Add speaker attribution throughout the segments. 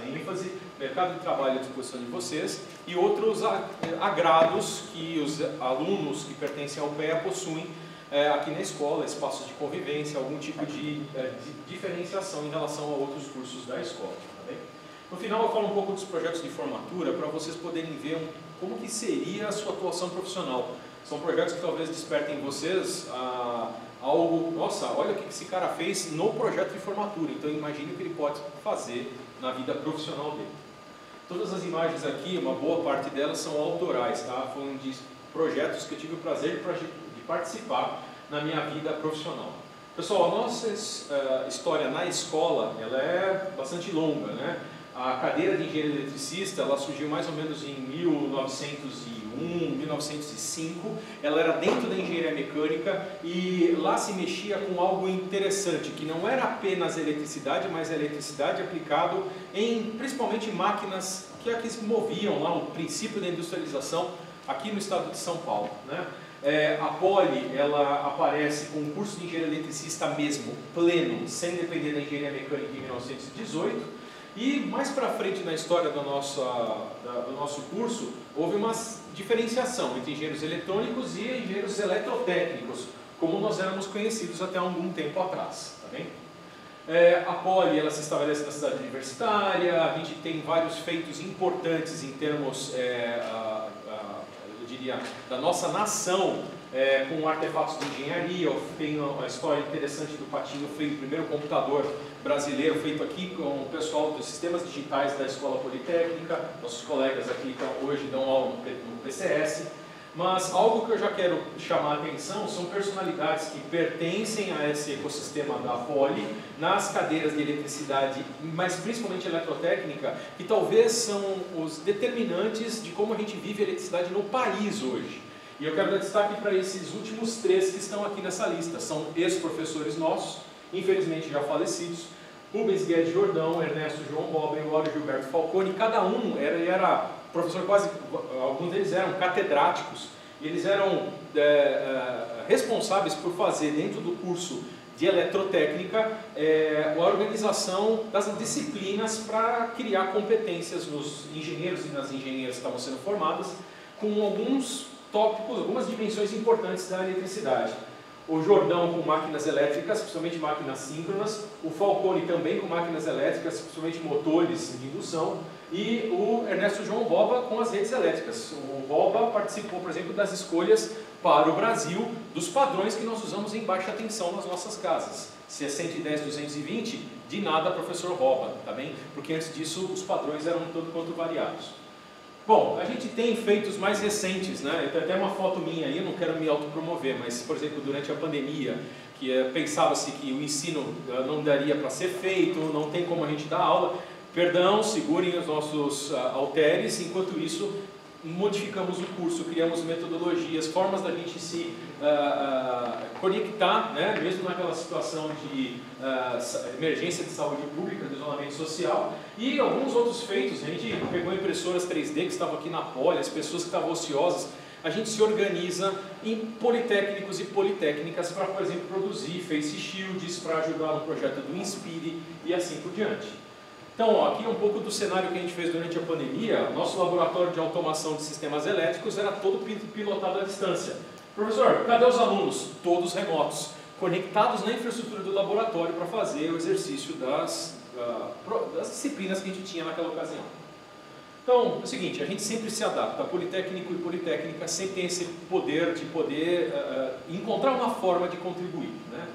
Speaker 1: ênfase, mercado de trabalho à disposição de vocês e outros agrados que os alunos que pertencem ao PEA possuem aqui na escola, espaços de convivência, algum tipo de diferenciação em relação a outros cursos da escola. Tá bem? No final eu falo um pouco dos projetos de formatura para vocês poderem ver como que seria a sua atuação profissional. São projetos que talvez despertem em vocês algo, nossa, olha o que esse cara fez no projeto de formatura, então imagine o que ele pode fazer na vida profissional dele. Todas as imagens aqui, uma boa parte delas são autorais, tá? Foram de projetos que eu tive o prazer de participar na minha vida profissional. Pessoal, a nossa história na escola, ela é bastante longa, né? A cadeira de engenheiro eletricista, ela surgiu mais ou menos em 1901, 1905, ela era dentro da engenharia mecânica e lá se mexia com algo interessante, que não era apenas eletricidade, mas a eletricidade aplicado em principalmente máquinas que se moviam lá, o princípio da industrialização aqui no estado de São Paulo, né? A Poli, ela aparece com um curso de engenheiro eletricista mesmo, pleno, sem depender da engenharia mecânica em 1918. E mais para frente na história do nosso curso, houve uma diferenciação entre engenheiros eletrônicos e engenheiros eletrotécnicos, como nós éramos conhecidos até algum tempo atrás. Tá bem? A Poli, ela se estabelece na cidade universitária, a gente tem vários feitos importantes em termos, eu diria, da nossa nação, com artefatos de engenharia. Tem uma história interessante do Patinho, foi o primeiro computador brasileiro feito aqui com o pessoal dos sistemas digitais da Escola Politécnica. Nossos colegas aqui hoje dão aula no PCS. Mas algo que eu já quero chamar a atenção são personalidades que pertencem a esse ecossistema da Poli, nas cadeiras de eletricidade, mas principalmente eletrotécnica, que talvez são os determinantes de como a gente vive a eletricidade no país hoje. E eu quero dar destaque para esses últimos três que estão aqui nessa lista. São ex-professores nossos, infelizmente já falecidos, Rubens Guedes Jordão, Ernesto João Boba e Lauro Gilberto Falcone. Cada um era professor, quase, alguns deles eram catedráticos, e eles eram responsáveis por fazer dentro do curso de eletrotécnica a organização das disciplinas para criar competências nos engenheiros e nas engenheiras que estavam sendo formadas, com alguns tópicos, algumas dimensões importantes da eletricidade. O Jordão com máquinas elétricas, principalmente máquinas síncronas, o Falcone também com máquinas elétricas, principalmente motores de indução, e o Ernesto João Boba com as redes elétricas. O Boba participou, por exemplo, das escolhas para o Brasil dos padrões que nós usamos em baixa tensão nas nossas casas. Se é 110, 220, de nada professor Boba, tá bem? Porque antes disso os padrões eram tanto quanto variados. Bom, a gente tem feitos mais recentes, né? Tem até uma foto minha aí, eu não quero me autopromover, mas, por exemplo, durante a pandemia, que pensava-se que o ensino não daria para ser feito, não tem como a gente dar aula. Perdão, segurem os nossos halteres, enquanto isso modificamos o curso, criamos metodologias, formas da gente se conectar, né, mesmo naquela situação de emergência de saúde pública, de isolamento social, e alguns outros feitos. A gente pegou impressoras 3D que estavam aqui na Poli, as pessoas que estavam ociosas. A gente se organiza em politécnicos e politécnicas para, por exemplo, produzir face shields, para ajudar no projeto do Inspire e assim por diante. Então, ó, aqui é um pouco do cenário que a gente fez durante a pandemia. Nosso laboratório de automação de sistemas elétricos era todo pilotado à distância. Professor, cadê os alunos? Todos remotos, conectados na infraestrutura do laboratório para fazer o exercício das disciplinas que a gente tinha naquela ocasião. Então, é o seguinte, a gente sempre se adapta. Politécnico e politécnica sempre tem esse poder de encontrar uma forma de contribuir, né?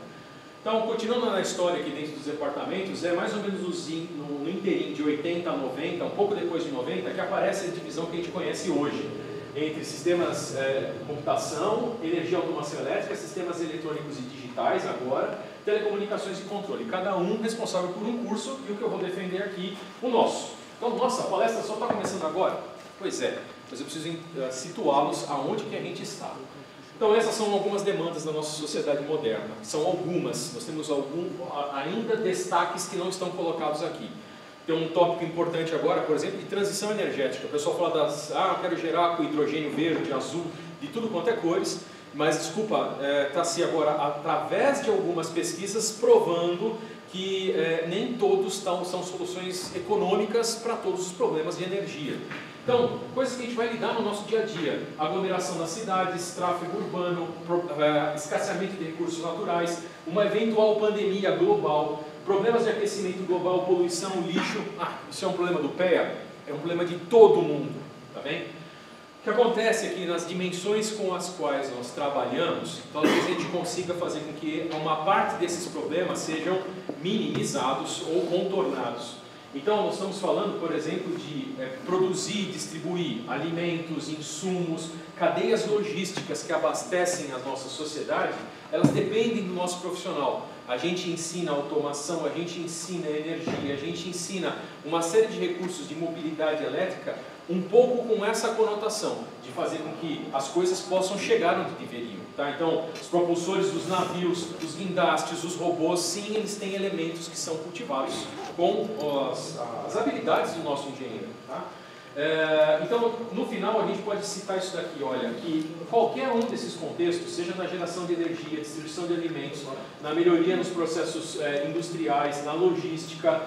Speaker 1: Então, continuando na história aqui dentro dos departamentos, é mais ou menos no interim de 80 a 90, um pouco depois de 90, que aparece a divisão que a gente conhece hoje, entre sistemas de computação, energia e automação elétrica, sistemas eletrônicos e digitais agora, telecomunicações e controle. Cada um responsável por um curso, e o que eu vou defender aqui, o nosso. Então, nossa, a palestra só está começando agora? Pois é, mas eu preciso situá-los aonde que a gente está. Então essas são algumas demandas da nossa sociedade moderna, são algumas, nós temos ainda destaques que não estão colocados aqui. Tem um tópico importante agora, por exemplo, de transição energética. O pessoal fala eu quero gerar com hidrogênio verde, azul, de tudo quanto é cores, mas desculpa, está-se agora, através de algumas pesquisas, provando que nem todos são soluções econômicas para todos os problemas de energia. Então, coisas que a gente vai lidar no nosso dia a dia: aglomeração das cidades, tráfego urbano, escasseamento de recursos naturais, uma eventual pandemia global, problemas de aquecimento global, poluição, lixo. Isso é um problema do PEA? É um problema de todo mundo, tá bem? O que acontece é que nas dimensões com as quais nós trabalhamos, talvez a gente consiga fazer com que uma parte desses problemas sejam minimizados ou contornados. Então, nós estamos falando, por exemplo, de produzir e distribuir alimentos, insumos, cadeias logísticas que abastecem a nossa sociedade. Elas dependem do nosso profissional. A gente ensina automação, a gente ensina energia, a gente ensina uma série de recursos de mobilidade elétrica, um pouco com essa conotação de fazer com que as coisas possam chegar onde deveriam. Tá? Então, os propulsores dos navios, os guindastes, os robôs, sim, eles têm elementos que são cultivados com as habilidades do nosso engenheiro. Tá? Então, no final, a gente pode citar isso daqui, olha, que qualquer um desses contextos, seja na geração de energia, distribuição de alimentos, na melhoria nos processos industriais, na logística,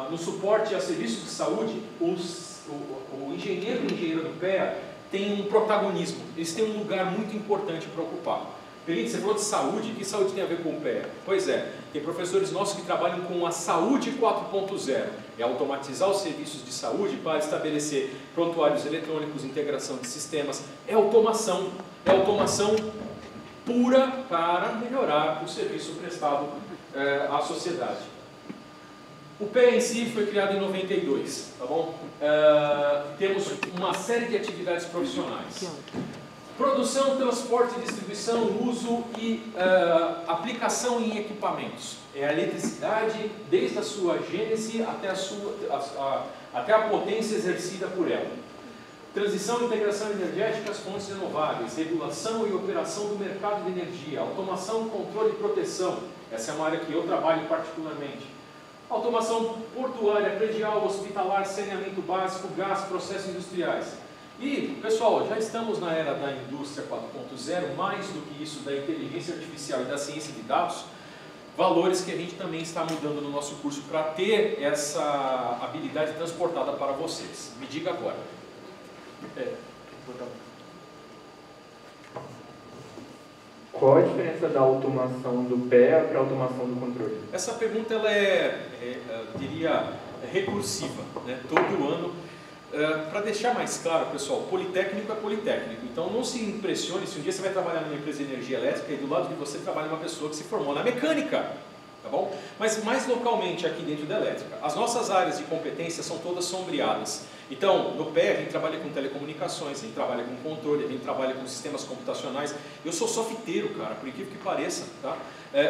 Speaker 1: no suporte a serviços de saúde, o engenheiro e o engenheiro do PEA têm um protagonismo, eles têm um lugar muito importante para ocupar. Pelito, você falou de saúde, que saúde tem a ver com o PEA? Pois é, tem professores nossos que trabalham com a saúde 4.0, é automatizar os serviços de saúde para estabelecer prontuários eletrônicos, integração de sistemas, é automação pura para melhorar o serviço prestado à sociedade. O PEA em si foi criado em 92, tá bom? Temos uma série de atividades profissionais. Produção, transporte, distribuição, uso e aplicação em equipamentos. É a eletricidade, desde a sua gênese até a potência exercida por ela. Transição e integração energética às fontes renováveis, regulação e operação do mercado de energia, automação, controle e proteção. Essa é uma área que eu trabalho particularmente. Automação portuária, predial, hospitalar, saneamento básico, gás, processos industriais. E, pessoal, já estamos na era da indústria 4.0, mais do que isso, da inteligência artificial e da ciência de dados, valores que a gente também está mudando no nosso curso para ter essa habilidade transportada para vocês. Me diga agora.
Speaker 2: Qual a diferença da automação do PEA para a automação do controle?
Speaker 1: Essa pergunta ela eu diria, recursiva, né? Todo ano. Para deixar mais claro, pessoal, politécnico é politécnico, então não se impressione se um dia você vai trabalhar numa empresa de energia elétrica e do lado de você trabalha uma pessoa que se formou na mecânica, tá bom? Mas mais localmente aqui dentro da elétrica, as nossas áreas de competência são todas sombreadas. Então, no PEA a gente trabalha com telecomunicações, a gente trabalha com controle, a gente trabalha com sistemas computacionais. Eu sou sofiteiro, cara, por incrível que pareça, tá?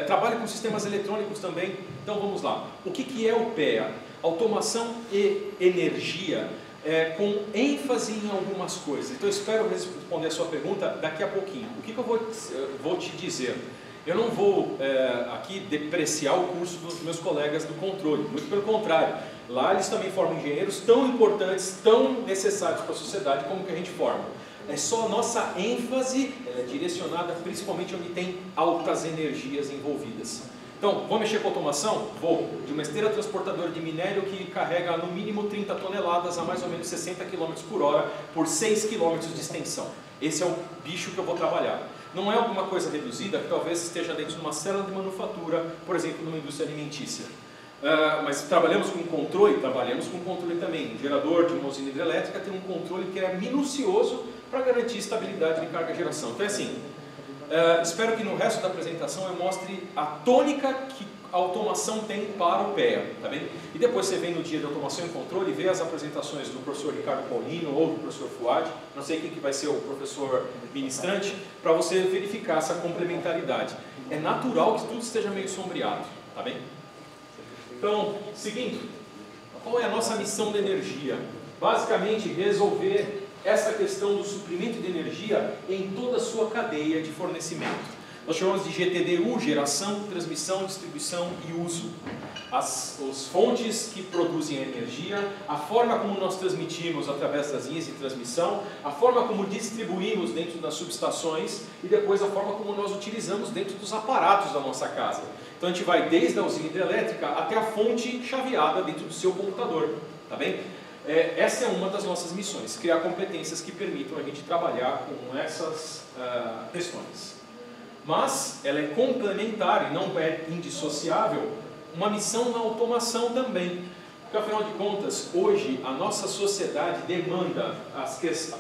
Speaker 1: Trabalho com sistemas eletrônicos também. Então vamos lá. O que é o PEA? Automação e energia. Com ênfase em algumas coisas. Então eu espero responder a sua pergunta daqui a pouquinho. O que eu vou te dizer? Eu não vou aqui depreciar o curso dos meus colegas do controle, muito pelo contrário. Lá eles também formam engenheiros tão importantes, tão necessários para a sociedade como que a gente forma. É só a nossa ênfase, ela é direcionada principalmente onde tem altas energias envolvidas. Então, vou mexer com automação? Vou. De uma esteira transportadora de minério que carrega no mínimo 30 toneladas a mais ou menos 60 km por hora por 6 km de extensão. Esse é o bicho que eu vou trabalhar. Não é alguma coisa reduzida que talvez esteja dentro de uma célula de manufatura, por exemplo, numa indústria alimentícia. Mas trabalhamos com controle? Trabalhamos com controle também. Um gerador de uma usina hidrelétrica tem um controle que é minucioso para garantir estabilidade de carga e geração. Então é assim. Espero que no resto da apresentação eu mostre a tônica que a automação tem para o PEA, tá bem? E depois você vem no dia de automação e controle e vê as apresentações do professor Ricardo Paulino ou do professor Fuad, não sei quem que vai ser o professor ministrante, para você verificar essa complementaridade. É natural que tudo esteja meio sombreado, tá bem? Então, seguindo, qual é a nossa missão de energia? Basicamente, resolver essa questão do suprimento de energia em toda a sua cadeia de fornecimento. Nós chamamos de GTDU, geração, transmissão, distribuição e uso. As fontes que produzem a energia, a forma como nós transmitimos através das linhas de transmissão, a forma como distribuímos dentro das subestações e depois a forma como nós utilizamos dentro dos aparatos da nossa casa. Então a gente vai desde a usina hidrelétrica até a fonte chaveada dentro do seu computador, tá bem? Essa é uma das nossas missões, criar competências que permitam a gente trabalhar com essas questões. Mas ela é complementar e não é indissociável uma missão na automação também. Porque afinal de contas, hoje a nossa sociedade demanda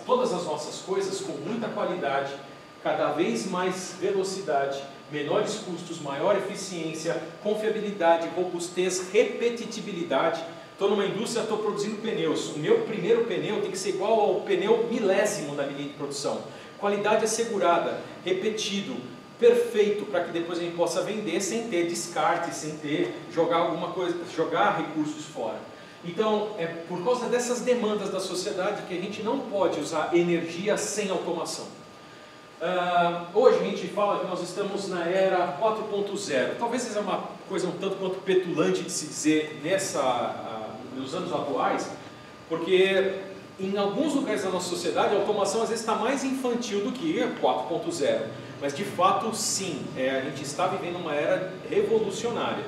Speaker 1: todas as nossas coisas com muita qualidade, cada vez mais velocidade, menores custos, maior eficiência, confiabilidade, robustez, repetitibilidade. Estou numa indústria, estou produzindo pneus. O meu primeiro pneu tem que ser igual ao pneu milésimo da linha de produção. Qualidade assegurada, repetido, perfeito, para que depois a gente possa vender sem ter descarte, sem ter jogar recursos fora. Então, é por causa dessas demandas da sociedade que a gente não pode usar energia sem automação. Hoje a gente fala que nós estamos na era 4.0. Talvez seja uma coisa um tanto quanto petulante de se dizer nos anos atuais, porque em alguns lugares da nossa sociedade a automação às vezes está mais infantil do que 4.0. Mas de fato sim, a gente está vivendo uma era revolucionária.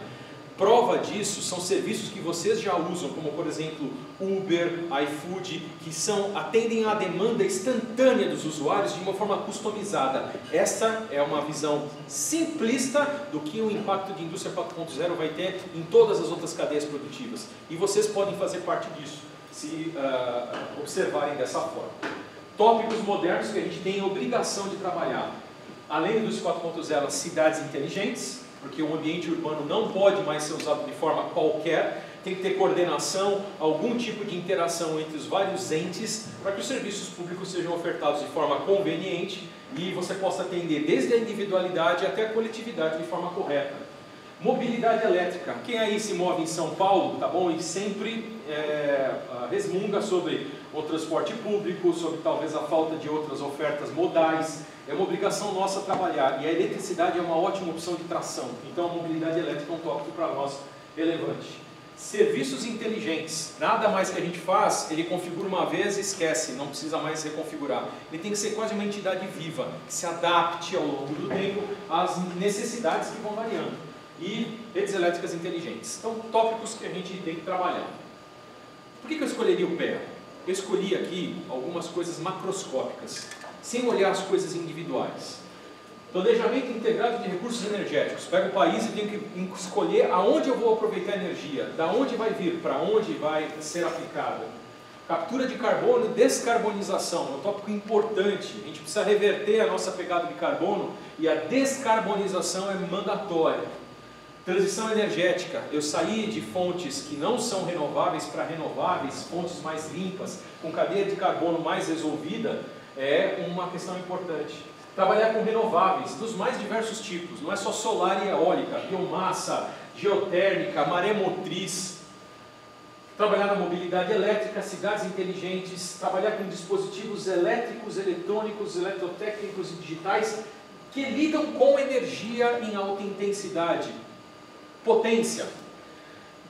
Speaker 1: Prova disso são serviços que vocês já usam, como por exemplo Uber, iFood, que atendem à demanda instantânea dos usuários de uma forma customizada. Essa é uma visão simplista do que o impacto de indústria 4.0 vai ter em todas as outras cadeias produtivas. E vocês podem fazer parte disso, se observarem dessa forma. Tópicos modernos que a gente tem a obrigação de trabalhar. Além da indústria 4.0, as cidades inteligentes, porque o ambiente urbano não pode mais ser usado de forma qualquer, tem que ter coordenação, algum tipo de interação entre os vários entes, para que os serviços públicos sejam ofertados de forma conveniente e você possa atender desde a individualidade até a coletividade de forma correta. Mobilidade elétrica. Quem aí se move em São Paulo, tá bom? E sempre resmunga sobre o transporte público, sobre talvez a falta de outras ofertas modais. É uma obrigação nossa trabalhar, e a eletricidade é uma ótima opção de tração. Então a mobilidade elétrica é um tópico para nós relevante. Serviços inteligentes. Nada mais que a gente faz, ele configura uma vez e esquece, não precisa mais reconfigurar. Ele tem que ser quase uma entidade viva, que se adapte ao longo do tempo às necessidades que vão variando. E redes elétricas inteligentes. Então, tópicos que a gente tem que trabalhar. Por que eu escolheria o PEA? Eu escolhi aqui algumas coisas macroscópicas, sem olhar as coisas individuais. Planejamento integrado de recursos energéticos. Pega o país e tem que escolher aonde eu vou aproveitar a energia, da onde vai vir, para onde vai ser aplicada. Captura de carbono e descarbonização, é um tópico importante. A gente precisa reverter a nossa pegada de carbono e a descarbonização é mandatória. Transição energética, eu saí de fontes que não são renováveis para renováveis, fontes mais limpas, com cadeia de carbono mais resolvida, é uma questão importante. Trabalhar com renováveis, dos mais diversos tipos, não é só solar e eólica, biomassa, geotérmica, maré motriz. Trabalhar na mobilidade elétrica, cidades inteligentes, trabalhar com dispositivos elétricos, eletrônicos, eletrotécnicos e digitais que lidam com energia em alta intensidade. Potência,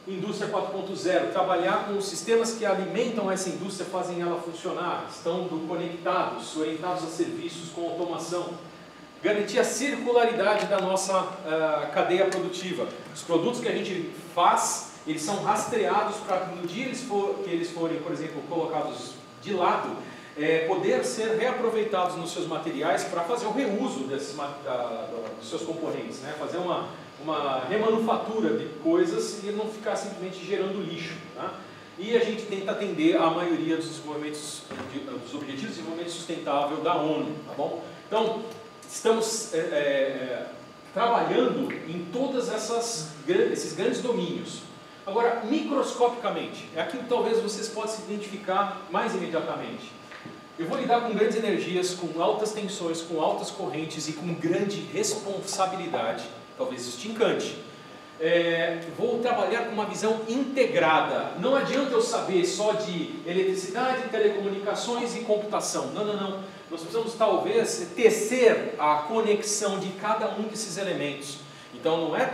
Speaker 1: indústria 4.0, trabalhar com os sistemas que alimentam essa indústria, fazem ela funcionar, estão conectados, orientados a serviços com automação. Garantir a circularidade da nossa cadeia produtiva. Os produtos que a gente faz, eles são rastreados para no dia que eles forem, por exemplo, colocados de lado, poder ser reaproveitados nos seus materiais para fazer o reuso dos seus componentes, né? Fazer uma remanufatura de coisas e não ficar simplesmente gerando lixo. Tá? E a gente tenta atender a maioria dos Objetivos de Desenvolvimento Sustentável da ONU. Tá bom? Então, estamos trabalhando em todos esses grandes domínios. Agora, microscopicamente, é aquilo que talvez vocês possam se identificar mais imediatamente. Eu vou lidar com grandes energias, com altas tensões, com altas correntes e com grande responsabilidade. Talvez extincante. Vou trabalhar com uma visão integrada. Não adianta eu saber só de eletricidade, telecomunicações e computação. Não, não, não. Nós precisamos talvez tecer a conexão de cada um desses elementos. Então não é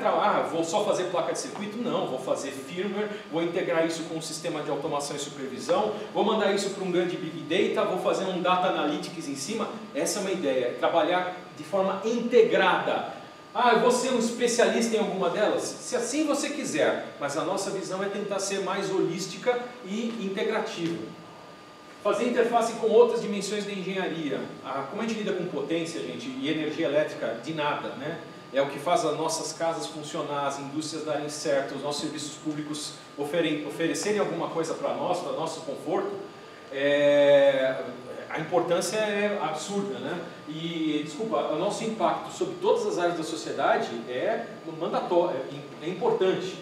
Speaker 1: vou só fazer placa de circuito, não, vou fazer firmware, vou integrar isso com um sistema de automação e supervisão, vou mandar isso para um grande Big Data, vou fazer um Data Analytics em cima. Essa é uma ideia, trabalhar de forma integrada. Ah, eu vou ser um especialista em alguma delas? Se assim você quiser, mas a nossa visão é tentar ser mais holística e integrativa. Fazer interface com outras dimensões da engenharia. Como a gente lida com potência, gente, e energia elétrica, de nada, né? É o que faz as nossas casas funcionar, as indústrias darem certo, os nossos serviços públicos oferecerem alguma coisa para nós, para nosso conforto. A importância é absurda, né? E, desculpa, o nosso impacto sobre todas as áreas da sociedade é mandatório, é importante.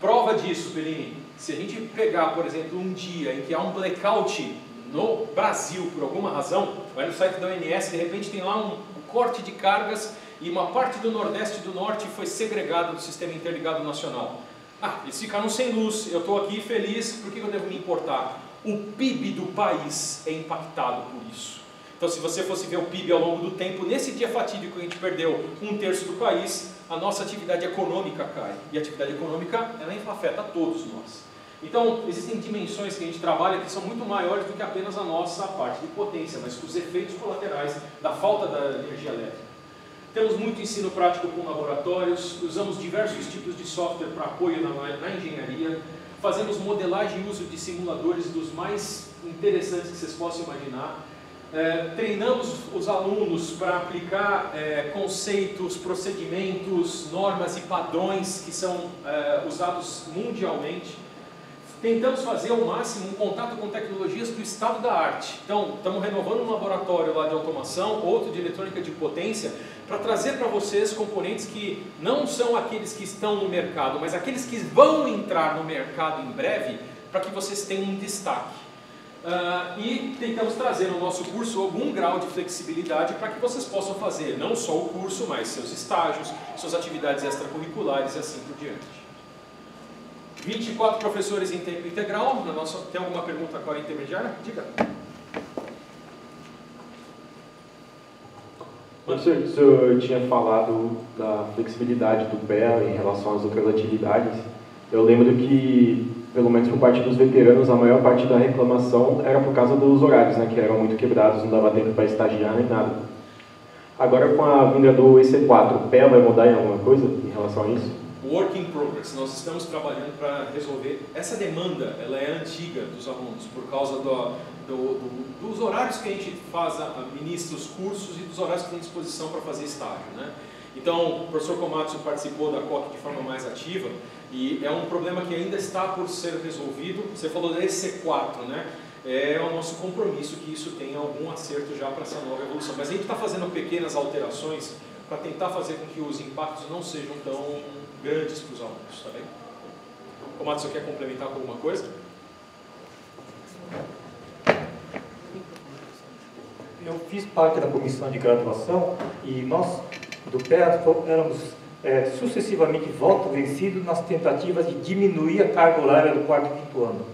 Speaker 1: Prova disso, Perini, se a gente pegar, por exemplo, um dia em que há um blackout no Brasil, por alguma razão, vai no site da ONS, de repente tem lá um corte de cargas e uma parte do Nordeste e do Norte foi segregada do Sistema Interligado Nacional. Eles ficaram sem luz, eu estou aqui feliz, por que eu devo me importar? O PIB do país é impactado por isso. Então, se você fosse ver o PIB ao longo do tempo, nesse dia fatídico que a gente perdeu 1/3 do país, a nossa atividade econômica cai. E a atividade econômica, ela afeta todos nós. Então, existem dimensões que a gente trabalha que são muito maiores do que apenas a nossa parte de potência, mas os efeitos colaterais da falta da energia elétrica. Temos muito ensino prático com laboratórios, usamos diversos tipos de software para apoio na engenharia, fazemos modelagem e uso de simuladores dos mais interessantes que vocês possam imaginar. Treinamos os alunos para aplicar conceitos, procedimentos, normas e padrões que são usados mundialmente. Tentamos fazer ao máximo um contato com tecnologias do estado da arte. Então, estamos renovando um laboratório lá de automação, outro de eletrônica de potência, para trazer para vocês componentes que não são aqueles que estão no mercado, mas aqueles que vão entrar no mercado em breve, para que vocês tenham um destaque. E tentamos trazer no nosso curso algum grau de flexibilidade para que vocês possam fazer não só o curso, mas seus estágios, suas atividades extracurriculares e assim por diante. 24 professores em tempo integral. Tem alguma pergunta agora intermediária? Diga.
Speaker 3: O senhor tinha falado da flexibilidade do PEA em relação às outras atividades. Eu lembro que, pelo menos por parte dos veteranos, a maior parte da reclamação era por causa dos horários, né, que eram muito quebrados, não dava tempo para estagiar nem nada. Agora, com a vinda do EC4, o PEA vai mudar em alguma coisa em relação a isso?
Speaker 1: Work in progress. Nós estamos trabalhando para resolver. Essa demanda, ela é antiga dos alunos, por causa dos horários que a gente ministra os cursos e dos horários que tem disposição para fazer estágio, né? Então, o professor Komatsu participou da COC de forma mais ativa e é um problema que ainda está por ser resolvido. Você falou da EC4, né? É o nosso compromisso que isso tenha algum acerto já para essa nova evolução. Mas a gente está fazendo pequenas alterações para tentar fazer com que os impactos não sejam tão grandes para os alunos, tá bem? Komatsu, você quer complementar com alguma coisa?
Speaker 4: Eu fiz parte da comissão de graduação e nós, do PEA, éramos sucessivamente voto vencido nas tentativas de diminuir a carga horária do quarto e quinto ano.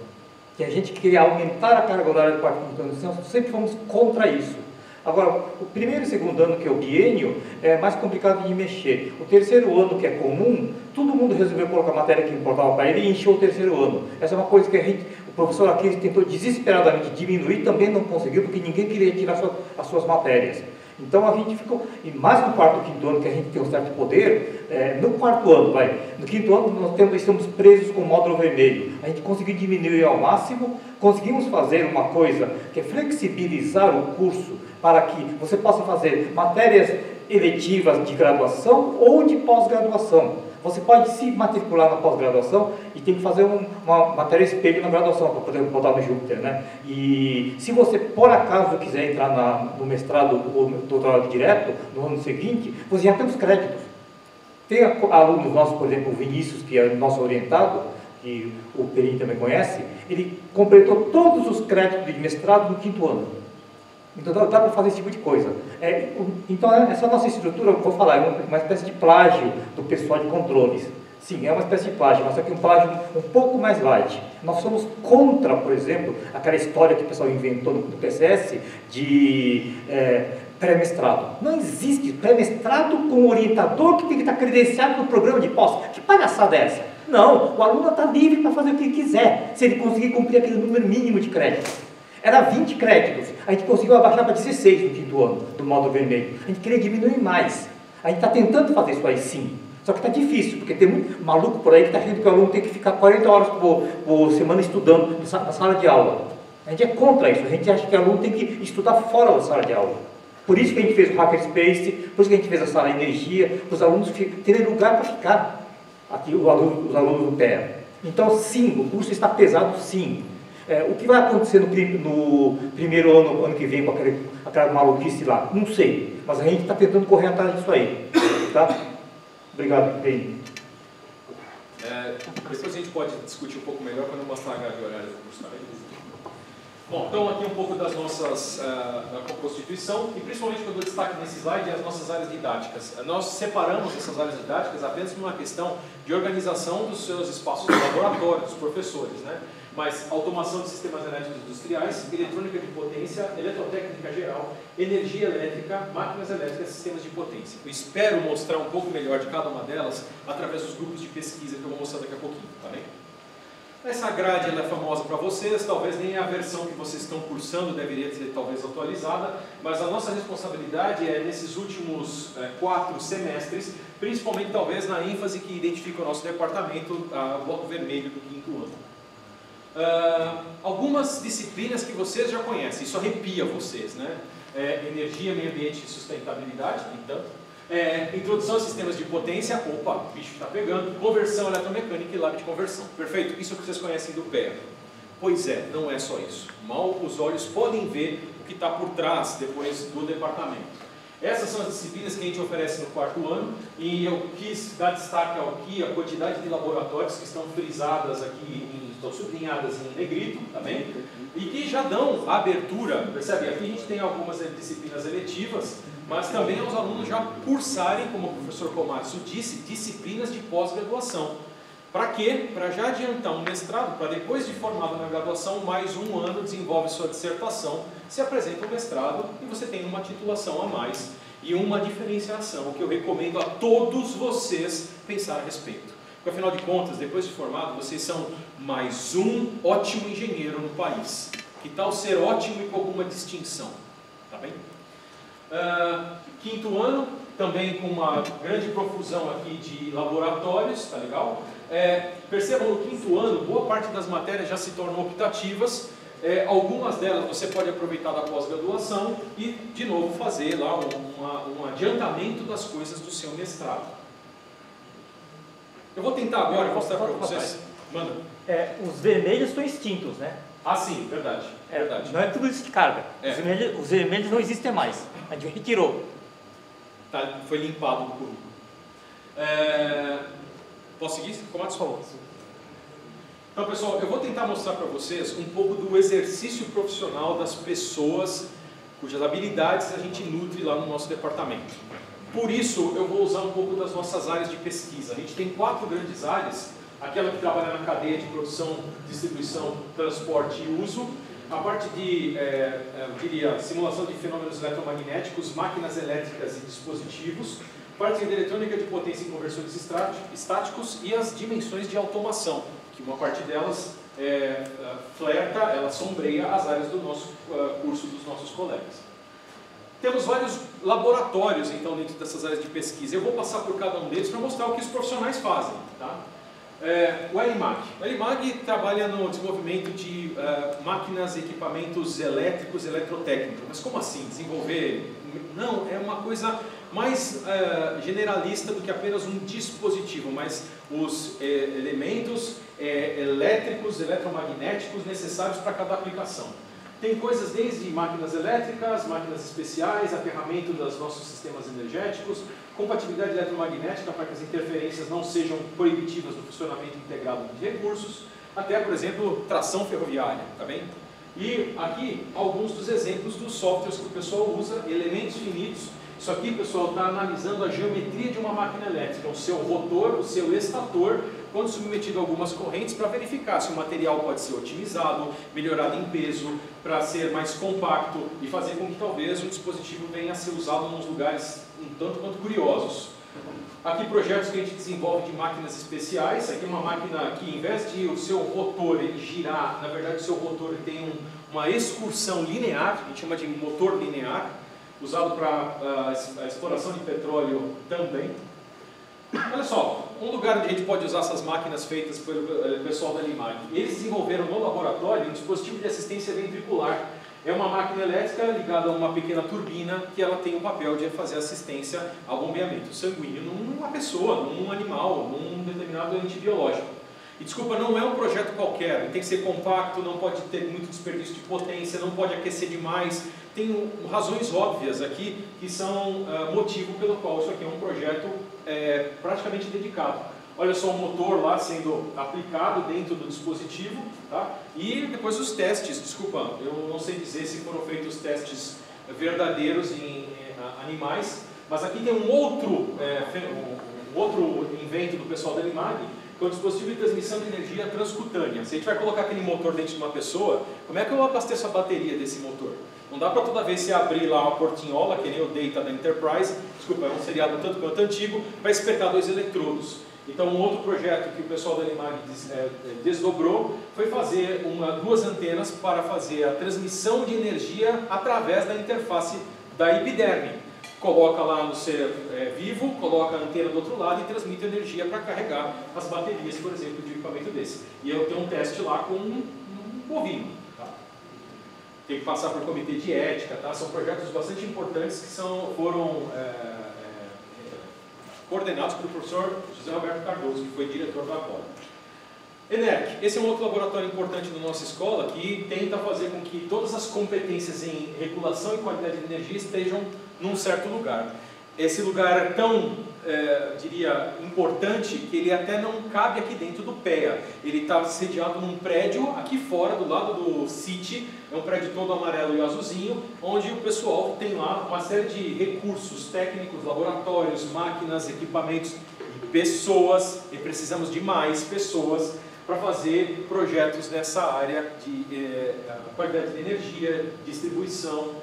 Speaker 4: Que a gente queria aumentar a carga horária do quarto e quinto ano, então sempre fomos contra isso. Agora, o primeiro e segundo ano, que é o biênio, é mais complicado de mexer. O terceiro ano, que é comum, todo mundo resolveu colocar a matéria que importava para ele e encheu o terceiro ano. Essa é uma coisa que o professor aqui tentou desesperadamente diminuir, também não conseguiu, porque ninguém queria tirar as suas matérias. Então a gente ficou, e mais no quarto e quinto ano, que a gente tem um certo poder, no quarto ano, no quinto ano nós estamos presos com o módulo vermelho. A gente conseguiu diminuir ao máximo, conseguimos fazer uma coisa que é flexibilizar o curso para que você possa fazer matérias eletivas de graduação ou de pós-graduação. Você pode se matricular na pós-graduação e tem que fazer uma matéria espelho na graduação para poder botar no Júpiter, né? E se você, por acaso, quiser entrar no mestrado ou no doutorado direto, no ano seguinte, você já tem os créditos. Tem alunos nossos, por exemplo, o Vinícius, que é nosso orientado, que o Perini também conhece, ele completou todos os créditos de mestrado no quinto ano. Então dá para fazer esse tipo de coisa. Então essa nossa estrutura, eu vou falar, é uma espécie de plágio do pessoal de controles. Sim, é uma espécie de plágio, mas só que um plágio um pouco mais light. Nós somos contra, por exemplo, aquela história que o pessoal inventou no PCS de pré-mestrado. Não existe pré-mestrado com orientador que tem que estar credenciado no programa de pós. Que palhaçada é essa? Não, o aluno está livre para fazer o que ele quiser, se ele conseguir cumprir aquele número mínimo de créditos. Era 20 créditos, a gente conseguiu abaixar para 16 no quinto ano, do módulo vermelho. A gente queria diminuir mais. A gente está tentando fazer isso aí sim, só que está difícil, porque tem muito maluco por aí que está achando que o aluno tem que ficar 40 horas por semana estudando na sala de aula. A gente é contra isso, a gente acha que o aluno tem que estudar fora da sala de aula. Por isso que a gente fez o Hackerspace, por isso que a gente fez a sala de energia, para os alunos terem lugar para ficar, aqui os alunos do PEA. Então sim, o curso está pesado sim. O que vai acontecer no primeiro ano que vem com aquela maluquice lá? Não sei, mas a gente está tentando correr atrás disso aí. Tá? Obrigado, Pedro.
Speaker 1: Depois a gente pode discutir um pouco melhor quando eu mostrar a grade horária do curso. Tá bem? Bom, então aqui um pouco das nossas, da constituição, e principalmente quando eu destaque nesse slide as nossas áreas didáticas. Nós separamos essas áreas didáticas apenas por uma questão de organização dos seus espaços de laboratório, dos professores, né? Mas automação de sistemas elétricos industriais, eletrônica de potência, eletrotécnica geral, energia elétrica, máquinas elétricas, sistemas de potência. Eu espero mostrar um pouco melhor de cada uma delas através dos grupos de pesquisa que eu vou mostrar daqui a pouquinho, tá bem? Essa grade ela é famosa para vocês, talvez nem a versão que vocês estão cursando deveria ser talvez atualizada, mas a nossa responsabilidade é nesses últimos 4 semestres, principalmente talvez na ênfase que identifica o nosso departamento, o bloco vermelho do 5º ano. Algumas disciplinas que vocês já conhecem, isso arrepia vocês, né? Energia, meio ambiente e sustentabilidade, entanto. Introdução a sistemas de potência, opa, o bicho está pegando, conversão eletromecânica e lab de conversão. Perfeito? Isso é o que vocês conhecem do PEA. Pois é, não é só isso. Mal os olhos podem ver o que está por trás depois do departamento. Essas são as disciplinas que a gente oferece no 4º ano e eu quis dar destaque aqui a quantidade de laboratórios que estão frisadas aqui, estão sublinhadas em negrito, tá bem? E que já dão a abertura, percebe? Aqui a gente tem algumas disciplinas eletivas, mas também aos alunos já cursarem, como o professor Komatsu disse, disciplinas de pós-graduação. Para quê? Para já adiantar um mestrado, para depois de formado na graduação, mais um ano desenvolve sua dissertação, se apresenta um mestrado e você tem uma titulação a mais e uma diferenciação que eu recomendo a todos vocês pensar a respeito. Porque afinal de contas, depois de formado, vocês são mais um ótimo engenheiro no país. Que tal ser ótimo e com alguma distinção? Tá bem? 5º ano, também com uma grande profusão aqui de laboratórios, tá legal? Percebam, no 5º ano, boa parte das matérias já se tornam optativas, algumas delas você pode aproveitar da pós-graduação e, de novo, fazer lá um adiantamento das coisas do seu mestrado. Eu vou tentar agora mostrar para vocês. Manda.
Speaker 5: Os vermelhos estão extintos, né?
Speaker 1: Ah, sim, verdade. Verdade.
Speaker 5: Não é tudo isso de carga. Os vermelhos não existem mais. A gente retirou.
Speaker 1: Tá, foi limpado do currículo. Posso seguir? Comate, por favor. Então, pessoal, eu vou tentar mostrar para vocês um pouco do exercício profissional das pessoas cujas habilidades a gente nutre lá no nosso departamento. Por isso, eu vou usar um pouco das nossas áreas de pesquisa. A gente tem 4 grandes áreas, aquela que trabalha na cadeia de produção, distribuição, transporte e uso, a parte de, eu diria, simulação de fenômenos eletromagnéticos, máquinas elétricas e dispositivos, parte de eletrônica de potência e conversores estáticos e as dimensões de automação, que uma parte delas flerta, ela sombreia as áreas do nosso curso dos nossos colegas. Temos vários laboratórios, então, dentro dessas áreas de pesquisa. Eu vou passar por cada um deles para mostrar o que os profissionais fazem. Tá? O LMAG. O LMAG trabalha no desenvolvimento de máquinas e equipamentos elétricos e eletrotécnicos. Mas como assim? Desenvolver? Não, é uma coisa mais generalista do que apenas um dispositivo, mas os elementos elétricos, eletromagnéticos necessários para cada aplicação. Tem coisas desde máquinas elétricas, máquinas especiais, aterramento dos nossos sistemas energéticos, compatibilidade eletromagnética para que as interferências não sejam proibitivas no funcionamento integrado de recursos, até, por exemplo, tração ferroviária, tá bem? E aqui, alguns dos exemplos dos softwares que o pessoal usa, elementos finitos. Isso aqui, pessoal, está analisando a geometria de uma máquina elétrica, o seu rotor, o seu estator, quando submetido a algumas correntes, para verificar se o material pode ser otimizado, melhorado em peso, para ser mais compacto e fazer com que talvez um dispositivo venha a ser usado em uns lugares um tanto quanto curiosos. Aqui projetos que a gente desenvolve de máquinas especiais. Aqui uma máquina que, em vez de o seu rotor ele girar, na verdade o seu rotor ele tem uma excursão linear, a gente chama de motor linear. usado para a exploração de petróleo também. Olha só, um lugar onde a gente pode usar essas máquinas feitas pelo pessoal da Limag. Eles desenvolveram no laboratório um dispositivo de assistência ventricular. É uma máquina elétrica ligada a uma pequena turbina que ela tem o papel de fazer assistência ao bombeamento sanguíneo numa pessoa, num animal, num determinado antibiológico. E desculpa, não é um projeto qualquer, tem que ser compacto, não pode ter muito desperdício de potência, não pode aquecer demais. Tem razões óbvias aqui que são motivo pelo qual isso aqui é um projeto praticamente dedicado. Olha só o motor lá sendo aplicado dentro do dispositivo, tá? E depois os testes, desculpa, eu não sei dizer se foram feitos testes verdadeiros em animais, mas aqui tem um outro invento do pessoal da Limag, que é o dispositivo de transmissão de energia transcutânea. Se a gente vai colocar aquele motor dentro de uma pessoa, como é que eu abasteço a bateria desse motor? Não dá para toda vez você abrir lá uma portinhola, que nem o Data da Enterprise, desculpa, é um seriado tanto quanto antigo, para espetar 2 eletrodos. Então, um outro projeto que o pessoal da Limag desdobrou foi fazer 2 antenas para fazer a transmissão de energia através da interface da epiderme. Coloca lá no ser vivo, coloca a antena do outro lado e transmite energia para carregar as baterias, por exemplo, de um equipamento desse. E eu tenho um teste lá com um bovino. Tá? Tem que passar por comitê de ética, tá? São projetos bastante importantes que foram coordenados pelo professor José Roberto Cardoso, que foi diretor da Apolo. ENERC, esse é um outro laboratório importante da nossa escola que tenta fazer com que todas as competências em regulação e qualidade de energia estejam num certo lugar. Esse lugar é tão, diria, importante que ele até não cabe aqui dentro do PEA. Ele está sediado num prédio aqui fora, do lado do CIT, é um prédio todo amarelo e azulzinho, onde o pessoal tem lá uma série de recursos técnicos, laboratórios, máquinas, equipamentos, pessoas, e precisamos de mais pessoas para fazer projetos nessa área de qualidade de energia, distribuição,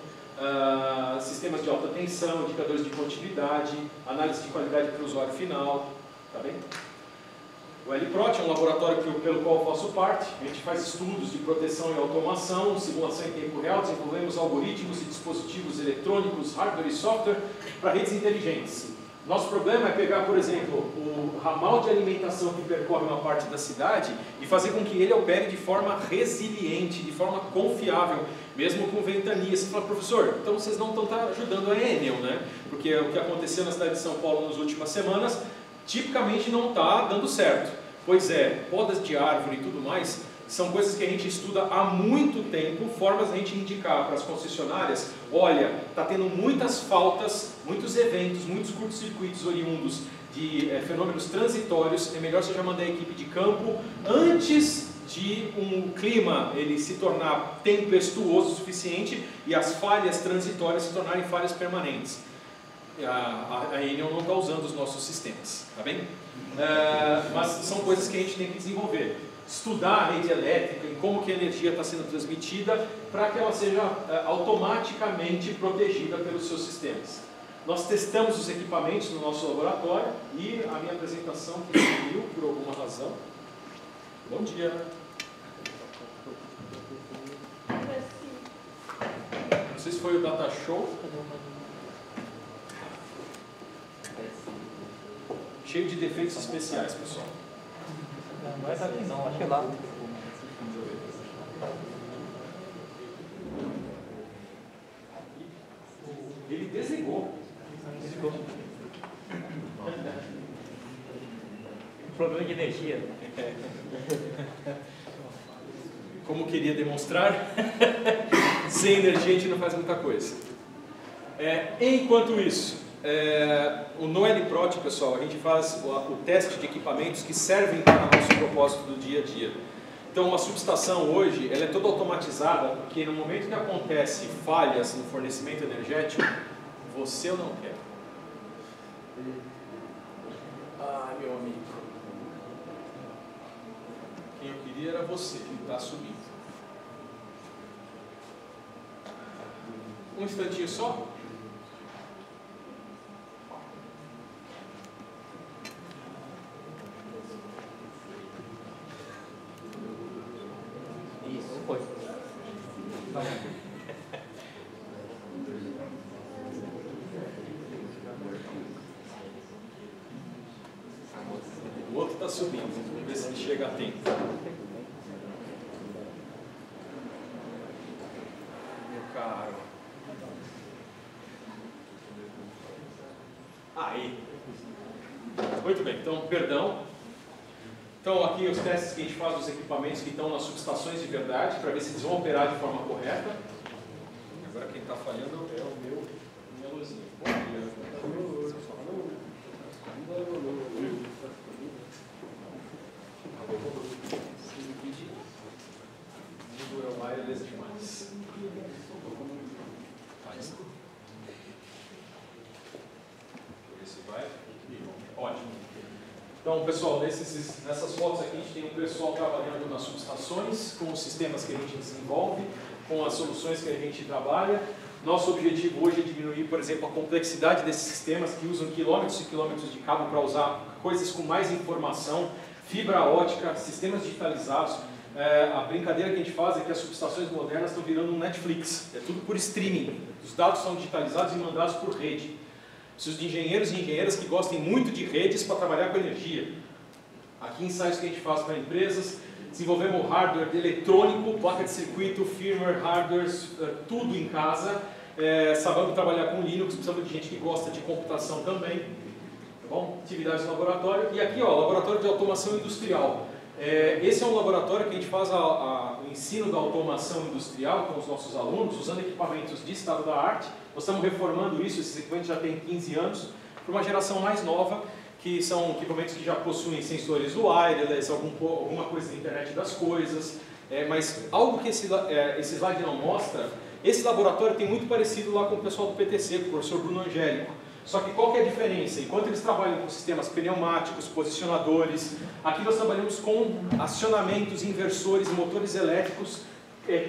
Speaker 1: sistemas de alta tensão, indicadores de continuidade, análise de qualidade para o usuário final, tá bem? O LPROT é um laboratório pelo qual eu faço parte. A gente faz estudos de proteção e automação, simulação em tempo real, desenvolvemos algoritmos e dispositivos eletrônicos, hardware e software para redes inteligentes. Nosso problema é pegar, por exemplo, o ramal de alimentação que percorre uma parte da cidade e fazer com que ele opere de forma resiliente, de forma confiável, mesmo com ventania. Você fala, professor, então vocês não estão ajudando a Enel, né? Porque o que aconteceu na cidade de São Paulo nas últimas semanas, tipicamente não está dando certo. Pois é, podas de árvore e tudo mais, são coisas que a gente estuda há muito tempo, formas de a gente indicar para as concessionárias, olha, está tendo muitas faltas, muitos eventos, muitos curtos-circuitos oriundos de fenômenos transitórios, é melhor você já mandar a equipe de campo antes de um clima ele se tornar tempestuoso o suficiente e as falhas transitórias se tornarem falhas permanentes. A Enel não está usando os nossos sistemas, tá bem? Mas são coisas que a gente tem que desenvolver. Estudar a rede elétrica e como que a energia está sendo transmitida para que ela seja automaticamente protegida pelos seus sistemas. Nós testamos os equipamentos no nosso laboratório e a minha apresentação que sumiu por alguma razão. Bom dia. Não sei se foi o Data Show. Cheio de defeitos especiais, pessoal.
Speaker 5: Não é daqui não, acho que é lá.
Speaker 1: Ele desligou.
Speaker 5: Problema de energia.
Speaker 1: Como queria demonstrar, sem energia a gente não faz muita coisa. Enquanto isso, no LPROT, pessoal, a gente faz o teste de equipamentos que servem para o nosso propósito do dia a dia. Então, uma subestação hoje, ela é toda automatizada, porque no momento que acontece falhas no fornecimento energético, você ou não quer? Meu amigo. Quem eu queria era você, que está subindo. Um instantinho só.
Speaker 5: Isso, foi.
Speaker 1: subindo. Vamos ver se ele chega a tempo. Meu caro. Aí. Muito bem, então, perdão. Então, aqui os testes que a gente faz dos equipamentos que estão nas subestações de verdade, para ver se eles vão operar de forma correta. Agora quem está falhando é o minha luzinha. Bom dia. O wireless demais. Faz. Esse vai. Ótimo. Então, pessoal, nessas fotos aqui a gente tem o pessoal trabalhando nas subestações, com os sistemas que a gente desenvolve, com as soluções que a gente trabalha. Nosso objetivo hoje é diminuir, por exemplo, a complexidade desses sistemas que usam quilômetros e quilômetros de cabo para usar coisas com mais informação, fibra ótica, sistemas digitalizados. A brincadeira que a gente faz é que as subestações modernas estão virando um Netflix, é tudo por streaming. Os dados são digitalizados e mandados por rede. Preciso de engenheiros e engenheiras que gostem muito de redes para trabalhar com energia. Aqui ensaios que a gente faz para empresas, desenvolvemos hardware eletrônico, placa de circuito, firmware, hardware, tudo em casa. Sabemos trabalhar com Linux, precisamos de gente que gosta de computação também. Tá bom? Atividades no laboratório. E aqui, ó, laboratório de automação industrial. Esse é um laboratório que a gente faz o ensino da automação industrial com os nossos alunos, usando equipamentos de estado da arte. Nós estamos reformando isso, esses equipamentos já têm 15 anos, para uma geração mais nova, que são equipamentos que já possuem sensores wireless, alguma coisa da internet das coisas, mas algo que esse slide não mostra, esse laboratório tem muito parecido lá com o pessoal do PTC, com o professor Bruno Angélico. Só que qual que é a diferença? Enquanto eles trabalham com sistemas pneumáticos, posicionadores, aqui nós trabalhamos com acionamentos, inversores, motores elétricos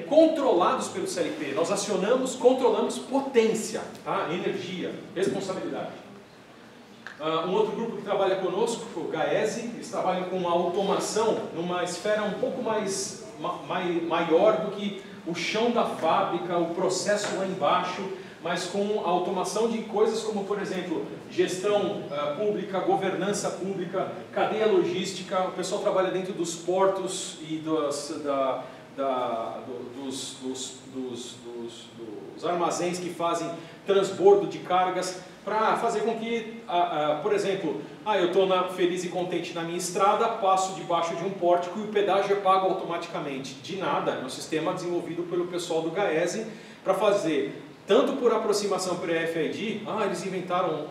Speaker 1: controlados pelo CLP. Nós acionamos, controlamos potência, tá? Energia, responsabilidade. Um outro grupo que trabalha conosco, o GAESE, eles trabalham com a automação numa esfera um pouco maior do que o chão da fábrica, o processo lá embaixo, mas com a automação de coisas como, por exemplo, gestão pública, governança pública, cadeia logística. O pessoal trabalha dentro dos portos e dos armazéns que fazem transbordo de cargas, para fazer com que, por exemplo, eu estou feliz e contente na minha estrada, passo debaixo de um pórtico e o pedágio é pago automaticamente. De nada, é um sistema desenvolvido pelo pessoal do GAESE para fazer, tanto por aproximação por RFID, eles inventaram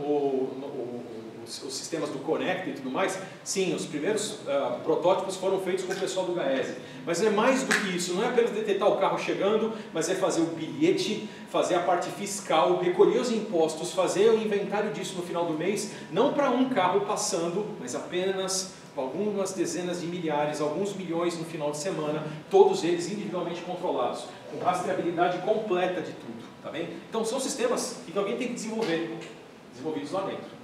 Speaker 1: os sistemas do Connect e tudo mais. Sim, os primeiros protótipos foram feitos com o pessoal do GAESE. Mas é mais do que isso, não é apenas detectar o carro chegando, mas é fazer o bilhete, fazer a parte fiscal, recolher os impostos, fazer o inventário disso no final do mês, não para um carro passando, mas apenas algumas dezenas de milhares, alguns milhões no final de semana, todos eles individualmente controlados, com rastreabilidade completa de tudo, tá bem? Então são sistemas que alguém tem que desenvolver, desenvolvidos lá dentro.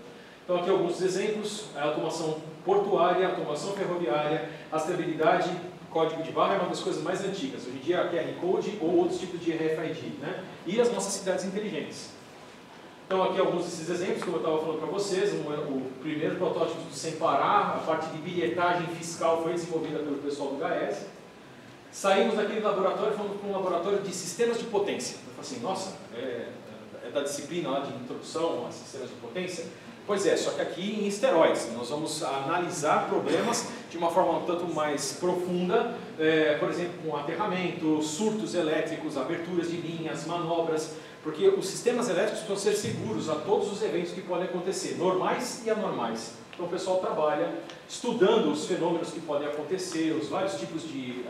Speaker 1: Então aqui alguns exemplos: a automação portuária, automação ferroviária, rastreabilidade, código de barra é uma das coisas mais antigas. Hoje em dia QR Code ou outros tipos de RFID, né? E as nossas cidades inteligentes. Então aqui alguns desses exemplos, como eu estava falando para vocês, o primeiro protótipo do Sem Parar, a parte de bilhetagem fiscal foi desenvolvida pelo pessoal do GAESE. Saímos daquele laboratório e fomos para um laboratório de sistemas de potência. Eu falei assim, nossa, é da disciplina lá de introdução a sistemas de potência? Pois é, só que aqui em esteroides. Nós vamos analisar problemas de uma forma um tanto mais profunda, por exemplo, com aterramento, surtos elétricos, aberturas de linhas, manobras, porque os sistemas elétricos precisam ser seguros a todos os eventos que podem acontecer, normais e anormais. Então o pessoal trabalha estudando os fenômenos que podem acontecer, os vários tipos de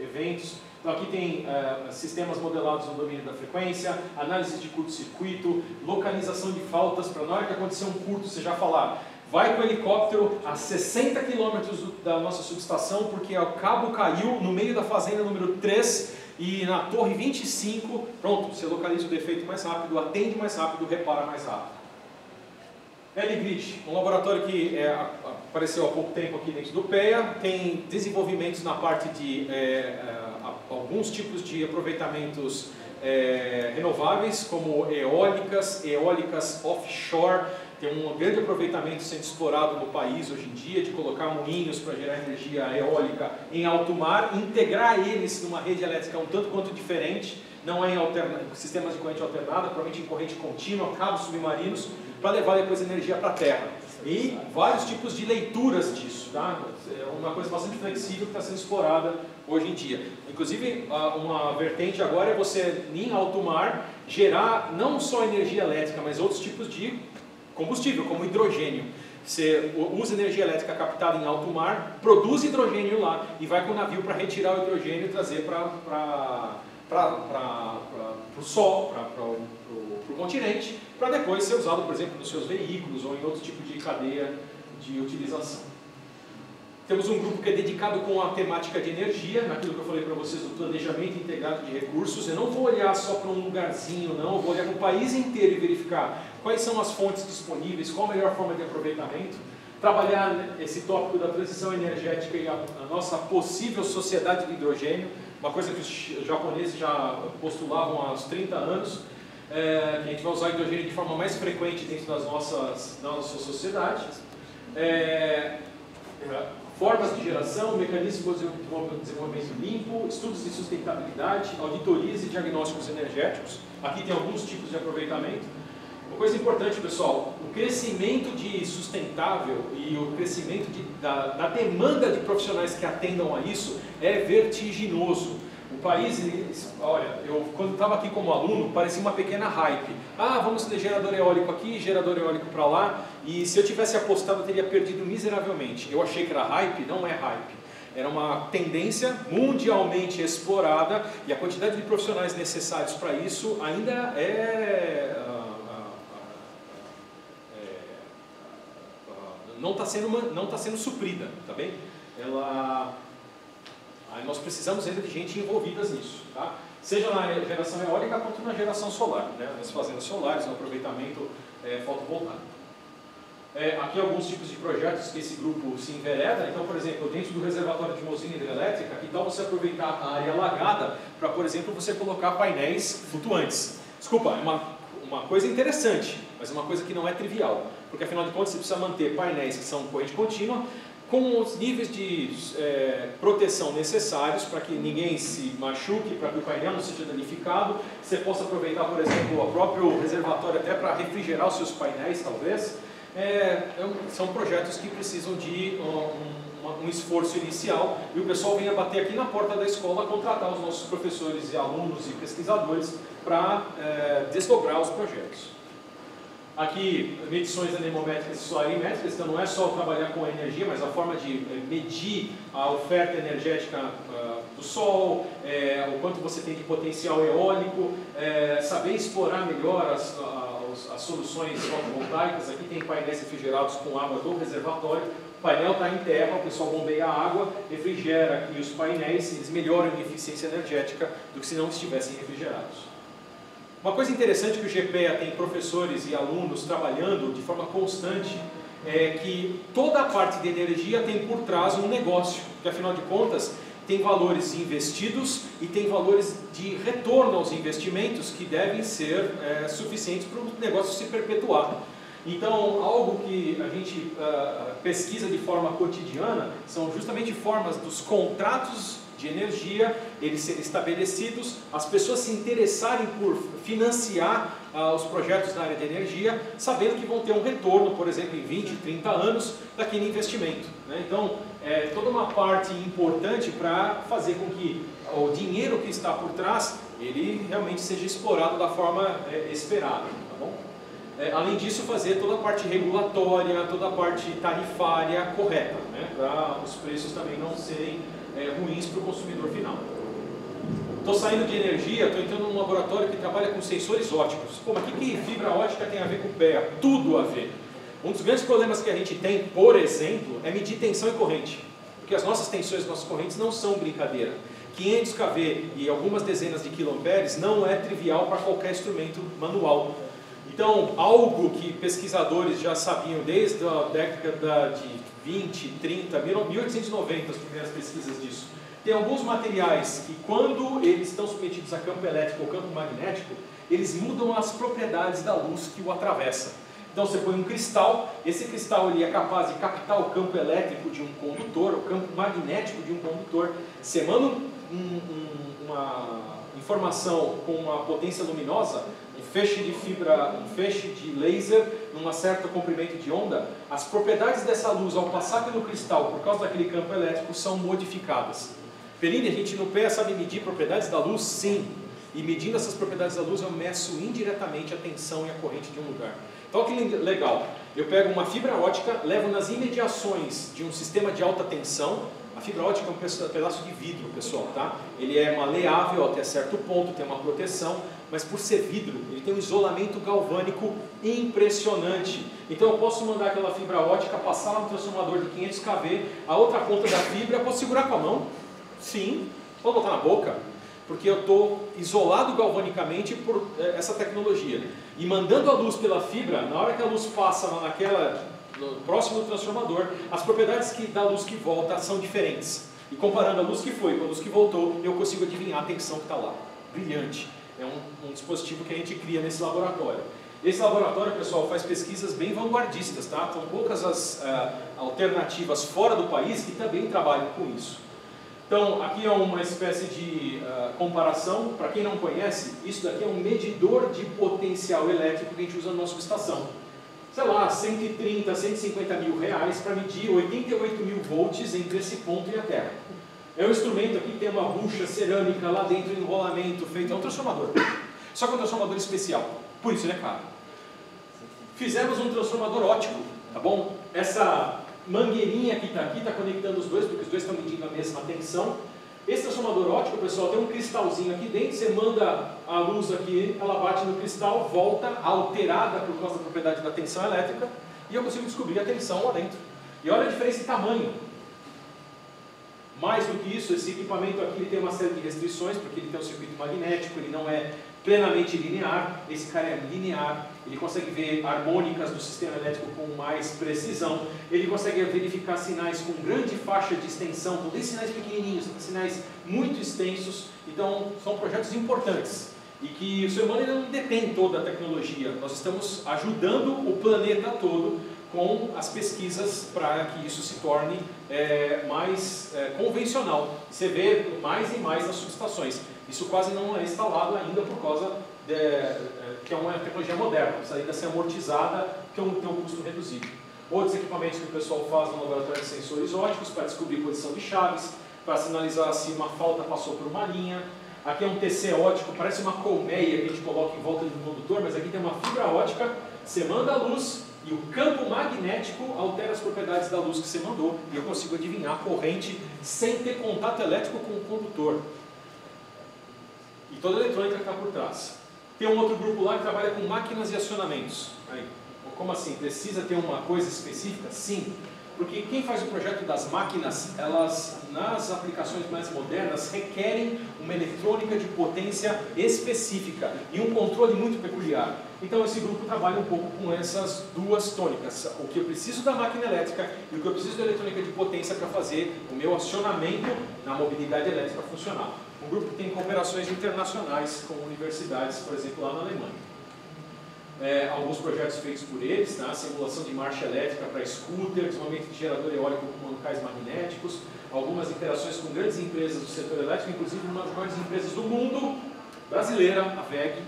Speaker 1: eventos. Então aqui tem sistemas modelados no domínio da frequência, análise de curto-circuito, localização de faltas, para na hora que acontecer um curto você já falar, vai com o helicóptero a 60 km da nossa subestação porque o cabo caiu no meio da fazenda número 3 e na torre 25, pronto, você localiza o defeito mais rápido, atende mais rápido, repara mais rápido. L-Grid, um laboratório que apareceu há pouco tempo aqui dentro do PEA, tem desenvolvimentos na parte de alguns tipos de aproveitamentos renováveis, como eólicas offshore, Tem um grande aproveitamento sendo explorado no país hoje em dia, de colocar moinhos para gerar energia eólica em alto mar, integrar eles numa rede elétrica um tanto quanto diferente, não é em sistemas de corrente alternada, provavelmente em corrente contínua, cabos submarinos, para levar depois energia para a Terra. E vários tipos de leituras disso, tá? É uma coisa bastante flexível que está sendo explorada hoje em dia. Inclusive, uma vertente agora é você, em alto mar, gerar não só energia elétrica, mas outros tipos de combustível, como hidrogênio. Você usa energia elétrica captada em alto mar, produz hidrogênio lá e vai com o navio para retirar o hidrogênio e trazer para o sol, para o continente, para depois ser usado, por exemplo, nos seus veículos ou em outro tipo de cadeia de utilização. Temos um grupo que é dedicado com a temática de energia, naquilo que eu falei para vocês, do planejamento integrado de recursos. Eu não vou olhar só para um lugarzinho, não, eu vou olhar para o país inteiro e verificar quais são as fontes disponíveis, qual a melhor forma de aproveitamento, trabalhar esse tópico da transição energética e a nossa possível sociedade de hidrogênio, uma coisa que os japoneses já postulavam há uns 30 anos, que a gente vai usar hidrogênio de forma mais frequente dentro da nossa sociedade. Formas de geração, mecanismos de desenvolvimento limpo, estudos de sustentabilidade, auditorias e diagnósticos energéticos. Aqui tem alguns tipos de aproveitamento. Uma coisa importante, pessoal, o crescimento de sustentável e o crescimento da demanda de profissionais que atendam a isso é vertiginoso. O país, olha, quando estava aqui como aluno, parecia uma pequena hype. Ah, vamos ter gerador eólico aqui, gerador eólico para lá. E se eu tivesse apostado, eu teria perdido miseravelmente. Eu achei que era hype, não é hype. Era uma tendência mundialmente explorada e a quantidade de profissionais necessários para isso ainda não está sendo suprida, tá bem? Nós precisamos ainda de gente envolvida nisso, tá? Seja na geração eólica quanto na geração solar, né? Nas fazendas solares, no aproveitamento fotovoltaico. Aqui alguns tipos de projetos que esse grupo se envereda. Então, por exemplo, dentro do reservatório de uma usina hidrelétrica, que tal você aproveitar a área alagada para, por exemplo, você colocar painéis flutuantes? Desculpa, é uma coisa interessante, mas é uma coisa que não é trivial, porque afinal de contas você precisa manter painéis que são corrente contínua, com os níveis de proteção necessários para que ninguém se machuque, para que o painel não seja danificado. Você possa aproveitar, por exemplo, o próprio reservatório até para refrigerar os seus painéis, talvez. São projetos que precisam de um esforço inicial e o pessoal vem a bater aqui na porta da escola, contratar os nossos professores e alunos e pesquisadores para desdobrar os projetos. Aqui, medições anemométricas e solarimétricas, então não é só trabalhar com a energia, mas a forma de medir a oferta energética do sol, o quanto você tem de potencial eólico, saber explorar melhor as soluções fotovoltaicas. Aqui tem painéis refrigerados com água do reservatório, o painel está em terra, o pessoal bombeia a água, refrigera aqui os painéis, eles melhoram a eficiência energética do que se não estivessem refrigerados. Uma coisa interessante que o GPEA tem professores e alunos trabalhando de forma constante é que toda a parte de energia tem por trás um negócio, porque afinal de contas tem valores investidos e tem valores de retorno aos investimentos que devem ser suficientes para o negócio se perpetuar. Então, algo que a gente pesquisa de forma cotidiana são justamente formas dos contratos de energia, eles serem estabelecidos, as pessoas se interessarem por financiar os projetos na área de energia, sabendo que vão ter um retorno, por exemplo, em 20, 30 anos daquele investimento, né? Então, toda uma parte importante para fazer com que o dinheiro que está por trás, ele realmente seja explorado da forma esperada, tá bom? Além disso, fazer toda a parte regulatória, toda a parte tarifária correta, né? Para os preços também não serem ruins para o consumidor final. Estou saindo de energia, estou entrando num laboratório que trabalha com sensores óticos. Pô, mas o que fibra ótica tem a ver com o PEA? Tudo a ver. Um dos grandes problemas que a gente tem, por exemplo, é medir tensão e corrente. Porque as nossas tensões, as nossas correntes não são brincadeira. 500 kV e algumas dezenas de quilomperes não é trivial para qualquer instrumento manual. Então, algo que pesquisadores já sabiam desde a década de 20, 30, 1890, as primeiras pesquisas disso. Tem alguns materiais que, quando eles estão submetidos a campo elétrico ou campo magnético, eles mudam as propriedades da luz que o atravessa. Então você põe um cristal, esse cristal ele é capaz de captar o campo elétrico de um condutor, o campo magnético de um condutor. Você manda uma informação com uma potência luminosa, um feixe de fibra, um feixe de laser, num certo comprimento de onda, as propriedades dessa luz ao passar pelo cristal, por causa daquele campo elétrico, são modificadas. Perini, a gente no pé sabe medir propriedades da luz? Sim. E medindo essas propriedades da luz, eu meço indiretamente a tensão e a corrente de um lugar. Então, que legal. Eu pego uma fibra ótica, levo nas imediações de um sistema de alta tensão. A fibra ótica é um pedaço de vidro, pessoal, tá? Ele é maleável até certo ponto, tem uma proteção, mas por ser vidro, ele tem um isolamento galvânico impressionante. Então eu posso mandar aquela fibra ótica passar lá no transformador de 500 kV, a outra ponta da fibra, eu posso segurar com a mão? Sim. Posso botar na boca? Porque eu estou isolado galvanicamente por essa tecnologia. E mandando a luz pela fibra, na hora que a luz passa no próximo do transformador, as propriedades da luz que volta são diferentes. E comparando a luz que foi com a luz que voltou, eu consigo adivinhar a tensão que está lá. Brilhante. É um dispositivo que a gente cria nesse laboratório. Esse laboratório, pessoal, faz pesquisas bem vanguardistas, tá? São poucas as alternativas fora do país que também trabalham com isso. Então, aqui é uma espécie de comparação. Para quem não conhece, isso daqui é um medidor de potencial elétrico que a gente usa na nossa subestação. Sei lá, 130, 150 mil reais para medir 88 mil volts entre esse ponto e a Terra. É um instrumento aqui que tem uma bucha cerâmica lá dentro, enrolamento feito, é um transformador. Só que é um transformador especial, por isso ele é caro. Fizemos um transformador ótico, tá bom? Essa mangueirinha que está aqui está conectando os dois, porque os dois estão medindo a mesma tensão. Esse transformador ótico, pessoal, tem um cristalzinho aqui dentro, você manda a luz aqui, ela bate no cristal, volta alterada por causa da propriedade da tensão elétrica, e eu consigo descobrir a tensão lá dentro. E olha a diferença de tamanho. Mais do que isso, esse equipamento aqui ele tem uma série de restrições, porque ele tem um circuito magnético, ele não é plenamente linear. Esse cara é linear, ele consegue ver harmônicas do sistema elétrico com mais precisão, ele consegue verificar sinais com grande faixa de extensão, não tem sinais pequenininhos, tem sinais muito extensos. Então são projetos importantes e que o ser humano ainda não detém toda a tecnologia. Nós estamos ajudando o planeta todo com as pesquisas para que isso se torne mais convencional. Você vê mais e mais nas subestações. Isso quase não é instalado ainda por causa que é uma tecnologia moderna, precisa ainda ser amortizada, que tem um custo reduzido. Outros equipamentos que o pessoal faz no laboratório de sensores óticos para descobrir posição de chaves, para sinalizar se uma falta passou por uma linha. Aqui é um TC ótico, parece uma colmeia que a gente coloca em volta do condutor, mas aqui tem uma fibra ótica, você manda a luz e o campo magnético altera as propriedades da luz que você mandou e eu consigo adivinhar a corrente sem ter contato elétrico com o condutor. E toda a eletrônica que está por trás. Tem um outro grupo lá que trabalha com máquinas e acionamentos. Aí, como assim? Precisa ter uma coisa específica? Sim. Porque quem faz o projeto das máquinas, elas, nas aplicações mais modernas, requerem uma eletrônica de potência específica e um controle muito peculiar. Então esse grupo trabalha um pouco com essas duas tônicas. O que eu preciso da máquina elétrica e o que eu preciso da eletrônica de potência para fazer o meu acionamento na mobilidade elétrica funcionar. Um grupo que tem cooperações internacionais com universidades, por exemplo, lá na Alemanha. Alguns projetos feitos por eles, tá? Simulação de marcha elétrica para scooter, desenvolvimento de gerador eólico com mancais magnéticos, algumas interações com grandes empresas do setor elétrico, inclusive uma das maiores empresas do mundo, brasileira, a WEG.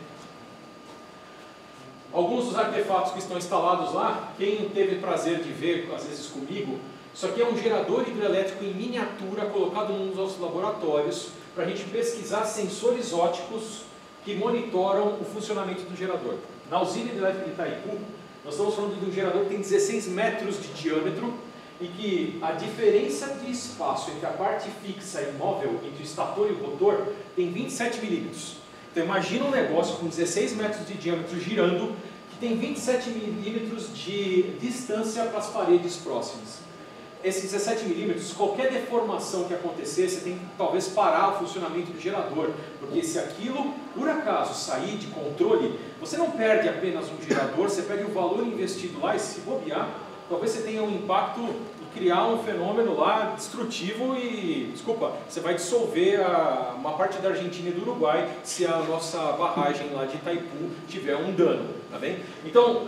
Speaker 1: Alguns dos artefatos que estão instalados lá, quem teve o prazer de ver, às vezes comigo, isso aqui é um gerador hidrelétrico em miniatura colocado num dos nossos laboratórios para a gente pesquisar sensores óticos que monitoram o funcionamento do gerador. Na usina hidrelétrica de Itaipu, nós estamos falando de um gerador que tem 16 metros de diâmetro e que a diferença de espaço entre a parte fixa e móvel, entre o estator e o rotor, tem 27 milímetros. Então imagina um negócio com 16 metros de diâmetro girando, que tem 27 milímetros de distância para as paredes próximas. Esses 17 milímetros, qualquer deformação que acontecer, você tem que talvez parar o funcionamento do gerador, porque se aquilo, por acaso, sair de controle, você não perde apenas um gerador, você perde o valor investido lá e se bobear, talvez você tenha um impacto no criar um fenômeno lá destrutivo e, desculpa, você vai dissolver uma parte da Argentina e do Uruguai se a nossa barragem lá de Itaipu tiver um dano, tá bem? Então,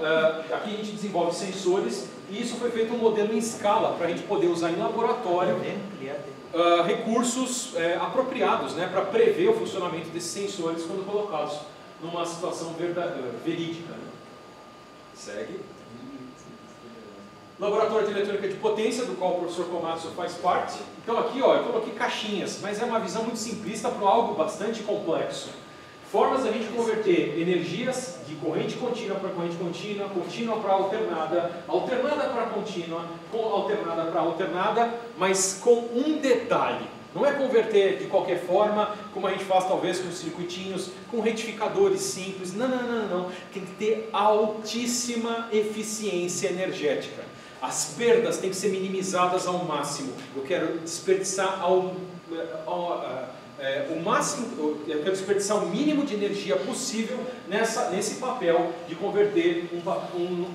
Speaker 1: aqui a gente desenvolve sensores e isso foi feito um modelo em escala para a gente poder usar em laboratório recursos apropriados, né, para prever o funcionamento desses sensores quando colocados numa situação verídica. Né? Segue. Laboratório de Eletrônica de Potência, do qual o professor Komatsu faz parte. Então aqui, ó, eu coloquei caixinhas, mas é uma visão muito simplista para algo bastante complexo. Formas da gente converter energias de corrente contínua para corrente contínua, contínua para alternada, alternada para contínua, alternada para alternada, mas com um detalhe. Não é converter de qualquer forma, como a gente faz talvez com circuitinhos, com retificadores simples. Não, não, não, não. Tem que ter altíssima eficiência energética. As perdas têm que ser minimizadas ao máximo. Eu quero desperdiçar eu quero desperdiçar o mínimo de energia possível nesse papel de converter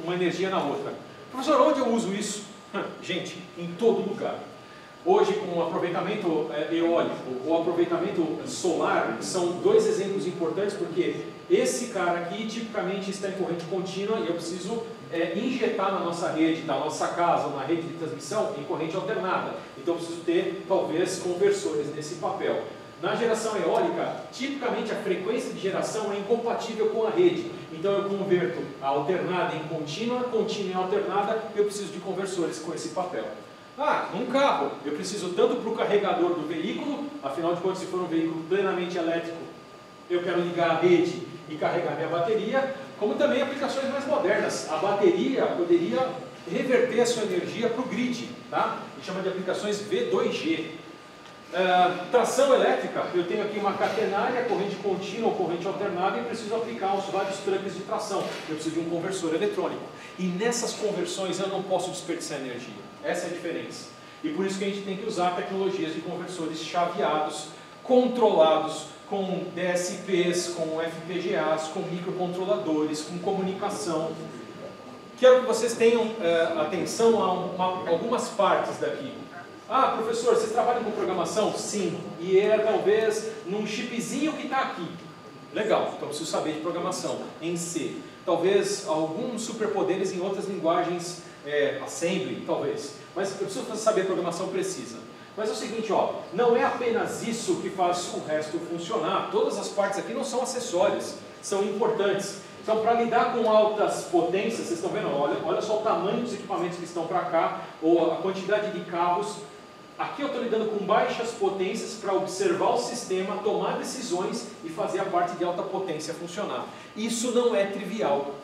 Speaker 1: uma energia na outra. Professor, onde eu uso isso? Gente, em todo lugar. Hoje, com o aproveitamento eólico ou aproveitamento solar, são dois exemplos importantes, porque esse cara aqui tipicamente está em corrente contínua e eu preciso injetar na nossa rede, na nossa casa, na rede de transmissão, em corrente alternada. Então eu preciso ter, talvez, conversores nesse papel. Na geração eólica, tipicamente a frequência de geração é incompatível com a rede. Então eu converto a alternada em contínua, contínua em alternada, eu preciso de conversores com esse papel. Num carro, eu preciso tanto para o carregador do veículo, afinal de contas, se for um veículo plenamente elétrico, eu quero ligar a rede e carregar minha bateria, como também aplicações mais modernas. A bateria poderia reverter a sua energia para o grid, tá? A gente chama de aplicações V2G. Tração elétrica, eu tenho aqui uma catenária, corrente contínua ou corrente alternada e preciso aplicar os vários truques de tração. Eu preciso de um conversor eletrônico. E nessas conversões eu não posso desperdiçar energia. Essa é a diferença. E por isso que a gente tem que usar tecnologias de conversores chaveados, controlados, com DSPs, com FPGAs, com microcontroladores, com comunicação. Quero que vocês tenham atenção a algumas partes daqui. Professor, vocês trabalham com programação? Sim. E talvez num chipzinho que está aqui. Legal, então eu preciso saber de programação em C. Talvez alguns superpoderes em outras linguagens, assembly, talvez. Mas eu preciso saber programação precisa. Mas é o seguinte, não é apenas isso que faz o resto funcionar. Todas as partes aqui não são acessórias, são importantes. Então, para lidar com altas potências, vocês estão vendo? Olha só o tamanho dos equipamentos que estão para cá, ou a quantidade de cabos. Aqui eu estou lidando com baixas potências para observar o sistema, tomar decisões e fazer a parte de alta potência funcionar. Isso não é trivial.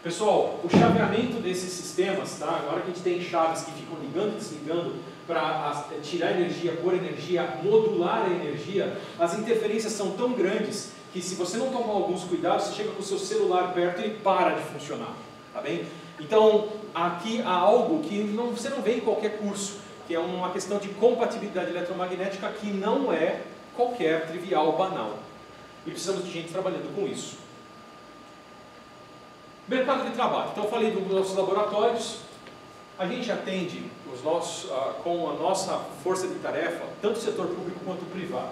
Speaker 1: Pessoal, o chaveamento desses sistemas, tá? Agora que a gente tem chaves que ficam ligando e desligando para tirar energia, pôr energia, modular a energia, as interferências são tão grandes que se você não tomar alguns cuidados, você chega com o seu celular perto e ele para de funcionar. Tá bem? Então, aqui há algo que você não vê em qualquer curso, que é uma questão de compatibilidade eletromagnética que não é qualquer trivial, banal. E precisamos de gente trabalhando com isso. Mercado de trabalho. Então eu falei dos nossos laboratórios. A gente atende com a nossa força de tarefa, tanto o setor público quanto o privado.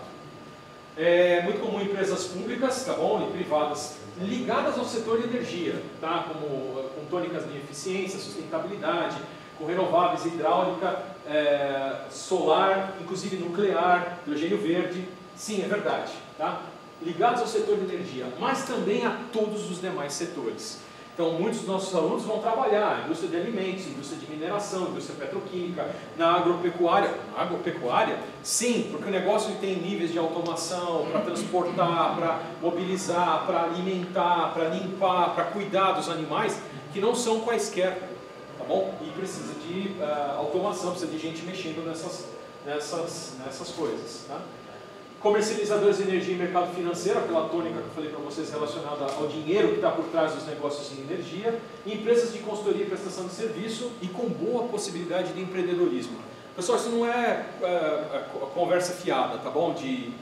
Speaker 1: É muito comum empresas públicas, tá bom, e privadas, ligadas ao setor de energia, tá? Com tônicas de eficiência, sustentabilidade, com renováveis, hidráulica, solar, inclusive nuclear, hidrogênio verde. Sim, é verdade, tá? Ligados ao setor de energia, mas também a todos os demais setores. Então, muitos dos nossos alunos vão trabalhar na indústria de alimentos, indústria de mineração, indústria petroquímica, na agropecuária. Na agropecuária? Sim, porque o negócio tem níveis de automação para transportar, para mobilizar, para alimentar, para limpar, para cuidar dos animais, que não são quaisquer, tá bom? E precisa de automação, precisa de gente mexendo nessas coisas, tá? Comercializadores de energia e mercado financeiro, aquela tônica que eu falei para vocês relacionada ao dinheiro que está por trás dos negócios em energia, e empresas de consultoria e prestação de serviço e com boa possibilidade de empreendedorismo. Pessoal, isso não é conversa fiada, tá bom? De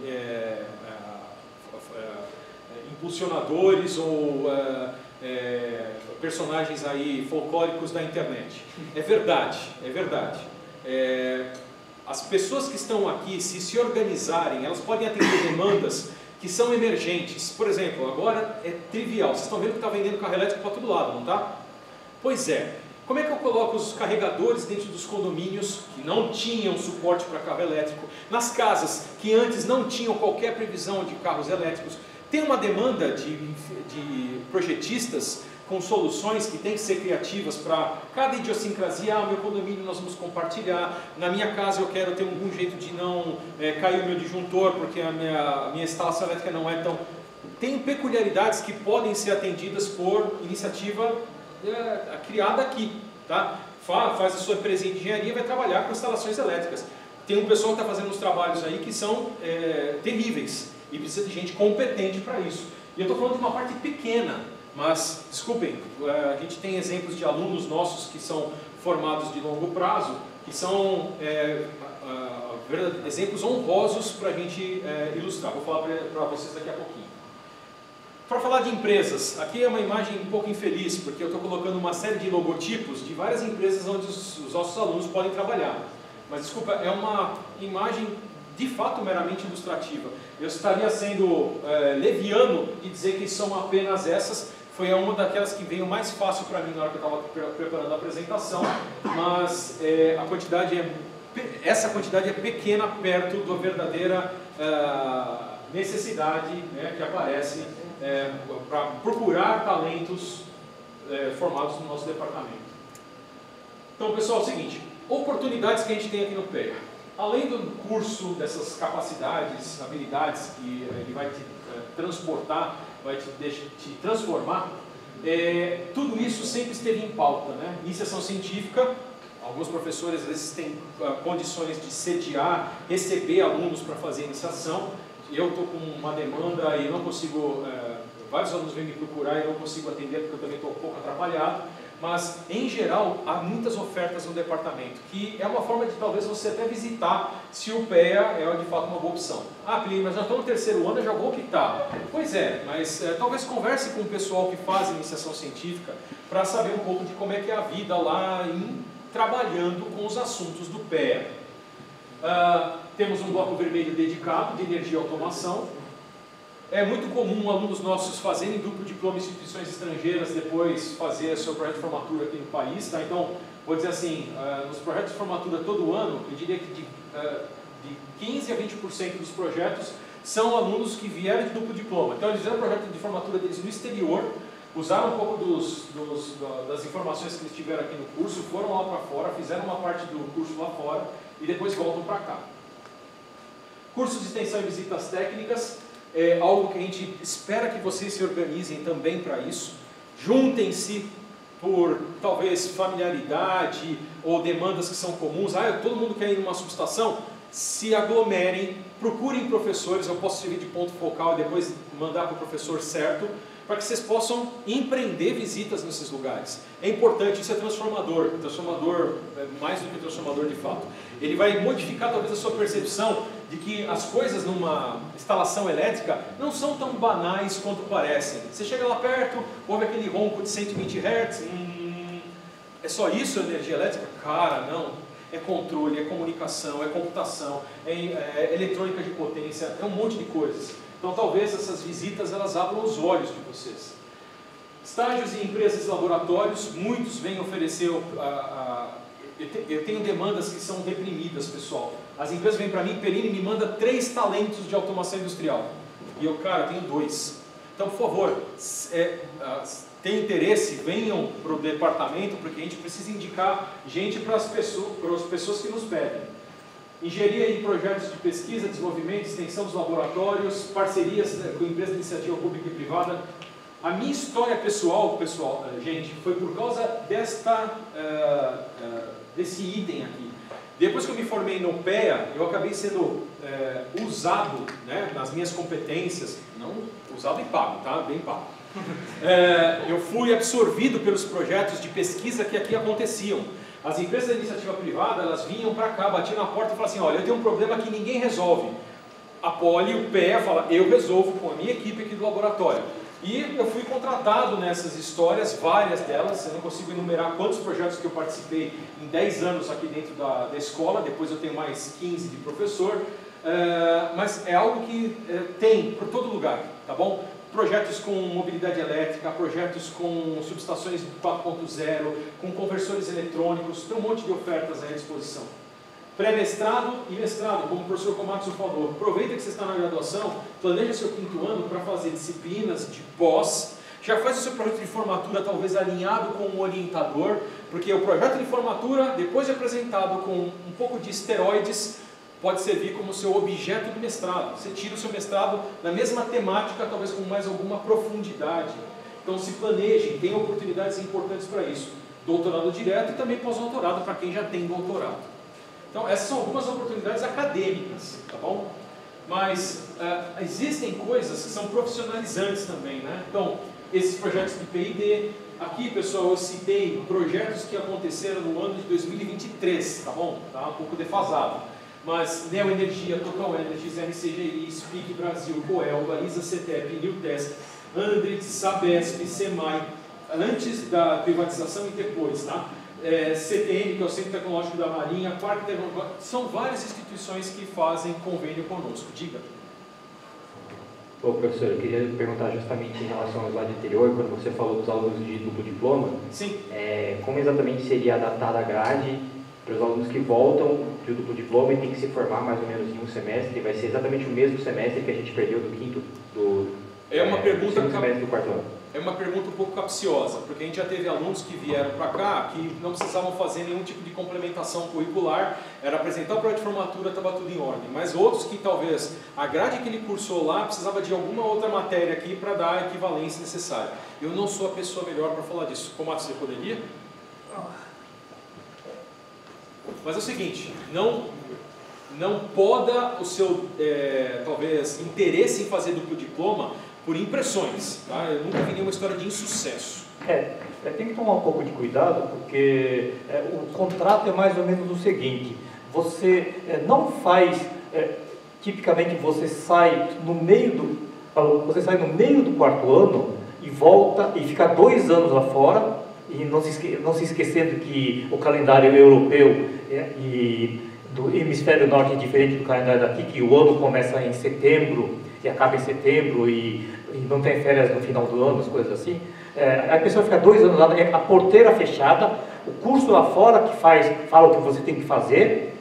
Speaker 1: impulsionadores ou personagens aí folclóricos da internet. É verdade, é verdade. as pessoas que estão aqui, se organizarem, elas podem atender demandas que são emergentes. Por exemplo, agora é trivial, vocês estão vendo que está vendendo carro elétrico para todo lado, não está? Pois é. Como é que eu coloco os carregadores dentro dos condomínios que não tinham suporte para carro elétrico, nas casas que antes não tinham qualquer previsão de carros elétricos? Tem uma demanda de projetistas com soluções que têm que ser criativas para cada idiosincrasia. Meu condomínio nós vamos compartilhar, na minha casa eu quero ter algum jeito de não cair o meu disjuntor porque a minha instalação elétrica não é tão... Tem peculiaridades que podem ser atendidas por iniciativa criada aqui, tá? Faz a sua empresa de engenharia e vai trabalhar com instalações elétricas. Tem um pessoal que está fazendo uns trabalhos aí que são terríveis e precisa de gente competente para isso. E eu estou falando de uma parte pequena, mas, desculpem, a gente tem exemplos de alunos nossos que são formados de longo prazo, que são exemplos honrosos para a gente ilustrar. Vou falar para vocês daqui a pouquinho. Para falar de empresas, aqui é uma imagem um pouco infeliz, porque eu estou colocando uma série de logotipos de várias empresas onde os nossos alunos podem trabalhar. Mas, desculpa, é uma imagem de fato meramente ilustrativa. Eu estaria sendo leviano de dizer que são apenas essas. Foi uma daquelas que veio mais fácil para mim na hora que eu estava preparando a apresentação, mas essa quantidade é pequena perto da verdadeira necessidade, né, que aparece para procurar talentos formados no nosso departamento. Então, pessoal, é o seguinte, oportunidades que a gente tem aqui no PEA. Além do curso, dessas capacidades, habilidades que ele vai te transportar, vai te transformar, tudo isso sempre esteve em pauta, né? Iniciação científica, alguns professores às vezes têm condições de sediar, receber alunos para fazer iniciação. Eu estou com uma demanda e não consigo, vários alunos vêm me procurar e eu não consigo atender porque eu também estou um pouco atrapalhado, mas em geral há muitas ofertas no departamento, que é uma forma de talvez você até visitar se o PEA é de fato uma boa opção. Plínio, mas já estou no terceiro ano, eu já vou optar. Pois é, mas talvez converse com o pessoal que faz iniciação científica para saber um pouco de como é que é a vida lá trabalhando com os assuntos do PEA. Temos um bloco vermelho dedicado de energia e automação. É muito comum alunos nossos fazerem duplo diploma em instituições estrangeiras, depois fazer seu projeto de formatura aqui no país. Tá? Então, vou dizer assim, nos projetos de formatura todo ano, eu diria que de 15% a 20% dos projetos são alunos que vieram de duplo diploma. Então, eles fizeram o projeto de formatura deles no exterior, usaram um pouco das informações que eles tiveram aqui no curso, foram lá para fora, fizeram uma parte do curso lá fora e depois voltam para cá. Cursos de extensão e visitas técnicas é algo que a gente espera que vocês se organizem também para isso. Juntem-se por talvez familiaridade ou demandas que são comuns. Todo mundo quer ir numa subestação? Se aglomerem, procurem professores. Eu posso servir de ponto focal e depois mandar para o professor certo, para que vocês possam empreender visitas nesses lugares. É importante, isso é transformador mais do que transformador de fato. Ele vai modificar talvez a sua percepção de que as coisas numa instalação elétrica não são tão banais quanto parecem. Você chega lá perto, ouve aquele ronco de 120 Hz, é só isso a energia elétrica? Cara, não. É controle, é comunicação, é computação, é eletrônica de potência, é um monte de coisas. Então talvez essas visitas elas abram os olhos de vocês. Estágios em empresas e laboratórios, muitos vêm oferecer... Eu tenho demandas que são reprimidas, pessoal. As empresas vêm para mim, Perini me manda 3 talentos de automação industrial. E eu, cara, tenho 2. Então, por favor, tem interesse, venham para o departamento, porque a gente precisa indicar gente para as pessoas que nos pedem. Engenharia em projetos de pesquisa, desenvolvimento, extensão dos laboratórios, parcerias com empresas de iniciativa pública e privada. A minha história pessoal, gente, foi por causa desse item aqui. Depois que eu me formei no PEA, eu acabei sendo usado, né, nas minhas competências, não usado e pago, tá? Bem pago. Eu fui absorvido pelos projetos de pesquisa que aqui aconteciam. As empresas da iniciativa privada, elas vinham para cá, batiam na porta e falavam assim, olha, eu tenho um problema que ninguém resolve. A Poli, o PEA, fala, eu resolvo com a minha equipe aqui do laboratório. E eu fui contratado nessas histórias, várias delas, eu não consigo enumerar quantos projetos que eu participei em 10 anos aqui dentro da escola, depois eu tenho mais 15 de professor, mas é algo que tem por todo lugar, tá bom? Projetos com mobilidade elétrica, projetos com subestações 4.0, com conversores eletrônicos, tem um monte de ofertas à disposição. Pré-mestrado e mestrado, como o professor Komatsu falou, aproveita que você está na graduação, planeja seu 5º ano para fazer disciplinas de pós, já faz o seu projeto de formatura talvez alinhado com um orientador, porque o projeto de formatura, depois de apresentado com um pouco de esteroides, pode servir como seu objeto de mestrado. Você tira o seu mestrado na mesma temática, talvez com mais alguma profundidade. Então se planejem, tem oportunidades importantes para isso. Doutorado direto e também pós-doutorado para quem já tem doutorado. Então, essas são algumas oportunidades acadêmicas, tá bom? Mas existem coisas que são profissionalizantes também, né? Então, esses projetos de P&D, aqui, pessoal, eu citei projetos que aconteceram no ano de 2023, tá bom? Tá um pouco defasado. Mas Neoenergia, Total Energies, RCGI, Speak Brasil, Coelba, ISA CETEP, Newtesc, Andritz, Sabesp, SEMAI, antes da privatização e depois, tá? CTM, que é o Centro Tecnológico da Marinha, Parque Tecnológico, são várias instituições que fazem convênio conosco. Diga.
Speaker 6: Ô, professor, eu queria perguntar justamente em relação ao slide anterior, quando você falou dos alunos de duplo diploma.
Speaker 1: Sim.
Speaker 6: Como exatamente seria adaptada a grade para os alunos que voltam de duplo diploma e tem que se formar mais ou menos em um semestre? Vai ser exatamente o mesmo semestre que a gente perdeu do quinto, semestre do 4º ano?
Speaker 1: É uma pergunta um pouco capciosa, porque a gente já teve alunos que vieram para cá que não precisavam fazer nenhum tipo de complementação curricular, era apresentar o projeto de formatura, estava tudo em ordem. Mas outros que talvez a grade que ele cursou lá precisava de alguma outra matéria aqui para dar a equivalência necessária. Eu não sou a pessoa melhor para falar disso. Como você poderia? Mas é o seguinte, não poda o seu, talvez, interesse em fazer duplo diploma por impressões, tá? Eu nunca vi nenhuma história de insucesso.
Speaker 4: Tem que tomar um pouco de cuidado, porque o contrato é mais ou menos o seguinte, você não faz, tipicamente você sai no meio do 4º ano e volta e fica 2 anos lá fora, e não se esquecendo que o calendário europeu e do hemisfério norte é diferente do calendário daqui, que o ano começa em setembro e acaba em setembro e não tem férias no final do ano, as coisas assim. A pessoa fica 2 anos lá, a porteira fechada, o curso lá fora que fala o que você tem que fazer.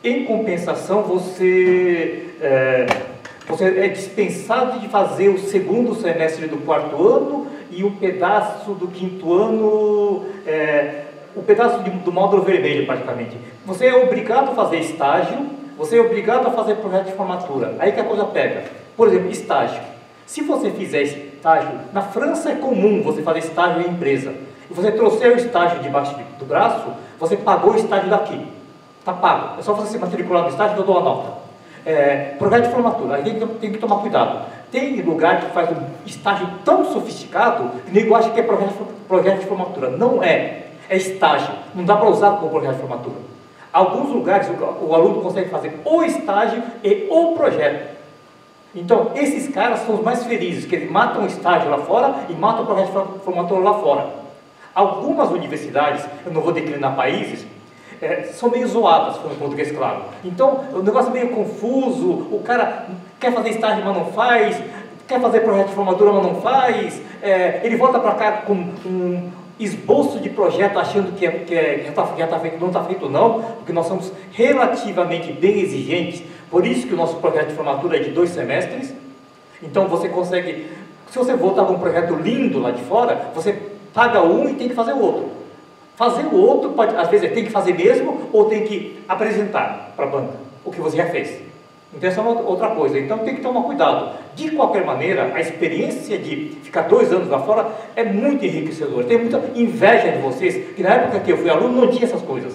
Speaker 4: Em compensação, você é dispensado de fazer o 2º semestre do 4º ano e o pedaço do 5º ano, o pedaço do módulo vermelho praticamente. Você é obrigado a fazer estágio, você é obrigado a fazer projeto de formatura. Aí que a coisa pega. Por exemplo, estágio. Se você fizer estágio, na França é comum você fazer estágio em empresa. E você trouxer o estágio debaixo do braço, você pagou o estágio daqui. Está pago. É só você se matricular no estágio que eu dou a nota. Projeto de formatura. Aí tem que tomar cuidado. Tem lugar que faz um estágio tão sofisticado que nem acha que é projeto de formatura. Não é. É estágio. Não dá para usar como projeto de formatura. Alguns lugares o aluno consegue fazer o estágio e o projeto. Então, esses caras são os mais felizes, que eles matam o estágio lá fora e matam o projeto de formatura lá fora. Algumas universidades, eu não vou declinar países, são meio zoadas, falando português claro. Então, o negócio é meio confuso, o cara quer fazer estágio, mas não faz, quer fazer projeto de formatura, mas não faz, ele volta para cá com um esboço de projeto achando que já está feito, não está feito não, porque nós somos relativamente bem exigentes, por isso que o nosso projeto de formatura é de 2 semestres, então você consegue, se você voltar com um projeto lindo lá de fora, você paga um e tem que fazer o outro. Fazer o outro, às vezes tem que fazer mesmo, ou tem que apresentar para a banca o que você já fez. Então essa é outra coisa, então tem que tomar cuidado. De qualquer maneira, a experiência de ficar 2 anos lá fora é muito enriquecedora. Tenho muita inveja de vocês, que na época que eu fui aluno não tinha essas coisas.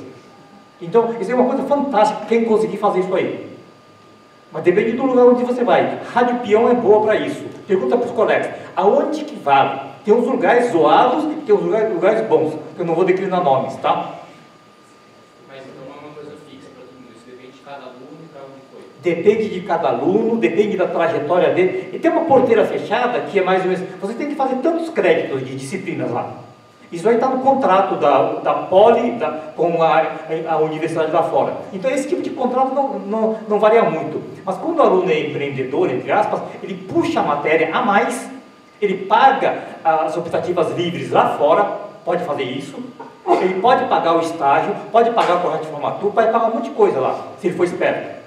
Speaker 4: Então isso é uma coisa fantástica, quem conseguir fazer isso aí. Mas depende do lugar onde você vai. Rádio Peão é boa para isso. Pergunta para os colegas, aonde que vale? Tem uns lugares zoados e tem uns lugares bons, que eu não vou declinar nomes, tá?
Speaker 7: Mas então não é uma coisa fixa para todo mundo, isso depende de cada aluno e para onde foi.
Speaker 4: Depende de cada aluno, depende da trajetória dele. E tem uma porteira fechada que é mais ou menos... Você tem que fazer tantos créditos de disciplinas lá. Isso aí está no contrato da Poli com a universidade lá fora. Então esse tipo de contrato não varia muito. Mas quando o aluno é empreendedor, entre aspas, ele puxa a matéria a mais, ele paga as optativas livres lá fora, pode fazer isso, ele pode pagar o estágio, pode pagar o projeto de formatura, pode pagar um monte de coisa lá, se ele for esperto.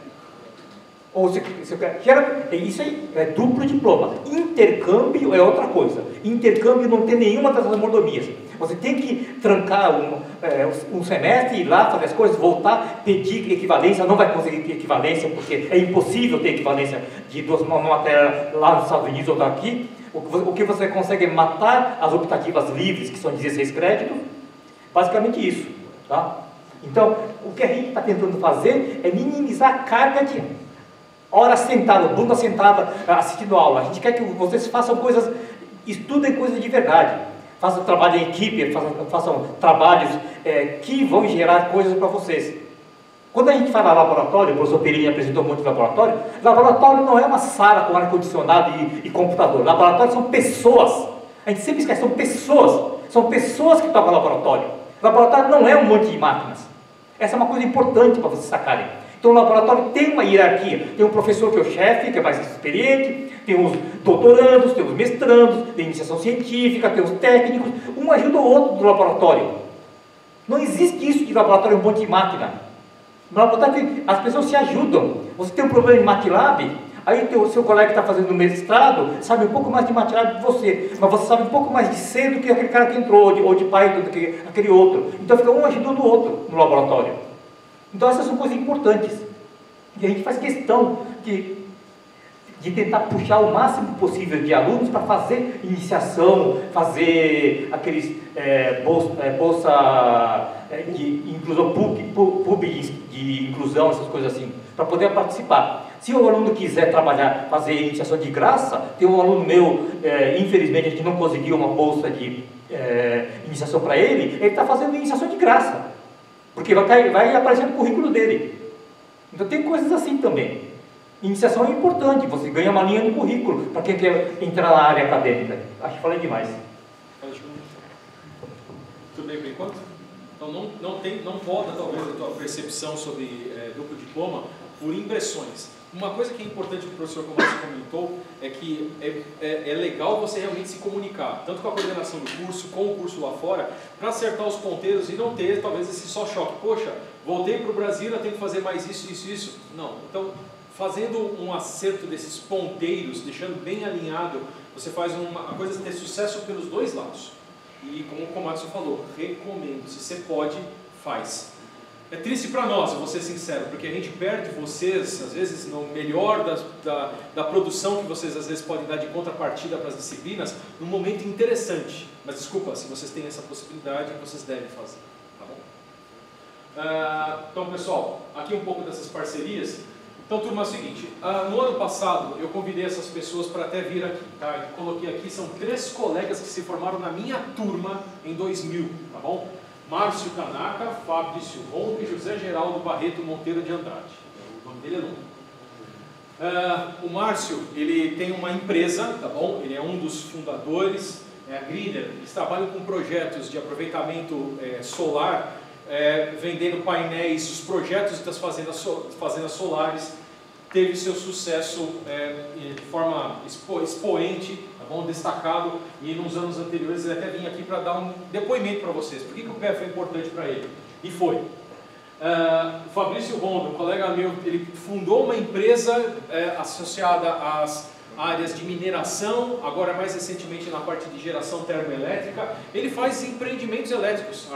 Speaker 4: Ou isso aí é duplo diploma. Intercâmbio é outra coisa. Intercâmbio não tem nenhuma dessas mordomias. Você tem que trancar um semestre, ir lá fazer as coisas, voltar, pedir equivalência, não vai conseguir ter equivalência, porque é impossível ter equivalência de uma matéria lá nos Estados Unidos ou daqui. O que você consegue é matar as optativas livres, que são 16 créditos, basicamente isso. Tá? Então, o que a gente está tentando fazer é minimizar a carga de hora sentada, bunda sentada, assistindo aula. A gente quer que vocês façam coisas, estudem coisas de verdade. Façam trabalho em equipe, façam trabalhos que vão gerar coisas para vocês. Quando a gente fala laboratório, o professor Perini apresentou um monte de laboratório. Laboratório não é uma sala com ar-condicionado e computador. Laboratório são pessoas. A gente sempre esquece, são pessoas. São pessoas que tocam laboratório. Laboratório não é um monte de máquinas. Essa é uma coisa importante para vocês sacarem. Então o laboratório tem uma hierarquia. Tem um professor que é o chefe, que é mais experiente, tem os doutorandos, tem os mestrandos, tem iniciação científica, tem os técnicos. Um ajuda o outro do laboratório. Não existe isso de laboratório um monte de máquina. No laboratório as pessoas se ajudam. Você tem um problema em MATLAB, aí o seu colega que está fazendo mestrado sabe um pouco mais de MATLAB que você, mas você sabe um pouco mais de C do que aquele cara que entrou, ou de Python do que aquele outro. Então fica um ajudando o outro no laboratório. Então essas são coisas importantes. E a gente faz questão de tentar puxar o máximo possível de alunos para fazer iniciação, fazer aqueles bolsa de inclusão, PUB de inclusão, essas coisas assim, para poder participar. Se o aluno quiser trabalhar, fazer iniciação de graça, tem um aluno meu, infelizmente a gente não conseguiu uma bolsa de iniciação para ele está fazendo iniciação de graça, porque vai aparecer no currículo dele. Então tem coisas assim também. Iniciação é importante, você ganha uma linha no currículo para quem quer entrar na área acadêmica. Acho que falei demais.
Speaker 1: Tudo bem por enquanto? Então não volta talvez a tua percepção sobre duplo diploma por impressões. Uma coisa que é importante que o professor Comércio comentou é que é legal você realmente se comunicar, tanto com a coordenação do curso, com o curso lá fora, para acertar os ponteiros e não ter talvez esse só choque. Poxa, voltei para o Brasil, eu tenho que fazer mais isso. Não, então fazendo um acerto desses ponteiros, deixando bem alinhado, você faz a coisa ter sucesso pelos dois lados. E como o Komatsu falou, recomendo, se você pode, faz. É triste para nós, eu vou ser sincero, porque a gente perde vocês, às vezes, no melhor da produção que vocês às vezes podem dar de contrapartida para as disciplinas, num momento interessante. Mas desculpa, se vocês têm essa possibilidade, vocês devem fazer, tá bom? Então pessoal, aqui um pouco dessas parcerias. Então turma, é o seguinte, no ano passado eu convidei essas pessoas para até vir aqui, tá? Eu coloquei aqui, são 3 colegas que se formaram na minha turma em 2000, tá bom? Márcio Tanaka, Fabrício Ronco e José Geraldo Barreto Monteiro de Andrade. O nome dele é longo. O Márcio, ele tem uma empresa, tá bom? Ele é um dos fundadores, a Greener. Eles trabalham com projetos de aproveitamento solar, vendendo painéis, os projetos das fazendas solares. Teve seu sucesso de forma expoente, tá bom? Destacado, e nos anos anteriores ele até vinha aqui para dar um depoimento para vocês. Por que o PE foi importante para ele? E foi. O Fabrício Rondo, um colega meu, ele fundou uma empresa associada às áreas de mineração, agora mais recentemente na parte de geração termoelétrica. Ele faz empreendimentos elétricos.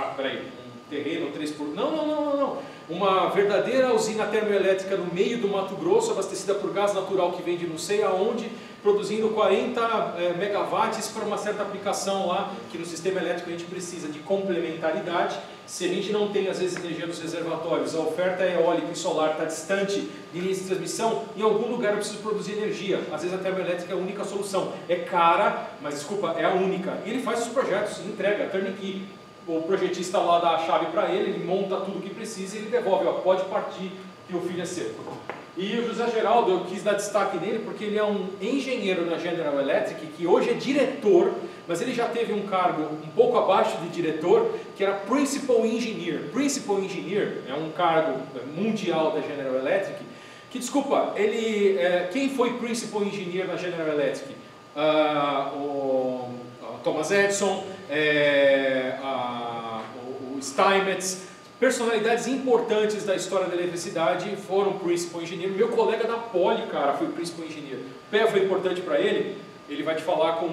Speaker 1: Terreno 3x... Não. Uma verdadeira usina termoelétrica no meio do Mato Grosso, abastecida por gás natural que vem de não sei aonde, produzindo 40 megawatts para uma certa aplicação lá, que no sistema elétrico a gente precisa de complementaridade. Se a gente não tem, às vezes, energia nos reservatórios, a oferta eólica e solar está distante de linhas de transmissão, em algum lugar eu preciso produzir energia. Às vezes a termoelétrica é a única solução. É cara, mas desculpa, é a única. E ele faz os projetos, entrega, turnkey. O projetista lá dá a chave para ele, ele monta tudo o que precisa e ele devolve, pode partir que o filho é seu. E o José Geraldo, eu quis dar destaque nele porque ele é um engenheiro na General Electric, que hoje é diretor, mas ele já teve um cargo um pouco abaixo de diretor, que era Principal Engineer. Principal Engineer é um cargo mundial da General Electric, que, desculpa, quem foi Principal Engineer na General Electric? O Thomas Edison, o Steinmetz, personalidades importantes da história da eletricidade foram Principal Engineer. Meu colega da Poli, cara, foi Principal Engineer. O PEA foi importante para ele, ele vai te falar com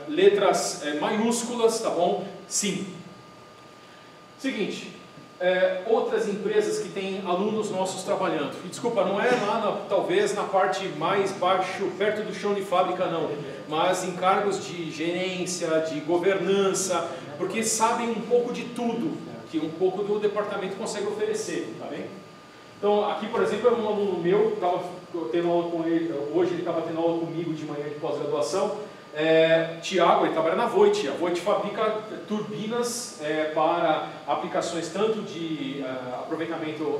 Speaker 1: letras maiúsculas, tá bom? Sim. Seguinte, outras empresas que têm alunos nossos trabalhando. E, desculpa, não é lá, talvez na parte mais baixo, perto do chão de fábrica, não. Mas em cargos de gerência, de governança, porque sabem um pouco de tudo que um pouco do departamento consegue oferecer, tá bem? Então, aqui, por exemplo, é um aluno meu, estava tendo aula com ele, hoje ele estava tendo aula comigo de manhã de pós-graduação, Tiago, ele trabalha na Voit. A Voit fabrica turbinas para aplicações tanto de aproveitamento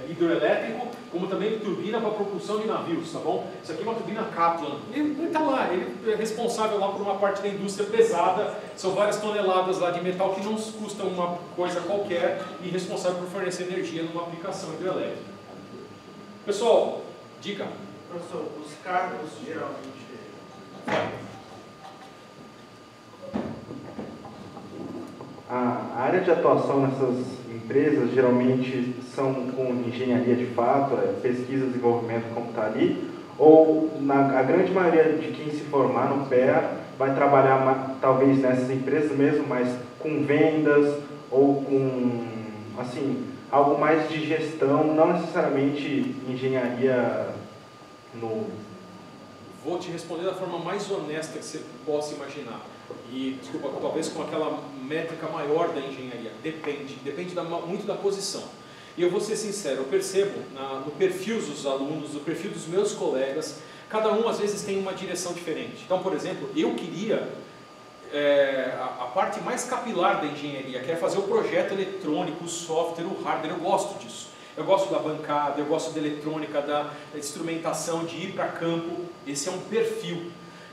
Speaker 1: hidroelétrico, como também de turbina para propulsão de navios, tá bom? Isso aqui é uma turbina Kaplan. Ele está lá, ele é responsável lá por uma parte da indústria pesada, são várias toneladas lá de metal que não custam uma coisa qualquer e responsável por fornecer energia numa aplicação hidroelétrica. Pessoal, dica.
Speaker 7: Professor, os cargos geralmente...
Speaker 8: A área de atuação nessas empresas geralmente são com engenharia de fato, pesquisa e desenvolvimento como está ali, ou a grande maioria de quem se formar no PEA vai trabalhar talvez nessas empresas mesmo, mas com vendas ou com assim, algo mais de gestão, não necessariamente engenharia no...
Speaker 1: Vou te responder da forma mais honesta que você possa imaginar. E, desculpa, talvez com aquela métrica maior da engenharia. Depende muito da posição. E eu vou ser sincero, eu percebo no perfil dos alunos, no perfil dos meus colegas, cada um às vezes tem uma direção diferente. Então, por exemplo, eu queria a parte mais capilar da engenharia, que é fazer o projeto eletrônico, o software, o hardware. Eu gosto disso. Eu gosto da bancada, eu gosto da eletrônica, da instrumentação, de ir para campo. Esse é um perfil.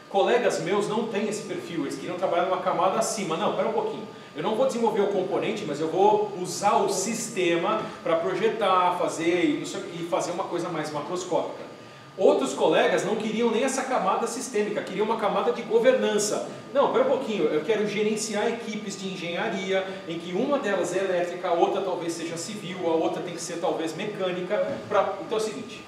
Speaker 1: Colegas meus não têm esse perfil, eles queriam trabalhar numa camada acima. Não, espera um pouquinho. Eu não vou desenvolver o componente, mas eu vou usar o sistema para projetar, fazer e fazer uma coisa mais macroscópica. Outros colegas não queriam nem essa camada sistêmica, queriam uma camada de governança. Não, espera um pouquinho, eu quero gerenciar equipes de engenharia, em que uma delas é elétrica, a outra talvez seja civil, a outra tem que ser talvez mecânica. Então é o seguinte,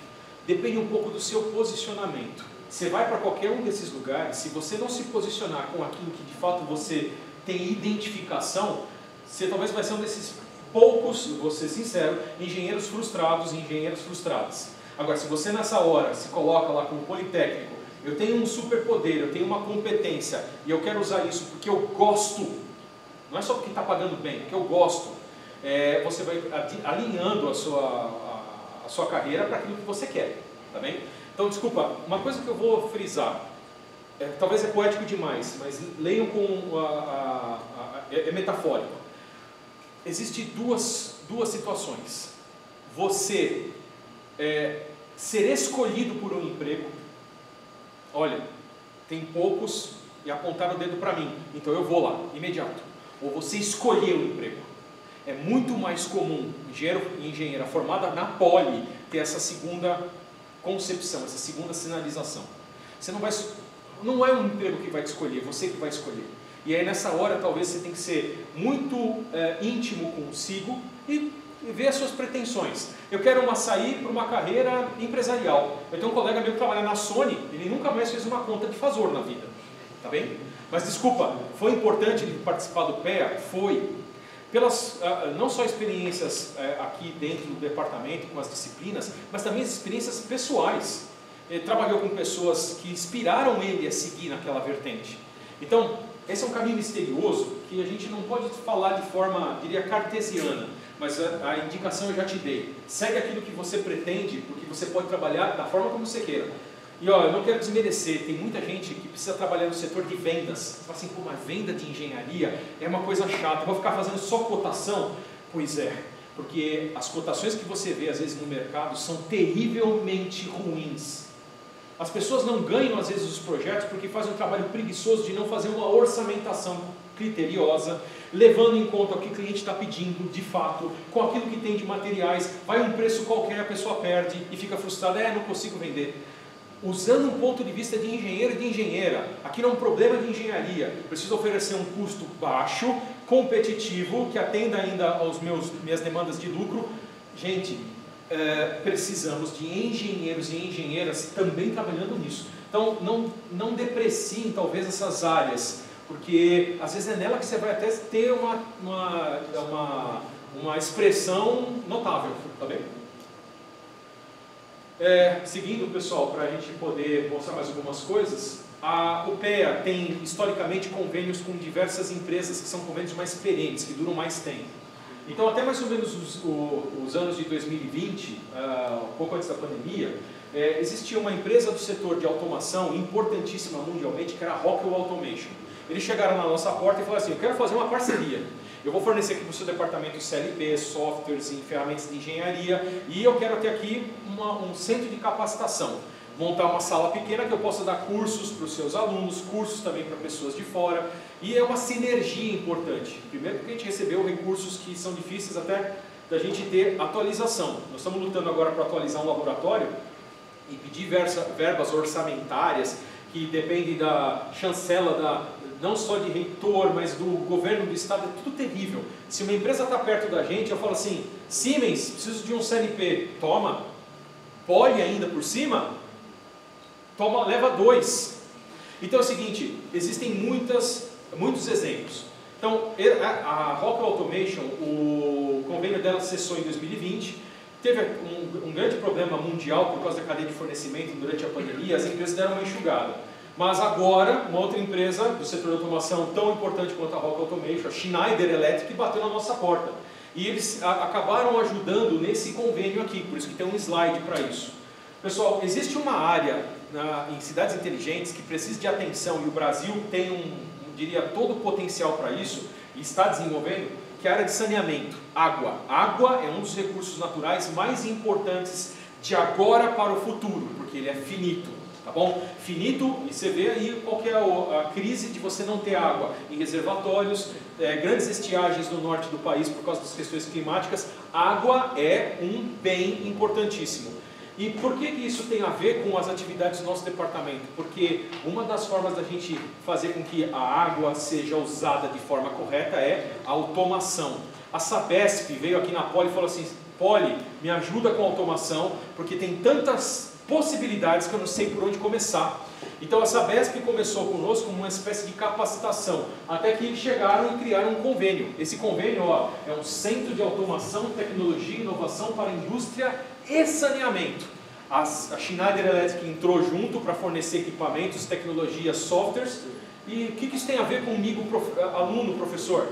Speaker 1: depende um pouco do seu posicionamento. Você vai para qualquer um desses lugares, se você não se posicionar com aquilo que de fato você tem identificação, você talvez vai ser um desses poucos, vou ser sincero, engenheiros frustrados e engenheiras frustradas. Agora, se você nessa hora se coloca lá como politécnico, eu tenho um superpoder, eu tenho uma competência e eu quero usar isso porque eu gosto, não é só porque está pagando bem, porque eu gosto, você vai alinhando a sua carreira para aquilo que você quer, tá bem? Então, desculpa, uma coisa que eu vou frisar, talvez é poético demais, mas leiam com é metafórico. Existem duas situações. Você ser escolhido por um emprego, olha, tem poucos e apontaram o dedo para mim, então eu vou lá, imediato. Ou você escolher o emprego. É muito mais comum, engenheiro e engenheira formada na Poli, ter essa segunda concepção, essa segunda sinalização. Você não é um emprego que vai te escolher, você que vai escolher. E aí nessa hora talvez você tem que ser muito íntimo consigo e ver as suas pretensões. Eu quero sair para uma carreira empresarial. Eu tenho um colega meu que trabalha na Sony, ele nunca mais fez uma conta de fazor na vida, tá bem? Mas desculpa, foi importante ele participar do PEA? Foi. Pelas não só experiências aqui dentro do departamento, com as disciplinas, mas também as experiências pessoais. Ele trabalhou com pessoas que inspiraram ele a seguir naquela vertente. Então, esse é um caminho misterioso que a gente não pode falar de forma, diria, cartesiana, mas a indicação eu já te dei. Segue aquilo que você pretende, porque você pode trabalhar da forma como você queira. E ó, eu não quero desmerecer, tem muita gente que precisa trabalhar no setor de vendas. Você fala assim, pô, mas venda de engenharia é uma coisa chata, eu vou ficar fazendo só cotação? Pois é, Porque as cotações que você vê às vezes no mercado são terrivelmente ruins. As pessoas não ganham às vezes os projetos porque fazem um trabalho preguiçoso de não fazer uma orçamentação criteriosa, levando em conta o que o cliente está pedindo de fato, com aquilo que tem de materiais. Vai um preço qualquer, a pessoa perde e fica frustrada, não consigo vender. Usando um ponto de vista de engenheiro e de engenheira, aqui não é um problema de engenharia, preciso oferecer um custo baixo, competitivo, que atenda ainda aos minhas demandas de lucro. Gente, precisamos de engenheiros e engenheiras também trabalhando nisso. Então não depreciem talvez essas áreas, porque às vezes é nela que você vai até ter uma expressão notável, tá bem? Seguindo, pessoal, para a gente poder mostrar mais algumas coisas, o PEA tem historicamente convênios com diversas empresas que são convênios mais perenes, que duram mais tempo. Então, até mais ou menos os anos de 2020, pouco antes da pandemia, existia uma empresa do setor de automação importantíssima mundialmente, que era a Rockwell Automation. Eles chegaram na nossa porta e falaram assim: eu quero fazer uma parceria. Eu vou fornecer aqui para o seu departamento CLP, softwares e ferramentas de engenharia, e eu quero ter aqui um centro de capacitação. Montar uma sala pequena que eu possa dar cursos para os seus alunos, cursos também para pessoas de fora, e é uma sinergia importante. Primeiro porque a gente recebeu recursos que são difíceis até da gente ter atualização. Nós estamos lutando agora para atualizar um laboratório e pedir verbas orçamentárias que dependem da chancela, não só de reitor, mas do governo do estado. É tudo terrível. Se uma empresa está perto da gente, eu falo assim: Siemens, preciso de um CLP, toma. Poly ainda por cima, toma, leva 2. Então é o seguinte, existem muitos exemplos. Então a Rockwell Automation, o convênio dela cessou em 2020, teve um grande problema mundial por causa da cadeia de fornecimento durante a pandemia, as empresas deram uma enxugada. Mas agora, uma outra empresa do setor de automação tão importante quanto a Rockwell Automation, a Schneider Electric, bateu na nossa porta. E eles acabaram ajudando nesse convênio aqui, por isso que tem um slide para isso. Pessoal, existe uma área em cidades inteligentes que precisa de atenção, e o Brasil tem diria, todo o potencial para isso, e está desenvolvendo, que é a área de saneamento. Água. Água é um dos recursos naturais mais importantes de agora para o futuro, porque ele é finito. Tá bom? Finito, e você vê aí qual que é a crise de você não ter água em reservatórios, grandes estiagens no norte do país por causa das questões climáticas. Água é um bem importantíssimo. E por que isso tem a ver com as atividades do nosso departamento? Porque uma das formas da gente fazer com que a água seja usada de forma correta é a automação. A Sabesp veio aqui na Poly e falou assim: Poly, me ajuda com a automação, porque tem tantas possibilidades que eu não sei por onde começar. Então a Sabesp começou conosco como uma espécie de capacitação, até que eles chegaram e criaram um convênio. Esse convênio é um centro de automação, tecnologia e inovação para a indústria e saneamento. A Schneider Electric entrou junto para fornecer equipamentos, tecnologias, softwares. E o que isso tem a ver comigo, aluno, professor?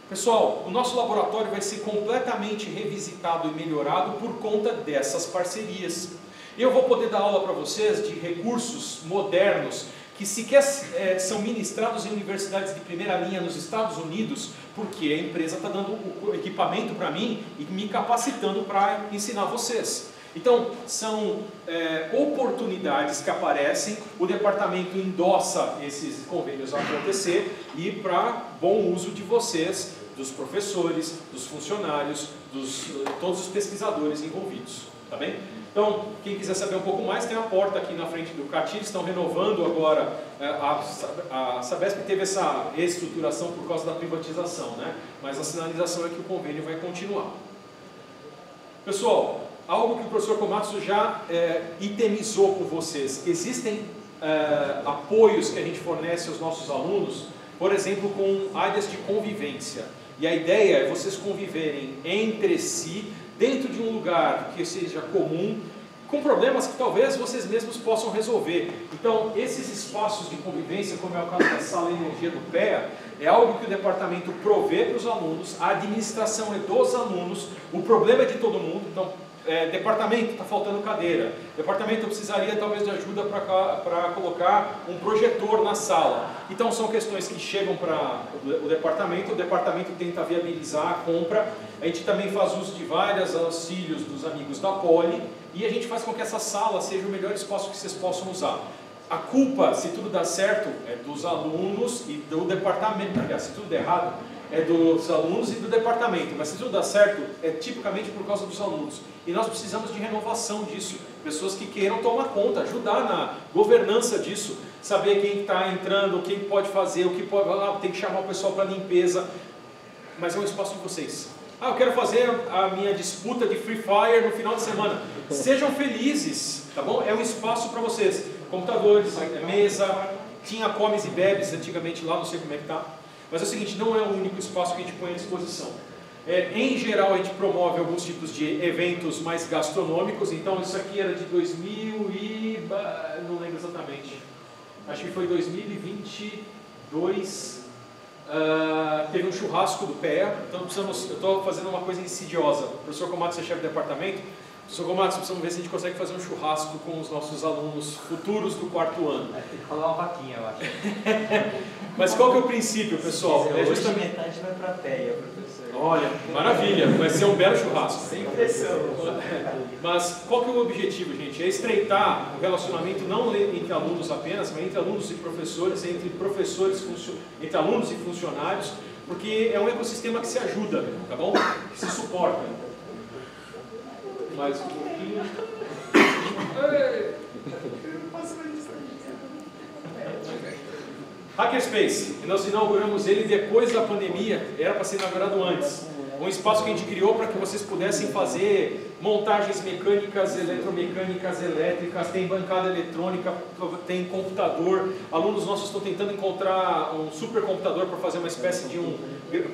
Speaker 1: Pessoal, o nosso laboratório vai ser completamente revisitado e melhorado por conta dessas parcerias. Eu vou poder dar aula para vocês de recursos modernos que sequer são ministrados em universidades de primeira linha nos Estados Unidos, porque a empresa está dando o equipamento para mim e me capacitando para ensinar vocês. Então, são oportunidades que aparecem, o departamento endossa esses convênios a acontecer e para bom uso de vocês, dos professores, dos funcionários, todos os pesquisadores envolvidos. Tá bem? Então, quem quiser saber um pouco mais, tem a porta aqui na frente do CATIR, estão renovando agora, a Sabesp teve essa reestruturação por causa da privatização, né? Mas a sinalização é que o convênio vai continuar. Pessoal, algo que o professor Komatsu já itemizou com vocês, existem apoios que a gente fornece aos nossos alunos, por exemplo, com áreas de convivência. E a ideia é vocês conviverem entre si, dentro de um lugar que seja comum, com problemas que talvez vocês mesmos possam resolver. Então, esses espaços de convivência, como é o caso da Sala Energia do PEA, é algo que o departamento provê para os alunos, a administração é dos alunos, o problema é de todo mundo. Então, departamento, está faltando cadeira. Departamento, eu precisaria talvez de ajuda para colocar um projetor na sala. Então são questões que chegam para o departamento tenta viabilizar a compra. A gente também faz uso de vários auxílios dos amigos da Poli e a gente faz com que essa sala seja o melhor espaço que vocês possam usar. A culpa, se tudo dá certo, é dos alunos e do departamento. Aliás, se tudo der errado, é dos alunos e do departamento, mas se tudo dá certo, é tipicamente por causa dos alunos. E nós precisamos de renovação disso, pessoas que queiram tomar conta, ajudar na governança disso, saber quem está entrando, quem pode fazer, o que pode, tem que chamar o pessoal para limpeza, mas é um espaço de vocês. Eu quero fazer a minha disputa de Free Fire no final de semana. Sejam felizes, tá bom? É um espaço para vocês. Computadores, mesa, tinha comes e bebes antigamente lá, não sei como é que está. Mas é o seguinte, não é o único espaço que a gente põe à disposição. Em geral, a gente promove alguns tipos de eventos mais gastronômicos. Então, isso aqui era de 2000 e... não lembro exatamente. Acho que foi 2022. Teve um churrasco do PEA. Então, eu estou fazendo uma coisa insidiosa. O professor Komatsu é chefe de departamento. Professor Komatsu, precisamos ver se a gente consegue fazer um churrasco com os nossos alunos futuros do 4º ano.
Speaker 5: Tem que rolar uma vaquinha, eu acho.
Speaker 1: Mas qual que é o princípio, pessoal?
Speaker 5: Hoje metade vai para a PEA, professor.
Speaker 1: Olha, maravilha, vai ser um belo churrasco.
Speaker 5: Sem pressão.
Speaker 1: Mas qual que é o objetivo, gente? É estreitar o relacionamento não entre alunos apenas, mas entre alunos e professores, entre alunos e funcionários, porque é um ecossistema que se ajuda, tá bom? Que se suporta. Mais um pouquinho. Hackerspace, nós inauguramos ele depois da pandemia, era para ser inaugurado antes. Um espaço que a gente criou para que vocês pudessem fazer montagens mecânicas, eletromecânicas, elétricas, tem bancada eletrônica, tem computador. Alunos nossos estão tentando encontrar um supercomputador para fazer uma espécie de um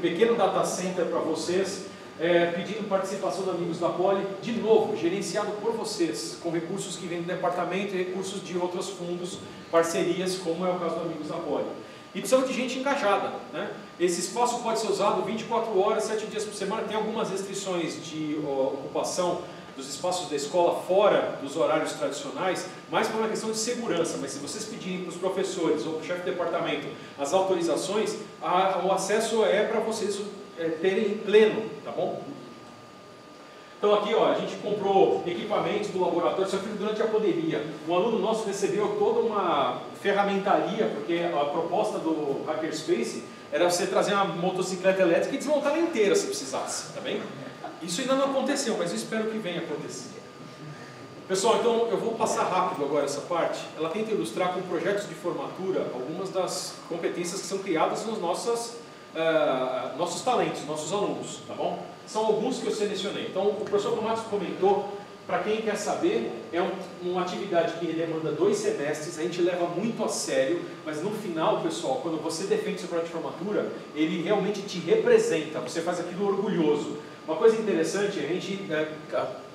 Speaker 1: pequeno data center para vocês. Pedindo participação dos amigos da Poli, de novo, gerenciado por vocês, com recursos que vêm do departamento e recursos de outros fundos, parcerias, como é o caso dos amigos da Poli. E precisamos de gente engajada, né? Esse espaço pode ser usado 24 horas, 7 dias por semana, tem algumas restrições de ocupação dos espaços da escola fora dos horários tradicionais, mais por uma questão de segurança, mas se vocês pedirem para os professores ou para o chefe de departamento as autorizações, o acesso é para vocês terem pleno, tá bom? Então aqui, ó, a gente comprou equipamentos do laboratório, isso aqui durante a pandemia. Um aluno nosso recebeu toda uma ferramentaria, porque a proposta do Hackerspace era você trazer uma motocicleta elétrica e desmontar ela inteira se precisasse, tá bem? Isso ainda não aconteceu, mas eu espero que venha acontecer. Pessoal, então eu vou passar rápido agora essa parte. Ela tenta ilustrar com projetos de formatura algumas das competências que são criadas nos nossos talentos, nossos alunos, tá bom? São alguns que eu selecionei. Então, o professor Komatsu comentou, para quem quer saber, é uma atividade que demanda 2 semestres, a gente leva muito a sério, mas no final, pessoal, quando você defende seu projeto de formatura, ele realmente te representa, você faz aquilo orgulhoso. Uma coisa interessante, a gente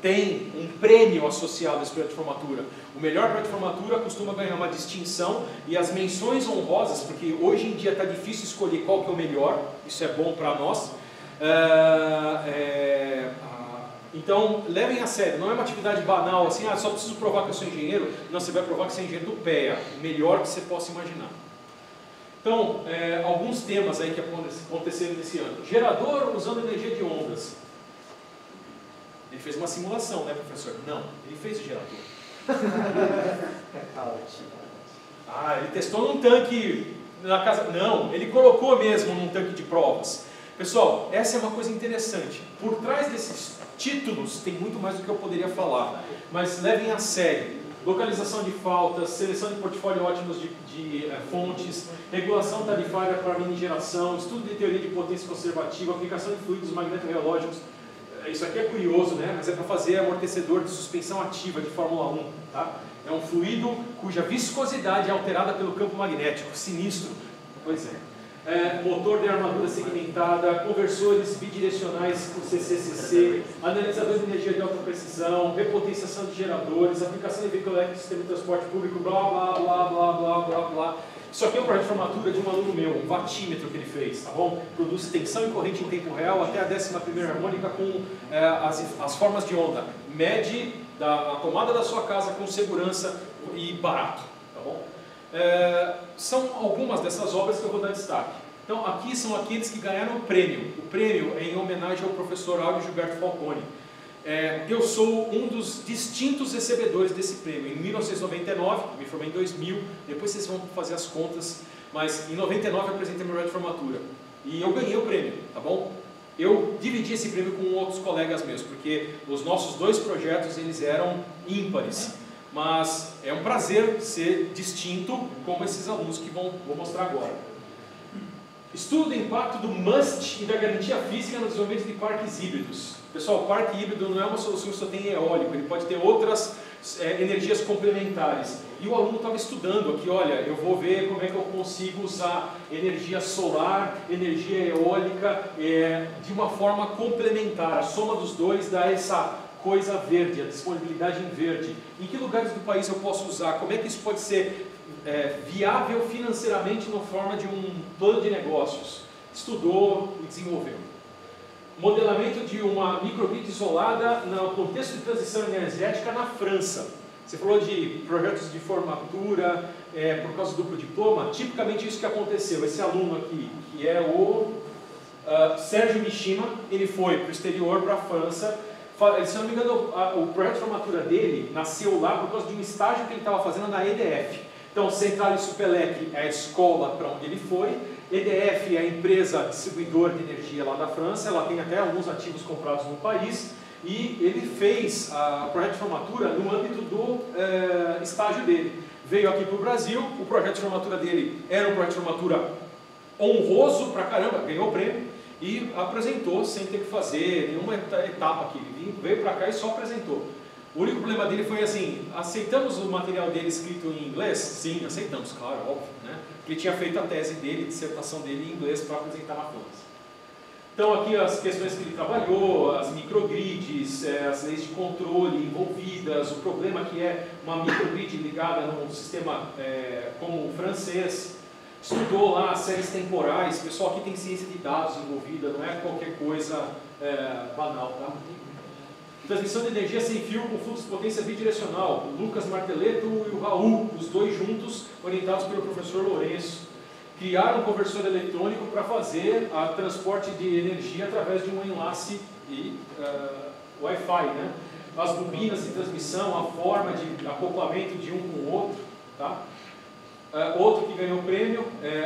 Speaker 1: tem um prêmio associado a esse projeto de formatura. O melhor projeto de formatura costuma ganhar uma distinção e as menções honrosas, porque hoje em dia está difícil escolher qual que é o melhor, isso é bom para nós. Então, levem a sério, não é uma atividade banal, assim, só preciso provar que eu sou engenheiro. Não, você vai provar que você é engenheiro do PEA, o melhor que você possa imaginar. Então, alguns temas aí que aconteceram nesse ano. Gerador usando energia de ondas. Ele fez uma simulação, né, professor? Não, ele fez o gerador. Ele testou num tanque na casa... Não, ele colocou mesmo num tanque de provas. Pessoal, essa é uma coisa interessante. Por trás desses títulos tem muito mais do que eu poderia falar, mas levem a sério. Localização de faltas, seleção de portfólio ótimos de fontes, regulação tarifária para mini geração, estudo de teoria de potência conservativa, aplicação de fluidos magnetorrelógicos. Isso aqui é curioso, né? Mas é para fazer amortecedor de suspensão ativa de Fórmula 1. Tá? É um fluido cuja viscosidade é alterada pelo campo magnético. Sinistro. Pois é. Motor de armadura segmentada, conversores bidirecionais com CCCC, analisador de energia de alta precisão, repotenciação de geradores, aplicação de veículo elétrico no sistema de transporte público, blá blá blá blá blá blá blá. Isso aqui é um projeto de formatura de um aluno meu, um vatímetro que ele fez, tá bom? Produz tensão e corrente em tempo real até a 11ª harmônica com as formas de onda. Mede a tomada da sua casa com segurança e barato, tá bom? São algumas dessas obras que eu vou dar destaque. Então, aqui são aqueles que ganharam o prêmio. O prêmio é em homenagem ao professor Áureo Gilberto Falcone. Eu sou um dos distintos recebedores desse prêmio. Em 1999, me formei em 2000, depois vocês vão fazer as contas, mas em 99 eu apresentei meu projeto de formatura. E eu ganhei o prêmio, tá bom? Eu dividi esse prêmio com outros colegas meus, porque os nossos 2 projetos eles eram ímpares. Mas é um prazer ser distinto como esses alunos que vou mostrar agora. Estudo do impacto do MUST e da garantia física no desenvolvimento de parques híbridos. Pessoal, o parque híbrido não é uma solução que só tem eólico, ele pode ter outras energias complementares. E o aluno estava estudando aqui, olha, eu vou ver como é que eu consigo usar energia solar, energia eólica de uma forma complementar. A soma dos dois dá essa coisa verde, a disponibilidade em verde. Em que lugares do país eu posso usar? Como é que isso pode ser viável financeiramente na forma de um plano de negócios? Estudou e desenvolveu. Modelamento de uma microgrid isolada no contexto de transição energética na França. Você falou de projetos de formatura por causa do duplo diploma. Tipicamente isso que aconteceu. Esse aluno aqui, que é o Sérgio Mishima, ele foi para o exterior, para a França. Se não me engano, o projeto de formatura dele nasceu lá por causa de um estágio que ele estava fazendo na EDF. Então, Centrale Supélec é a escola para onde ele foi. EDF é a empresa distribuidora de energia lá da França. Ela tem até alguns ativos comprados no país. E ele fez o projeto de formatura no âmbito do estágio dele. Veio aqui para o Brasil. O projeto de formatura dele era um projeto de formatura honroso pra caramba. Ganhou o prêmio. E apresentou sem ter que fazer nenhuma etapa aqui. Ele veio para cá e só apresentou. O único problema dele foi assim, aceitamos o material dele escrito em inglês? Sim, aceitamos, claro, óbvio, né? Ele tinha feito a tese dele, a dissertação dele em inglês para apresentar na França. Então aqui as questões que ele trabalhou, as microgrids, as leis de controle envolvidas, o problema que é uma microgrid ligada num sistema como o francês. Estudou lá as séries temporais. Pessoal, aqui tem ciência de dados envolvida, não é qualquer coisa banal, tá? Transmissão de energia sem fio com fluxo de potência bidirecional. O Lucas Marteletto e o Raul, os dois juntos, orientados pelo professor Lourenço, criaram um conversor eletrônico para fazer o transporte de energia através de um enlace Wi-Fi, né? As bobinas de transmissão, a forma de acoplamento de um com o outro, tá? Outro que ganhou o prêmio,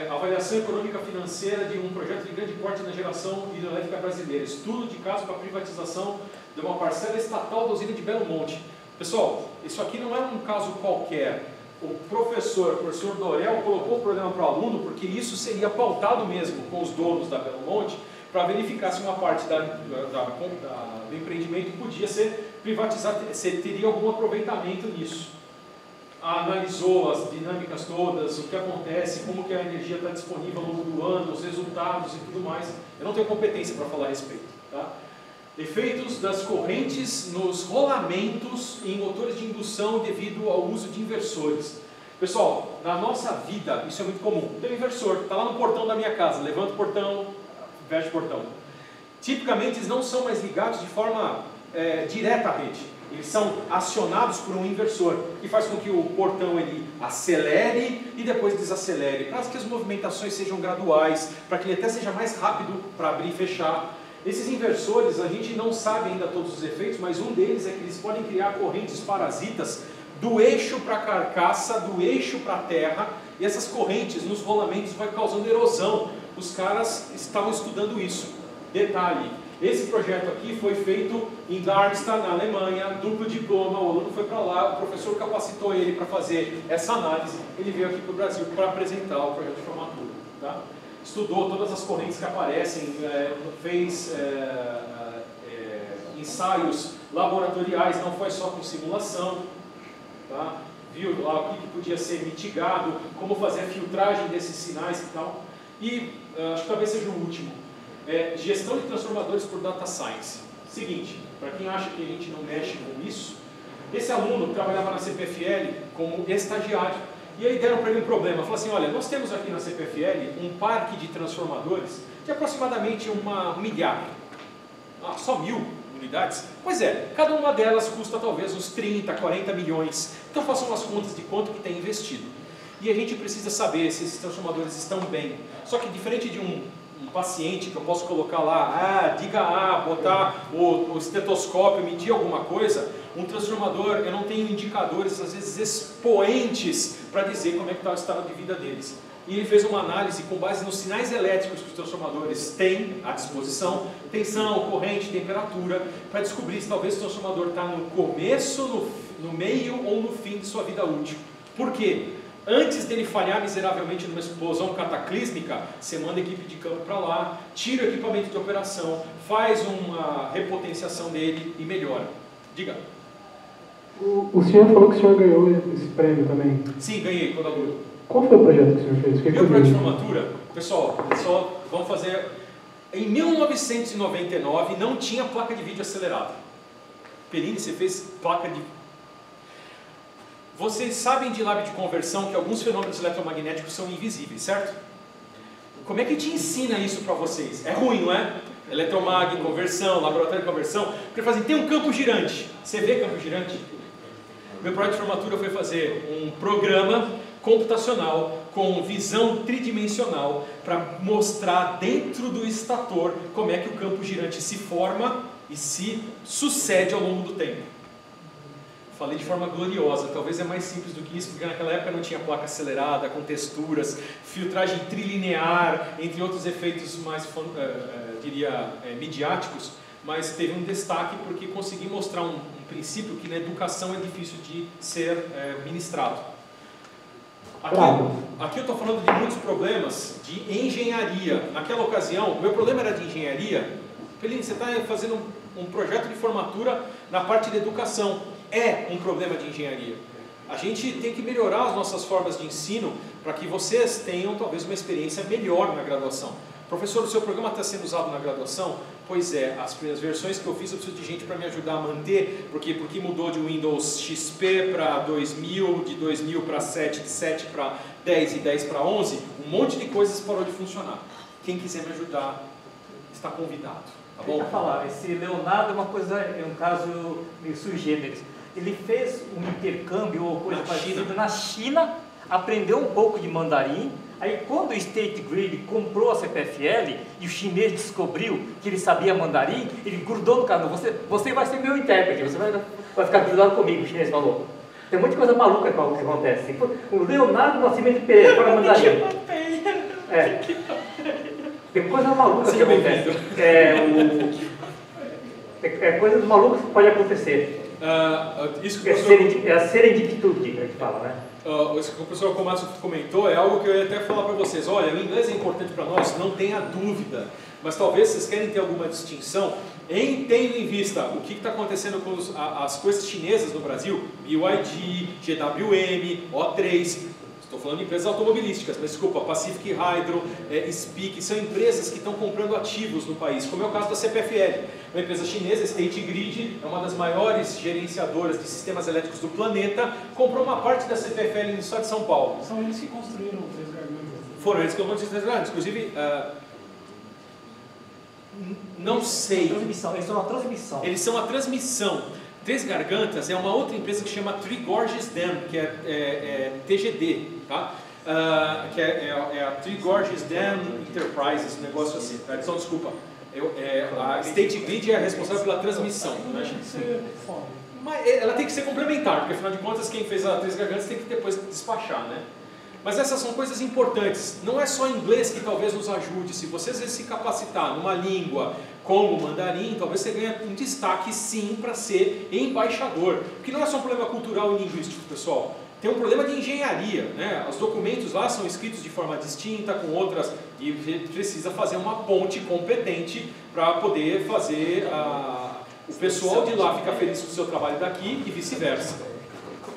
Speaker 1: avaliação econômica financeira de um projeto de grande porte na geração hidrelétrica brasileira. Estudo de caso para privatização de uma parcela estatal da usina de Belo Monte. Pessoal, isso aqui não é um caso qualquer. O professor Dorel colocou o problema para o aluno porque isso seria pautado mesmo com os donos da Belo Monte para verificar se uma parte do empreendimento podia ser privatizada, se teria algum aproveitamento nisso. Analisou as dinâmicas todas, o que acontece, como que a energia está disponível ao longo do ano, os resultados e tudo mais. Eu não tenho competência para falar a respeito. Tá? Efeitos das correntes nos rolamentos em motores de indução devido ao uso de inversores. Pessoal, na nossa vida, isso é muito comum. Tem um inversor, está lá no portão da minha casa, levanta o portão, fecha o portão. Tipicamente, eles não são mais ligados de forma direta à rede. Eles são acionados por um inversor, que faz com que o portão ele acelere e depois desacelere, para que as movimentações sejam graduais, para que ele até seja mais rápido para abrir e fechar. Esses inversores, a gente não sabe ainda todos os efeitos, mas um deles é que eles podem criar correntes parasitas do eixo para a carcaça, do eixo para a terra, e essas correntes nos rolamentos vai causando erosão. Os caras estavam estudando isso. Detalhe, esse projeto aqui foi feito em Darmstadt, na Alemanha, duplo diploma, o aluno foi para lá, o professor capacitou ele para fazer essa análise, ele veio aqui para o Brasil para apresentar o projeto de formatura. Tá? Estudou todas as correntes que aparecem, fez ensaios laboratoriais, não foi só com simulação, tá? Viu lá o que podia ser mitigado, como fazer a filtragem desses sinais e tal. E acho que talvez seja o último. Gestão de transformadores por Data Science. Seguinte, para quem acha que a gente não mexe com isso, esse aluno trabalhava na CPFL como estagiário E aí deram para ele um problema, falaram assim, olha, nós temos aqui na CPFL um parque de transformadores de aproximadamente um milhar. Só 1000 unidades? Pois é, cada uma delas custa talvez uns 30, 40 milhões. Então façam as contas de quanto que tem investido. E a gente precisa saber se esses transformadores estão bem. Só que diferente de um paciente que eu posso colocar lá, diga botar o estetoscópio, medir alguma coisa, um transformador, eu não tenho indicadores, às vezes expoentes, para dizer como é que está o estado de vida deles. E ele fez uma análise com base nos sinais elétricos que os transformadores têm à disposição, tensão, corrente, temperatura, para descobrir se talvez o transformador está no começo, no meio ou no fim de sua vida útil. Por quê? Antes dele falhar miseravelmente numa explosão cataclísmica, você manda a equipe de campo para lá, tira o equipamento de operação, faz uma repotenciação dele e melhora. Diga.
Speaker 9: O senhor falou que o senhor ganhou esse prêmio também.
Speaker 1: Sim, ganhei, Codador.
Speaker 9: Qual foi o projeto que o senhor fez?
Speaker 1: Meu projeto de formatura, pessoal, vamos fazer... Em 1999 não tinha placa de vídeo acelerada. Perini, você fez placa de... Vocês sabem de lab de conversão que alguns fenômenos eletromagnéticos são invisíveis, certo? Como é que te ensina isso para vocês? É ruim, não é? Eletromag, conversão, laboratório de conversão. Porque fazem, tem um campo girante. Você vê campo girante? Meu projeto de formatura foi fazer um programa computacional com visão tridimensional para mostrar dentro do estator como é que o campo girante se forma e se sucede ao longo do tempo. Falei de forma gloriosa, talvez é mais simples do que isso, porque naquela época não tinha placa acelerada, com texturas, filtragem trilinear, entre outros efeitos mais, midiáticos, mas teve um destaque porque consegui mostrar um princípio que na educação é difícil de ser ministrado. Aqui eu estou falando de muitos problemas de engenharia. Naquela ocasião, o meu problema era de engenharia. Peline, você está fazendo um projeto de formatura na parte de educação. É um problema de engenharia. A gente tem que melhorar as nossas formas de ensino para que vocês tenham talvez uma experiência melhor na graduação. Professor, o seu programa está sendo usado na graduação? Pois é, as primeiras versões que eu fiz eu preciso de gente para me ajudar a manter, porque mudou de Windows XP para 2000, de 2000 para 7, de 7 para 10 e 10 para 11, um monte de coisas parou de funcionar. Quem quiser me ajudar está convidado, tá bom?
Speaker 4: Falar, esse Leonardo é um caso meio sui generis. Ele fez um intercâmbio ou coisa parecida na China, aprendeu um pouco de mandarim. Aí quando o State Grid comprou a CPFL e o chinês descobriu que ele sabia mandarim, ele grudou no cara. Você vai ser meu intérprete, você vai ficar grudado comigo, o chinês falou. Tem muita coisa maluca que acontece. O Leonardo Nascimento Pereira para mandarim. Tem coisa maluca que acontece. Coisas malucas que podem acontecer.
Speaker 1: Isso que
Speaker 4: é a serendipitude que a gente fala, né?
Speaker 1: Isso que o professor Komatsu comentou é algo que eu ia até falar para vocês. Olha, o inglês é importante para nós, não tenha dúvida. Mas talvez vocês querem ter alguma distinção, tendo em vista o que está acontecendo com as coisas chinesas no Brasil, BYD, GWM, O3, estou falando de empresas automobilísticas, mas desculpa, Pacific Hydro, SPIC, são empresas que estão comprando ativos no país, como é o caso da CPFL, uma empresa chinesa, State Grid, é uma das maiores gerenciadoras de sistemas elétricos do planeta, comprou uma parte da CPFL no estado de São Paulo.
Speaker 9: São eles que construíram o Três Gargantas.
Speaker 1: Foram eles que construíram o Três Gargantas, inclusive... não sei.
Speaker 4: Eles são uma transmissão.
Speaker 1: Eles são a transmissão. Três Gargantas é uma outra empresa que chama Three Gorges Dam, que é TGD, tá? Que é a Three Gorges Dam Enterprises, um negócio assim. Tá? Então, desculpa. A State Grid é a responsável pela transmissão. Né? Mas ela tem que ser complementar, porque afinal de contas quem fez a Três Gargantas tem que depois despachar, né? Mas essas são coisas importantes. Não é só inglês que talvez nos ajude. Se você às vezes se capacitar numa língua como o mandarim, talvez você ganhe um destaque sim para ser embaixador. Porque não é só um problema cultural e linguístico, pessoal. Tem um problema de engenharia, né? Os documentos lá são escritos de forma distinta, com outras, e precisa fazer uma ponte competente para poder fazer o pessoal de lá ficar feliz com o seu trabalho daqui e vice-versa.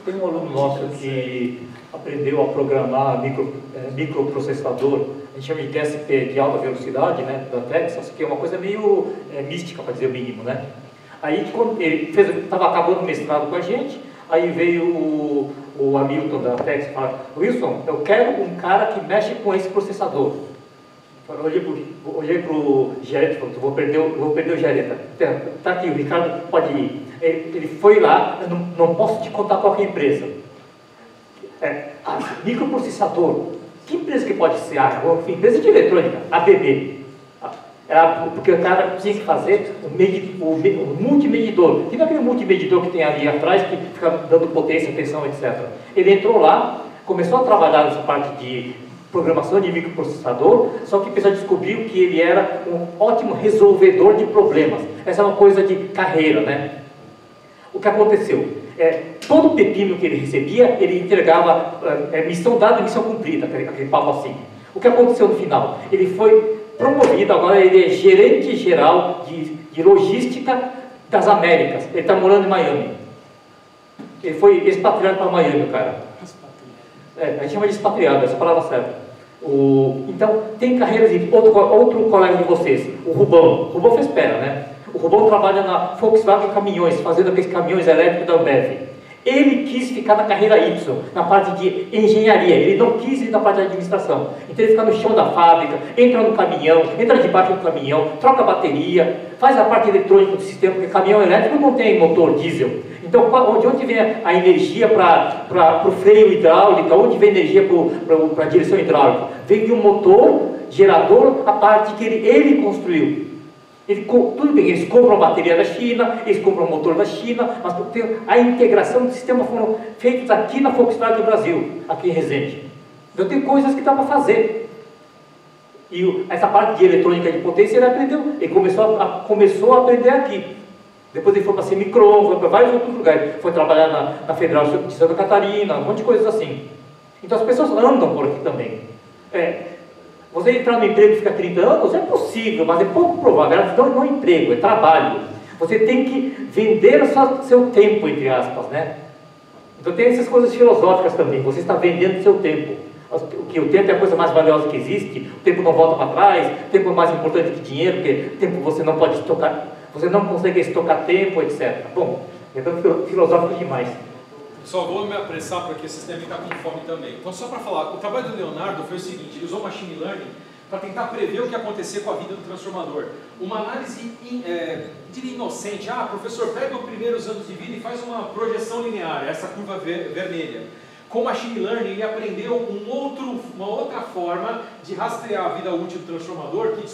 Speaker 4: Tem um aluno nosso que aprendeu a programar microprocessador, a gente chama de DSP, de alta velocidade, né, da Texas, que é uma coisa meio mística, para dizer o mínimo, né? Aí, quando ele estava acabando o mestrado com a gente, Aí veio o Hamilton da Tex e falou: Wilson, eu quero um cara que mexe com esse processador. Eu olhei para o gerente e falei: vou perder o gerente. Tá aqui, o Ricardo pode ir. Ele foi lá, eu não posso te contar qual que é a empresa. Microprocessador. Que empresa que pode ser? Empresa de eletrônica, ABB. Porque o cara tinha que fazer o multimedidor. E não é aquele multimedidor que tem ali atrás, que fica dando potência, tensão, etc. Ele entrou lá, começou a trabalhar nessa parte de programação de microprocessador, só que precisa descobrir que ele era um ótimo resolvedor de problemas. Essa é uma coisa de carreira, né? O que aconteceu? Todo pepino que ele recebia, ele entregava missão dada e missão cumprida, aquele papo assim. O que aconteceu no final? Ele foi promovido, agora ele é gerente geral de logística das Américas. Ele está morando em Miami. Ele foi expatriado para Miami, cara. A gente chama de expatriado, essa palavra certa. Então, tem carreiras de outro colega de vocês, o Rubão. O Rubão fez pera, né? O Rubão trabalha na Volkswagen Caminhões, fazendo aqueles caminhões elétricos da Ambev. Ele quis ficar na carreira Y, na parte de engenharia, ele não quis ir na parte de administração. Então ele fica no chão da fábrica, entra no caminhão, entra debaixo do caminhão, troca a bateria, faz a parte eletrônica do sistema, porque caminhão elétrico não tem motor diesel. Então, de onde vem a energia para o freio hidráulico, onde vem a energia para a direção hidráulica? Vem de um motor, gerador, a parte que ele construiu. Tudo bem, eles compram a bateria da China, eles compram o motor da China, mas a integração do sistema foram feitas aqui na Volkswagen do Brasil, aqui em Resende. Então tem coisas que dá para fazer. E essa parte de eletrônica de potência ele aprendeu, ele começou a aprender aqui. Depois ele foi para Semicron, foi para vários outros lugares, foi trabalhar na Federal de Santa Catarina, um monte de coisas assim. Então as pessoas andam por aqui também. Você entrar no emprego e ficar 30 anos é possível, mas é pouco provável. Não é emprego, é trabalho. Você tem que vender o seu tempo, entre aspas, né? Então tem essas coisas filosóficas também. Você está vendendo o seu tempo. O tempo é a coisa mais valiosa que existe. O tempo não volta para trás. O tempo é mais importante que dinheiro, porque o tempo você não pode estocar. Você não consegue estocar tempo, etc. Bom, então filosófico demais.
Speaker 1: Só vou me apressar porque vocês devem estar com fome também. Então, só para falar, o trabalho do Leonardo foi o seguinte: ele usou machine learning para tentar prever o que ia acontecer com a vida do transformador. Uma análise, diria inocente. Professor, pega os primeiros anos de vida e faz uma projeção linear, essa curva vermelha. Com machine learning, ele aprendeu uma outra forma de rastrear a vida útil do transformador, que,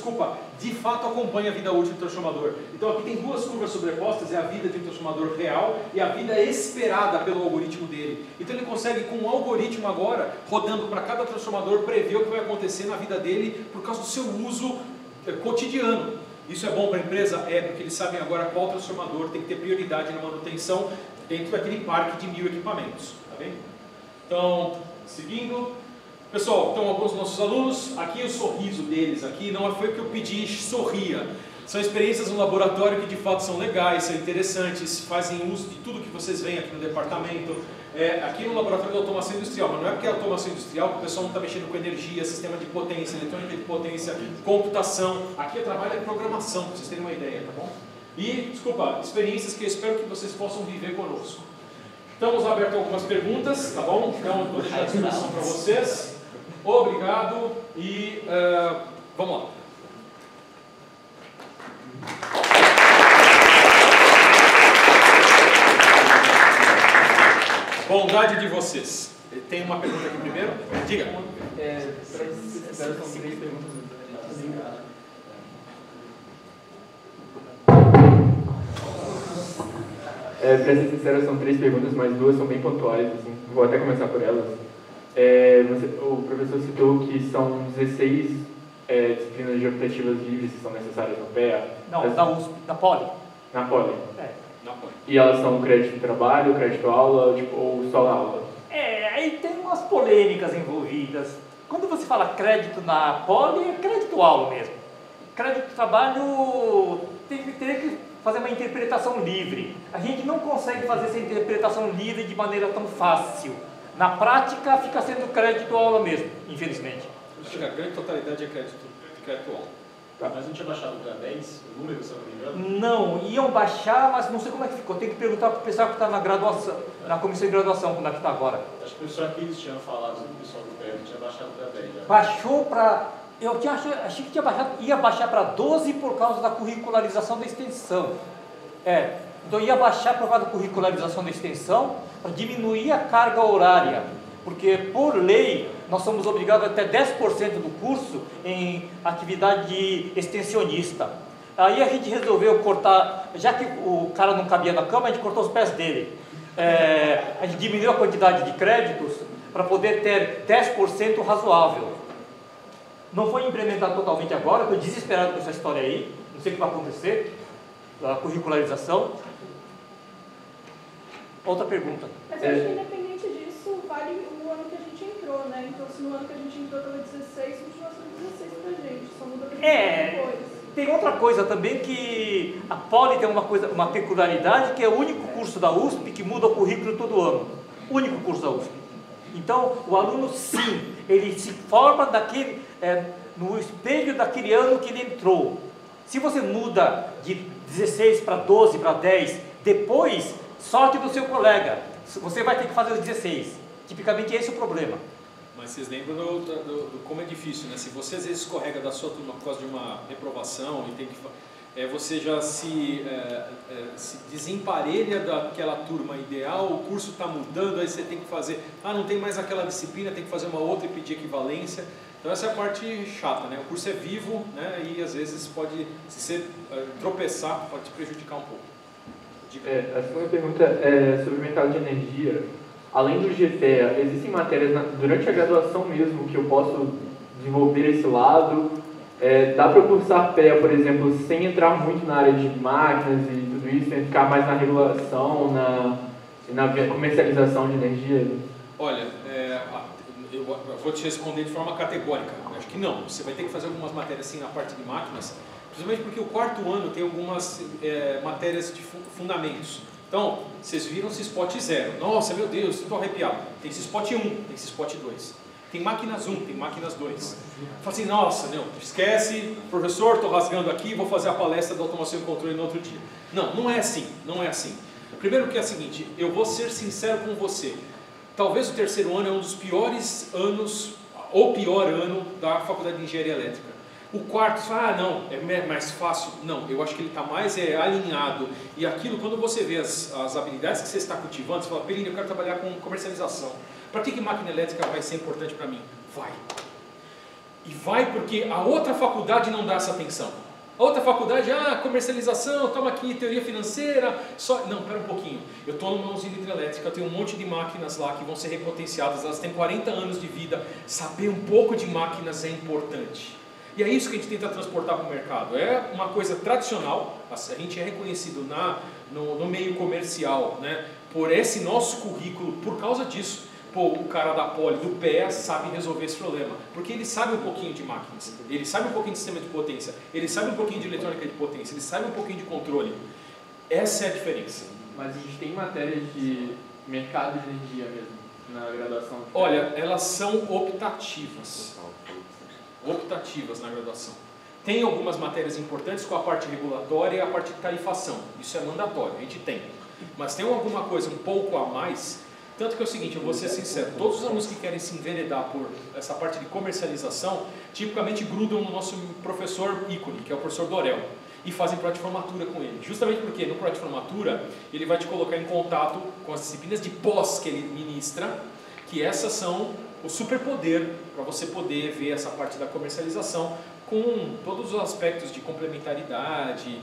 Speaker 1: de fato acompanha a vida útil do transformador. Então aqui tem duas curvas sobrepostas, é a vida de um transformador real e a vida esperada pelo algoritmo dele. Então ele consegue, com um algoritmo agora, rodando para cada transformador, prever o que vai acontecer na vida dele por causa do seu uso cotidiano. Isso é bom para a empresa? Porque eles sabem agora qual transformador tem que ter prioridade na manutenção dentro daquele parque de 1000 equipamentos. Tá bem? Então, seguindo, pessoal, então alguns dos nossos alunos, aqui o sorriso deles, aqui não foi o que eu pedi, sorria. São experiências no laboratório que de fato são legais, são interessantes, fazem uso de tudo que vocês veem aqui no departamento. Aqui no laboratório de automação industrial, mas não é porque é automação industrial que o pessoal não está mexendo com energia, sistema de potência, eletrônica de potência, computação. Aqui é trabalho de programação, para vocês terem uma ideia, tá bom? E, experiências que eu espero que vocês possam viver conosco. Estamos abertos a algumas perguntas, tá bom? Então, vou deixar a disposição para vocês. Obrigado e vamos lá. Bondade de vocês. Tem uma pergunta aqui primeiro? Diga.
Speaker 2: São 3 perguntas. Para ser sincero, são 3 perguntas, mas 2 são bem pontuais, assim. Vou até começar por elas. O professor citou que são 16 disciplinas de optativas livres que são necessárias no PEA.
Speaker 4: Não, na USP, na Poli.
Speaker 2: Na Poli?
Speaker 4: Na Poli.
Speaker 2: E elas são crédito trabalho, crédito aula, ou só na aula?
Speaker 4: Aí tem umas polêmicas envolvidas. Quando você fala crédito na Poli, é crédito aula mesmo. Crédito trabalho teria que fazer uma interpretação livre. A gente não consegue fazer essa interpretação livre de maneira tão fácil. Na prática, fica sendo crédito aula mesmo, infelizmente.
Speaker 1: Acho que a grande totalidade é crédito aula.
Speaker 10: Tá. Mas não tinha baixado para 10 o número, se eu não me engano?
Speaker 4: Não, iam baixar, mas não sei como é que ficou. Tem que perguntar para o pessoal que está na graduação.
Speaker 5: na comissão de graduação, como é que está agora.
Speaker 10: Acho que o professor Aquiles tinha falado, o pessoal do PEP tinha baixado para 10 já.
Speaker 5: Baixou para... achei que ia baixar para 12 por causa da curricularização da extensão. Então ia baixar por causa da curricularização da extensão para diminuir a carga horária. Porque, por lei, nós somos obrigados a ter 10% do curso em atividade extensionista. Aí a gente resolveu cortar, já que o cara não cabia na cama, a gente cortou os pés dele. A gente diminuiu a quantidade de créditos para poder ter 10% razoável. Não foi implementado totalmente agora, estou desesperado com essa história aí, não sei o que vai acontecer, a curricularização. Outra pergunta.
Speaker 11: Mas eu acho que independente disso, vale o ano que a gente entrou, né? Então se no ano que a gente entrou estava 16, continua sendo 16 pra gente, só muda pra gente depois.
Speaker 5: Tem outra coisa também, que a Poli tem uma peculiaridade, que é o único curso da USP que muda o currículo todo ano. O único curso da USP. Então, o aluno, sim, ele se forma no espelho daquele ano que ele entrou. Se você muda de 16 para 12, para 10, depois, sorte do seu colega. Você vai ter que fazer os 16. Tipicamente esse é o problema.
Speaker 1: Mas vocês lembram do como é difícil, né? Se você às vezes escorrega da sua turma por causa de uma reprovação e tem que você já se desemparelha daquela turma ideal, o curso está mudando, aí você tem que fazer, não tem mais aquela disciplina, tem que fazer uma outra e pedir equivalência. Então essa é a parte chata, né? O curso é vivo, né? E às vezes pode, se você tropeçar, pode te prejudicar um pouco.
Speaker 2: A segunda pergunta é sobre o mercado de energia. Além do GPEA, existem matérias durante a graduação mesmo que eu posso desenvolver esse lado? Dá para eu cursar PEA, por exemplo, sem entrar muito na área de máquinas e tudo isso, ficar mais na regulação, na comercialização de energia?
Speaker 1: Olha, eu vou te responder de forma categórica. Eu acho que não. Você vai ter que fazer algumas matérias sim na parte de máquinas, principalmente porque o quarto ano tem algumas matérias de fundamentos. Então, vocês viram Spot 0. Nossa, meu Deus, estou arrepiado. Tem Spot 1, tem Spot 2. Tem máquinas 1, tem máquinas 2. Fala assim, nossa, não, esquece, professor, estou rasgando aqui, vou fazer a palestra da automação e controle no outro dia. Não, não é assim, não é assim. Primeiro que é o seguinte, eu vou ser sincero com você. Talvez o terceiro ano é um dos piores anos, ou pior ano, da Faculdade de Engenharia Elétrica. O quarto, você fala, não, é mais fácil. Não, eu acho que ele está mais alinhado. E aquilo, quando você vê as habilidades que você está cultivando, você fala, Perini, eu quero trabalhar com comercialização. Para que máquina elétrica vai ser importante para mim? Vai. E vai porque a outra faculdade não dá essa atenção. A outra faculdade, comercialização, toma aqui, teoria financeira, Não, pera um pouquinho. Eu estou numa usina hidrelétrica, eu tenho um monte de máquinas lá que vão ser repotenciadas, elas têm 40 anos de vida. Saber um pouco de máquinas é importante. E é isso que a gente tenta transportar para o mercado. É uma coisa tradicional, a gente é reconhecido no meio comercial, né, por esse nosso currículo, por causa disso. O cara da Poli, do PEA, sabe resolver esse problema, porque ele sabe um pouquinho de máquinas, ele sabe um pouquinho de sistema de potência, ele sabe um pouquinho de eletrônica de potência, ele sabe um pouquinho de controle. Essa é a diferença.
Speaker 2: Mas a gente tem matérias de mercado de energia mesmo, na graduação?
Speaker 1: Olha, elas são optativas. Optativas na graduação. Tem algumas matérias importantes com a parte regulatória e a parte de tarifação. Isso é mandatório, a gente tem. Mas tem alguma coisa um pouco a mais. Tanto que é o seguinte, eu vou ser sincero, todos os alunos que querem se enveredar por essa parte de comercialização, tipicamente grudam no nosso professor ícone, que é o professor Dorel, e fazem prova de formatura com ele. Justamente porque no prova de formatura, ele vai te colocar em contato com as disciplinas de pós que ele ministra, que essas são o superpoder para você poder ver essa parte da comercialização com todos os aspectos de complementaridade,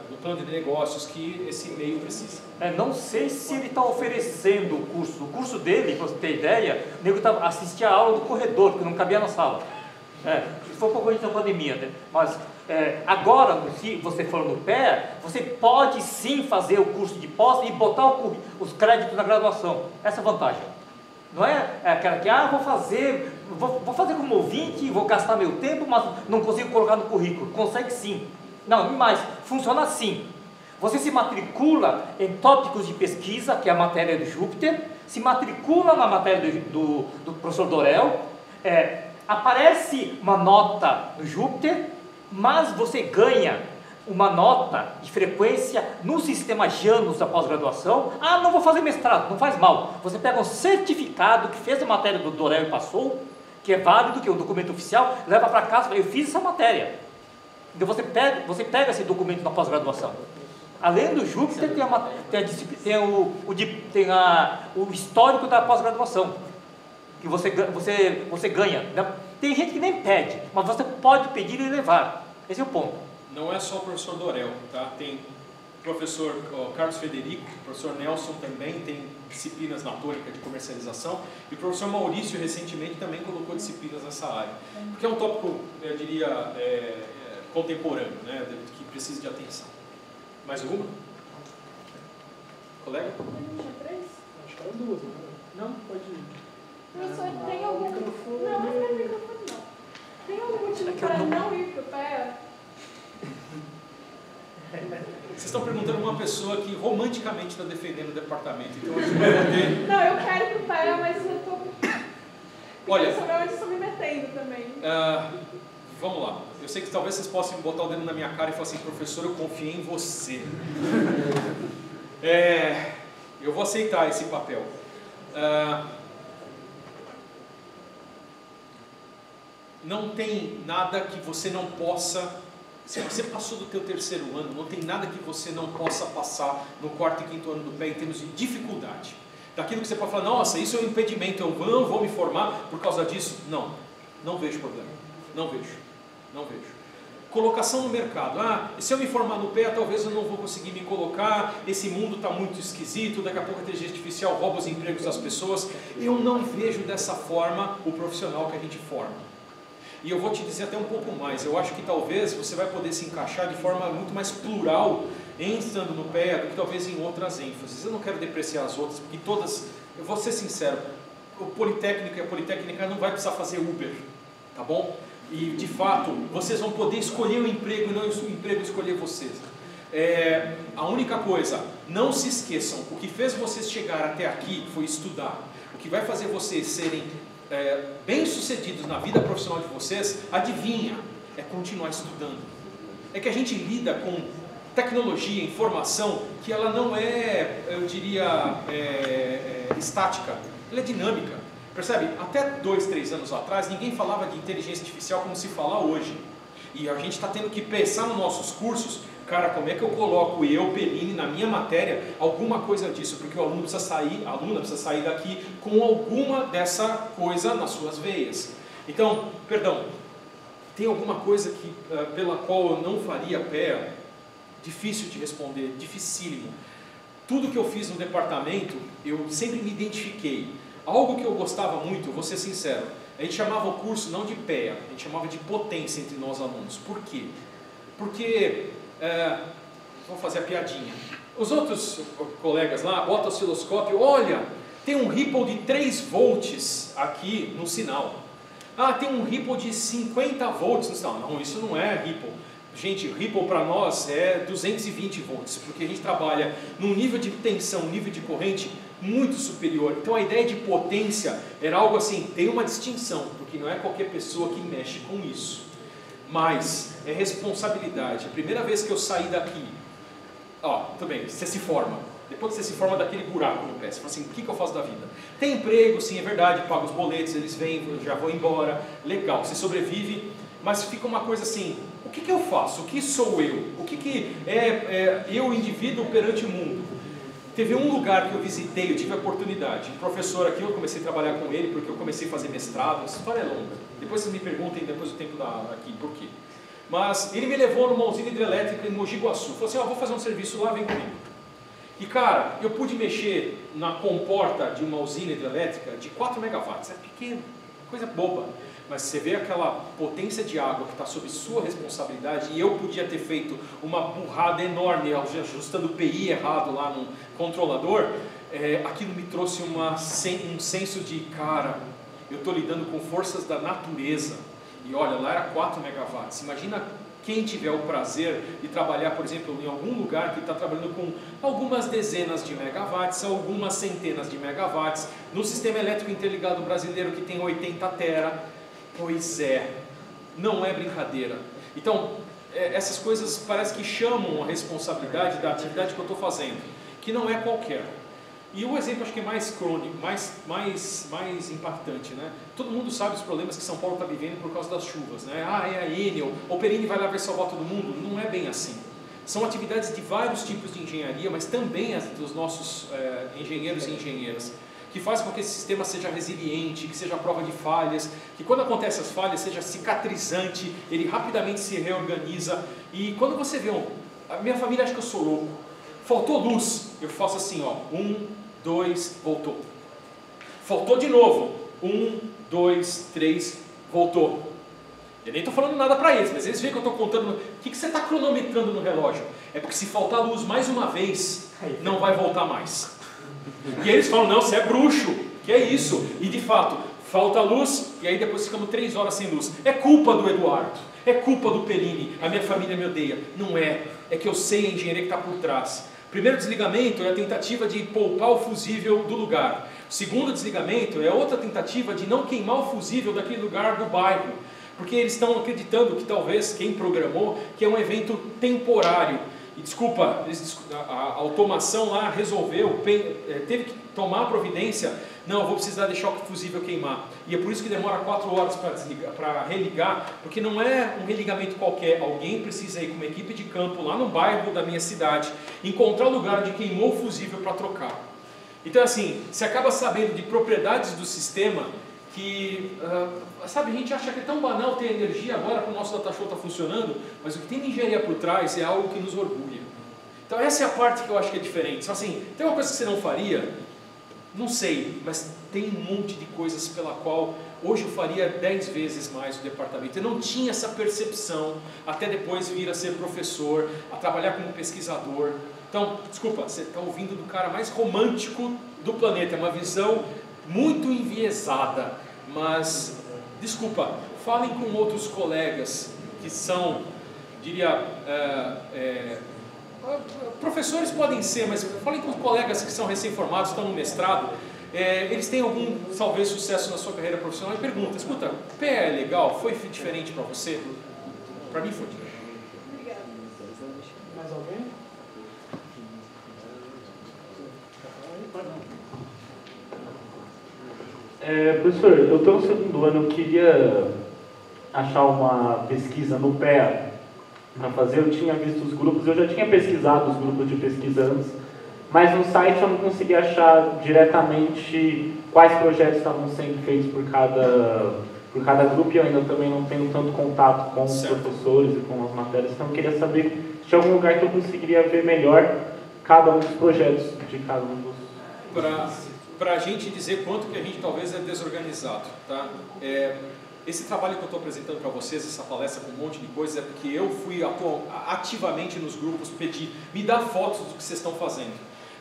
Speaker 1: do plano de negócios que esse meio precisa.
Speaker 5: Não sei se ele está oferecendo o curso. O curso dele, para você ter ideia, o nego assistia a aula do corredor, porque não cabia na sala. Foi um pouco antes da pandemia, né? Mas agora, se você for no PEA, você pode sim fazer o curso de pós e botar os créditos na graduação. Essa é a vantagem. Não é aquela que, vou fazer como ouvinte, vou gastar meu tempo, mas não consigo colocar no currículo. Consegue sim. Não, mais, funciona assim. Você se matricula em tópicos de pesquisa, que é a matéria do Júpiter, se matricula na matéria do professor Dorel, aparece uma nota no Júpiter, mas você ganha uma nota de frequência no sistema Janus da pós-graduação. Ah, não vou fazer mestrado, não faz mal. Você pega um certificado que fez a matéria do Dorel e passou, que é válido, que é um documento oficial, leva para casa e fala, eu fiz essa matéria. Então você pega esse documento na pós-graduação. Além do Júpiter, tem o histórico da pós-graduação, que você ganha. Tem gente que nem pede, mas você pode pedir e levar. Esse é o ponto.
Speaker 1: Não é só o professor Dorel, tá? Tem o professor Carlos Federico, o professor Nelson também tem disciplinas na tônica de comercialização, e o professor Maurício recentemente também colocou disciplinas nessa área, porque é um tópico, eu diria, contemporâneo, né? Que precisa de atenção. Mais alguma? Colega?
Speaker 9: Acho que eram duas, né? Não, pode ir.
Speaker 11: Professor, tem algum... Não quero microfone, não. Tem algum motivo para não ir para o pé?
Speaker 1: Vocês estão perguntando uma pessoa que romanticamente está defendendo o departamento, então a gente vai poder...
Speaker 11: Não, eu quero ir para o pé, mas eu estou...
Speaker 1: Olha...
Speaker 11: Eu estou me metendo também.
Speaker 1: Vamos lá. Eu sei que talvez vocês possam botar o dedo na minha cara e falar assim, professor, eu confiei em você. Eu vou aceitar esse papel. Não tem nada que você não possa... Se você passou do teu terceiro ano, não tem nada que você não possa passar no quarto e quinto ano do pé em termos de dificuldade. Daquilo que você pode falar, nossa, isso é um impedimento, eu não vou me formar por causa disso. Não, não vejo problema. Não vejo. Colocação no mercado. Se eu me formar no pé, talvez eu não vou conseguir me colocar, esse mundo está muito esquisito, daqui a pouco a inteligência artificial rouba os empregos das pessoas. Eu não vejo dessa forma o profissional que a gente forma. E eu vou te dizer até um pouco mais, eu acho que talvez você vai poder se encaixar de forma muito mais plural em estando no pé do que talvez em outras ênfases. Eu não quero depreciar as outras, porque todas, eu vou ser sincero, o Politécnico e a Politécnica não vai precisar fazer Uber, tá bom? E de fato, vocês vão poder escolher o emprego e não o emprego escolher vocês. A única coisa, não se esqueçam, o que fez vocês chegar até aqui foi estudar. O que vai fazer vocês serem bem-sucedidos na vida profissional de vocês, adivinha, é continuar estudando. É que a gente lida com tecnologia, informação, que ela não é, eu diria, estática, ela é dinâmica. Percebe? Até 2, 3 anos atrás, ninguém falava de inteligência artificial como se fala hoje. E a gente está tendo que pensar nos nossos cursos, cara, como é que eu coloco eu, Perini, na minha matéria, alguma coisa disso, porque o aluno precisa sair, a aluna precisa sair daqui com alguma dessa coisa nas suas veias. Então, perdão, tem alguma coisa que, pela qual eu não faria pé? Difícil de responder, dificílimo. Tudo que eu fiz no departamento, eu sempre me identifiquei. Algo que eu gostava muito, vou ser sincero, a gente chamava o curso não de PEA, a gente chamava de potência entre nós alunos. Por quê? Porque, vou fazer a piadinha, os outros colegas lá botam o osciloscópio, olha, tem um ripple de 3 volts aqui no sinal. Tem um ripple de 50 volts no sinal. Não, isso não é ripple. Gente, ripple para nós é 220 volts, porque a gente trabalha num nível de tensão, nível de corrente muito superior. Então a ideia de potência era algo assim, tem uma distinção, porque não é qualquer pessoa que mexe com isso. Mas é responsabilidade. A primeira vez que eu saí daqui, tudo bem, você se forma. Depois que você se forma daquele buraco no pé, você fala assim, o que eu faço da vida? Tem emprego, sim, é verdade, paga os boletos, eles vêm, eu já vou embora, legal, você sobrevive, mas fica uma coisa assim, o que eu faço? O que sou eu? O que é eu, indivíduo, perante o mundo? Teve um lugar que eu visitei, eu tive a oportunidade, um professor aqui, eu comecei a trabalhar com ele porque eu comecei a fazer mestrado, essa história é longa, depois vocês me perguntem, depois do tempo aqui, por quê? Mas ele me levou numa usina hidrelétrica em Mogi Guaçu, falou assim, vou fazer um serviço lá, vem comigo. E cara, eu pude mexer na comporta de uma usina hidrelétrica de 4 megawatts, é pequeno, coisa boba. Mas você vê aquela potência de água que está sob sua responsabilidade, e eu podia ter feito uma burrada enorme, ajustando o PI errado lá no controlador, aquilo me trouxe um senso de, cara, eu estou lidando com forças da natureza, e olha, lá era 4 megawatts, imagina quem tiver o prazer de trabalhar, por exemplo, em algum lugar que está trabalhando com algumas dezenas de megawatts, algumas centenas de megawatts, no sistema elétrico interligado brasileiro que tem 80 tera, pois é, não é brincadeira. Então, essas coisas parece que chamam a responsabilidade da atividade que eu estou fazendo, que não é qualquer. E o exemplo acho que é mais crônico, mais impactante, né? Todo mundo sabe os problemas que São Paulo está vivendo por causa das chuvas, né? Ah, é a Enel, o Perini vai lá ver salvar todo mundo. Não é bem assim. São atividades de vários tipos de engenharia, mas também as dos nossos engenheiros e engenheiras, que fazem com que esse sistema seja resiliente, que seja à prova de falhas, que quando acontecem as falhas seja cicatrizante, ele rapidamente se reorganiza. E quando você vê a minha família acha que eu sou louco, faltou luz, eu faço assim, ó, 1, 2, voltou. Faltou de novo, 1, 2, 3, voltou. Eu nem estou falando nada para eles, mas eles veem que eu estou contando. O que você está cronometrando no relógio? É porque se faltar luz mais uma vez, não vai voltar mais. E eles falam, não, você é bruxo, que é isso? E de fato, falta luz e aí depois ficamos 3 horas sem luz. É culpa do Eduardo, é culpa do Perini, a minha família me odeia. Não é, é que eu sei a engenharia que está por trás. Primeiro desligamento é a tentativa de poupar o fusível do lugar. O segundo desligamento é outra tentativa de não queimar o fusível daquele lugar do bairro. Porque eles estão acreditando que talvez quem programou, que é um evento temporário. E desculpa, a automação lá resolveu, teve que tomar a providência, não, eu vou precisar deixar o fusível queimar. E é por isso que demora 4 horas para religar, porque não é um religamento qualquer, alguém precisa ir com uma equipe de campo lá no bairro da minha cidade, encontrar o lugar onde queimou o fusível para trocar. Então assim, você acaba sabendo de propriedades do sistema que, sabe, a gente acha que é tão banal ter energia agora que o nosso data show está funcionando, mas o que tem de engenharia por trás é algo que nos orgulha. Então essa é a parte que eu acho que é diferente. Só assim, tem uma coisa que você não faria? Não sei, mas tem um monte de coisas pela qual hoje eu faria 10 vezes mais o departamento. Eu não tinha essa percepção até depois vir a ser professor, a trabalhar como pesquisador. Então, desculpa, você está ouvindo do cara mais romântico do planeta, é uma visão muito enviesada, mas, desculpa, falem com outros colegas que são, diria, professores podem ser, mas falem com colegas que são recém-formados, estão no mestrado, eles têm algum, talvez, sucesso na sua carreira profissional e perguntam, escuta, PE é legal? Foi diferente para você? Para mim foi diferente.
Speaker 11: Obrigada.
Speaker 9: Mais alguém?
Speaker 12: Professor, eu estou no segundo ano, eu queria achar uma pesquisa no PEA para fazer. Eu tinha visto os grupos, eu já tinha pesquisado os grupos de pesquisa antes, mas no site eu não consegui achar diretamente quais projetos estavam sendo feitos por cada grupo, e eu ainda também não tenho tanto contato com os professores e com as matérias, então eu queria saber se tinha algum lugar que eu conseguiria ver melhor cada um dos projetos de cada um dos...
Speaker 1: Para a gente dizer quanto que a gente talvez é desorganizado, tá? Esse trabalho que eu estou apresentando para vocês, essa palestra com um monte de coisas, é porque eu fui ativamente nos grupos pedir, me dá fotos do que vocês estão fazendo.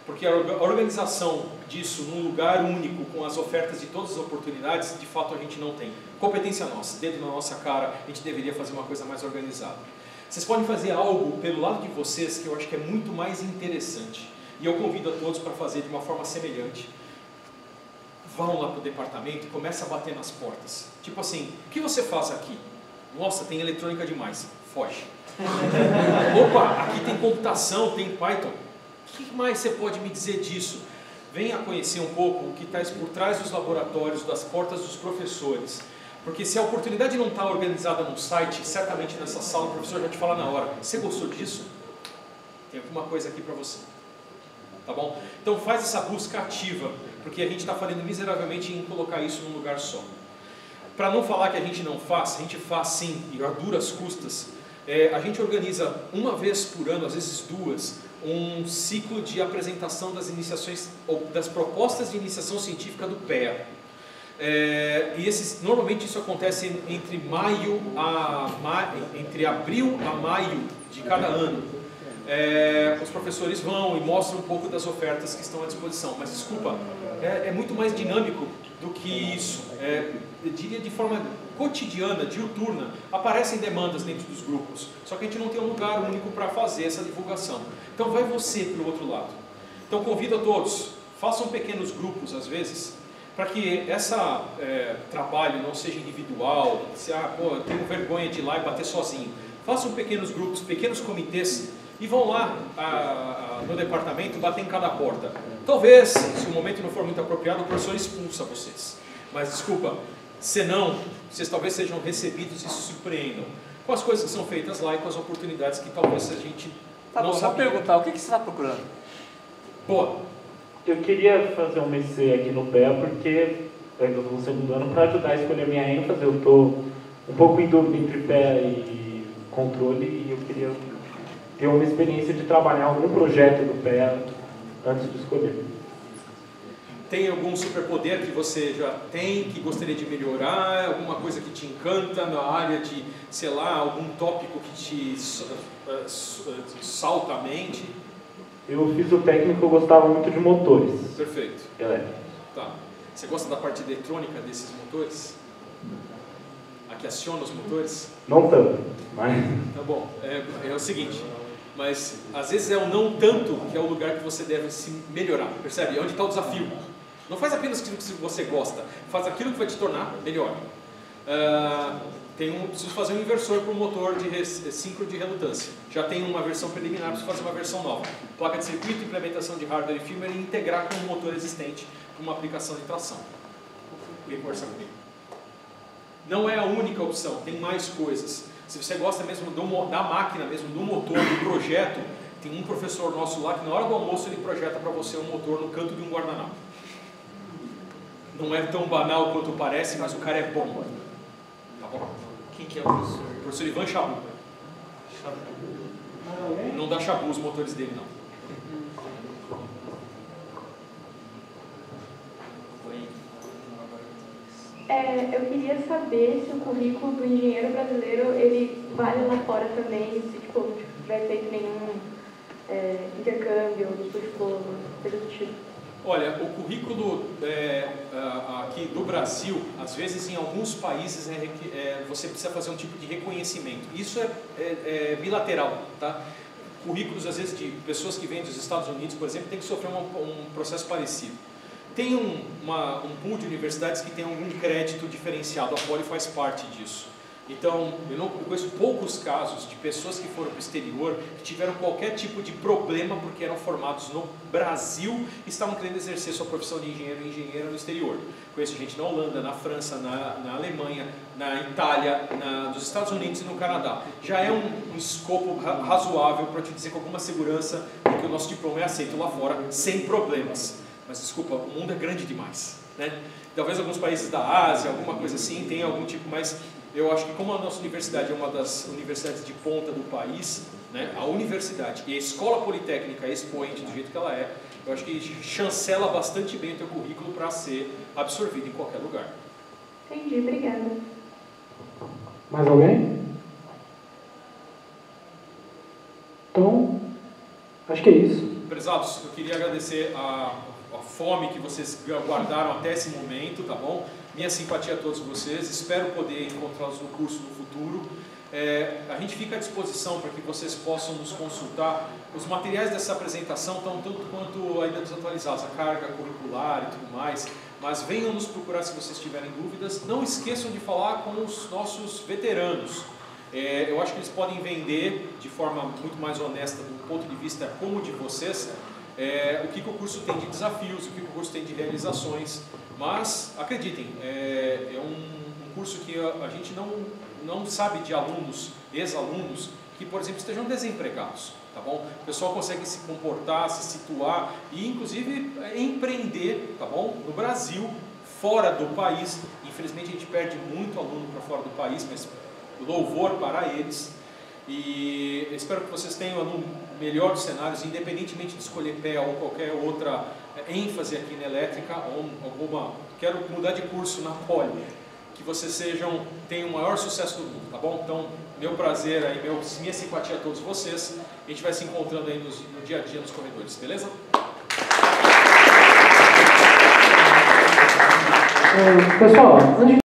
Speaker 1: Porque a organização disso num lugar único, com as ofertas de todas as oportunidades, de fato a gente não tem. Competência nossa, dedo na nossa cara, a gente deveria fazer uma coisa mais organizada. Vocês podem fazer algo pelo lado de vocês que eu acho que é muito mais interessante. E eu convido a todos para fazer de uma forma semelhante. Vão lá para o departamento e começa a bater nas portas. Tipo assim, o que você faz aqui? Nossa, tem eletrônica demais. Foge. Opa, aqui tem computação, tem Python. O que mais você pode me dizer disso? Venha conhecer um pouco o que está por trás dos laboratórios, das portas dos professores. Porque se a oportunidade não está organizada no site, certamente nessa sala o professor já te fala na hora. Você gostou disso? Tem alguma coisa aqui para você. Tá bom? Então faz essa busca ativa, porque a gente está falhando miseravelmente em colocar isso num lugar só. Para não falar que a gente não faz, a gente faz sim, e a duras custas. A gente organiza uma vez por ano, às vezes 2, um ciclo de apresentação das iniciações, ou das propostas de iniciação científica do PEA. Normalmente isso acontece entre abril a maio de cada ano. Os professores vão e mostram um pouco das ofertas que estão à disposição, mas desculpa, é muito mais dinâmico do que isso. Eu diria de forma cotidiana, diuturna, aparecem demandas dentro dos grupos, só que a gente não tem um lugar único para fazer essa divulgação. Então vai você para o outro lado. Então convido a todos, façam pequenos grupos às vezes, para que esse trabalho não seja individual, eu tenho vergonha de ir lá e bater sozinho. façam pequenos grupos, pequenos comitês e vão lá no departamento bater em cada porta. Talvez, se o momento não for muito apropriado, o professor expulsa vocês. Mas desculpa, senão, vocês talvez sejam recebidos e se surpreendam com as coisas que são feitas lá e com as oportunidades que talvez a gente não
Speaker 5: só
Speaker 1: sabia.
Speaker 5: perguntar, o que você está procurando?
Speaker 1: Boa.
Speaker 12: Eu queria fazer um MEC aqui no PEA porque eu ainda estou no segundo ano para ajudar a escolher a minha ênfase. Eu estou um pouco em dúvida entre PEA e controle e eu queria ter uma experiência de trabalhar algum projeto do PEA antes de escolher.
Speaker 1: Tem algum superpoder que você já tem, que gostaria de melhorar? Alguma coisa que te encanta na área de, sei lá, algum tópico que te salta a mente?
Speaker 12: Eu fiz o técnico, eu gostava muito de motores.
Speaker 1: Perfeito.
Speaker 12: Elétricos.
Speaker 1: Tá. Você gosta da parte eletrônica desses motores? A que aciona os motores?
Speaker 12: Não tanto, mas...
Speaker 1: Tá bom. É o seguinte, mas às vezes é o não tanto que é o lugar que você deve se melhorar, percebe? É onde está o desafio. Não faz apenas aquilo que você gosta, faz aquilo que vai te tornar melhor. Preciso fazer um inversor para o motor de síncro de relutância. Já tem uma versão preliminar, preciso fazer uma versão nova. Placa de circuito, implementação de hardware e firmware e integrar com um motor existente para uma aplicação de tração. Vem conversar comigo. Não é a única opção, tem mais coisas. Se você gosta mesmo da máquina, mesmo do motor, do projeto, tem um professor nosso lá que na hora do almoço ele projeta para você um motor no canto de um guardanapo. Não é tão banal quanto parece, mas o cara é bom. Tá bom?
Speaker 7: Quem que é o professor?
Speaker 1: O professor Ivan Chabu. Não dá chabu os motores dele, não.
Speaker 13: Eu queria saber se o currículo do engenheiro brasileiro ele vale lá fora também, se tipo, não tiver feito nenhum intercâmbio, diploma, coisa do tipo.
Speaker 1: Olha, o currículo aqui do Brasil, às vezes em alguns países você precisa fazer um tipo de reconhecimento. Isso é bilateral, tá? Currículos, às vezes, de pessoas que vêm dos Estados Unidos, por exemplo, tem que sofrer um processo parecido. Tem um pool de universidades que tem algum crédito diferenciado, a Poli faz parte disso. Então, eu conheço poucos casos de pessoas que foram para o exterior, que tiveram qualquer tipo de problema porque eram formados no Brasil e estavam querendo exercer sua profissão de engenheiro e engenheira no exterior. Conheço gente na Holanda, na França, na Alemanha, na Itália, nos Estados Unidos e no Canadá. Já é um escopo razoável para te dizer com alguma segurança de que o nosso diploma é aceito lá fora, sem problemas. Mas desculpa, o mundo é grande demais, né? Talvez alguns países da Ásia, alguma coisa assim, tenha algum tipo, mas eu acho que como a nossa universidade é uma das universidades de ponta do país, né, a universidade e a escola politécnica é expoente do jeito que ela é, eu acho que chancela bastante bem o teu currículo para ser absorvido em qualquer lugar.
Speaker 13: Entendi, obrigada.
Speaker 9: Mais alguém? Então, acho que é isso.
Speaker 1: Prezados, eu queria agradecer a fome que vocês guardaram até esse momento, tá bom? Minha simpatia a todos vocês, espero poder encontrá-los no curso no futuro. A gente fica à disposição para que vocês possam nos consultar. Os materiais dessa apresentação estão tanto quanto ainda desatualizados, a carga curricular e tudo mais, mas venham nos procurar se vocês tiverem dúvidas. Não esqueçam de falar com os nossos veteranos. Eu acho que eles podem vender de forma muito mais honesta do ponto de vista como de vocês, o que o curso tem de desafios, o que o curso tem de realizações, mas acreditem, é um curso que a gente não sabe de alunos, ex-alunos, que por exemplo estejam desempregados, tá bom? O pessoal consegue se comportar, se situar e inclusive empreender, tá bom? No Brasil, fora do país. Infelizmente a gente perde muito aluno para fora do país, mas louvor para eles. E espero que vocês tenham no melhor dos cenários, independentemente de escolher PEA ou qualquer outra ênfase aqui na elétrica, ou quero mudar de curso na Poli, que vocês tenham o maior sucesso do mundo, tá bom? Então, meu prazer aí, minha simpatia a todos vocês, a gente vai se encontrando aí no dia a dia nos corredores, beleza?
Speaker 9: Pessoal, antes de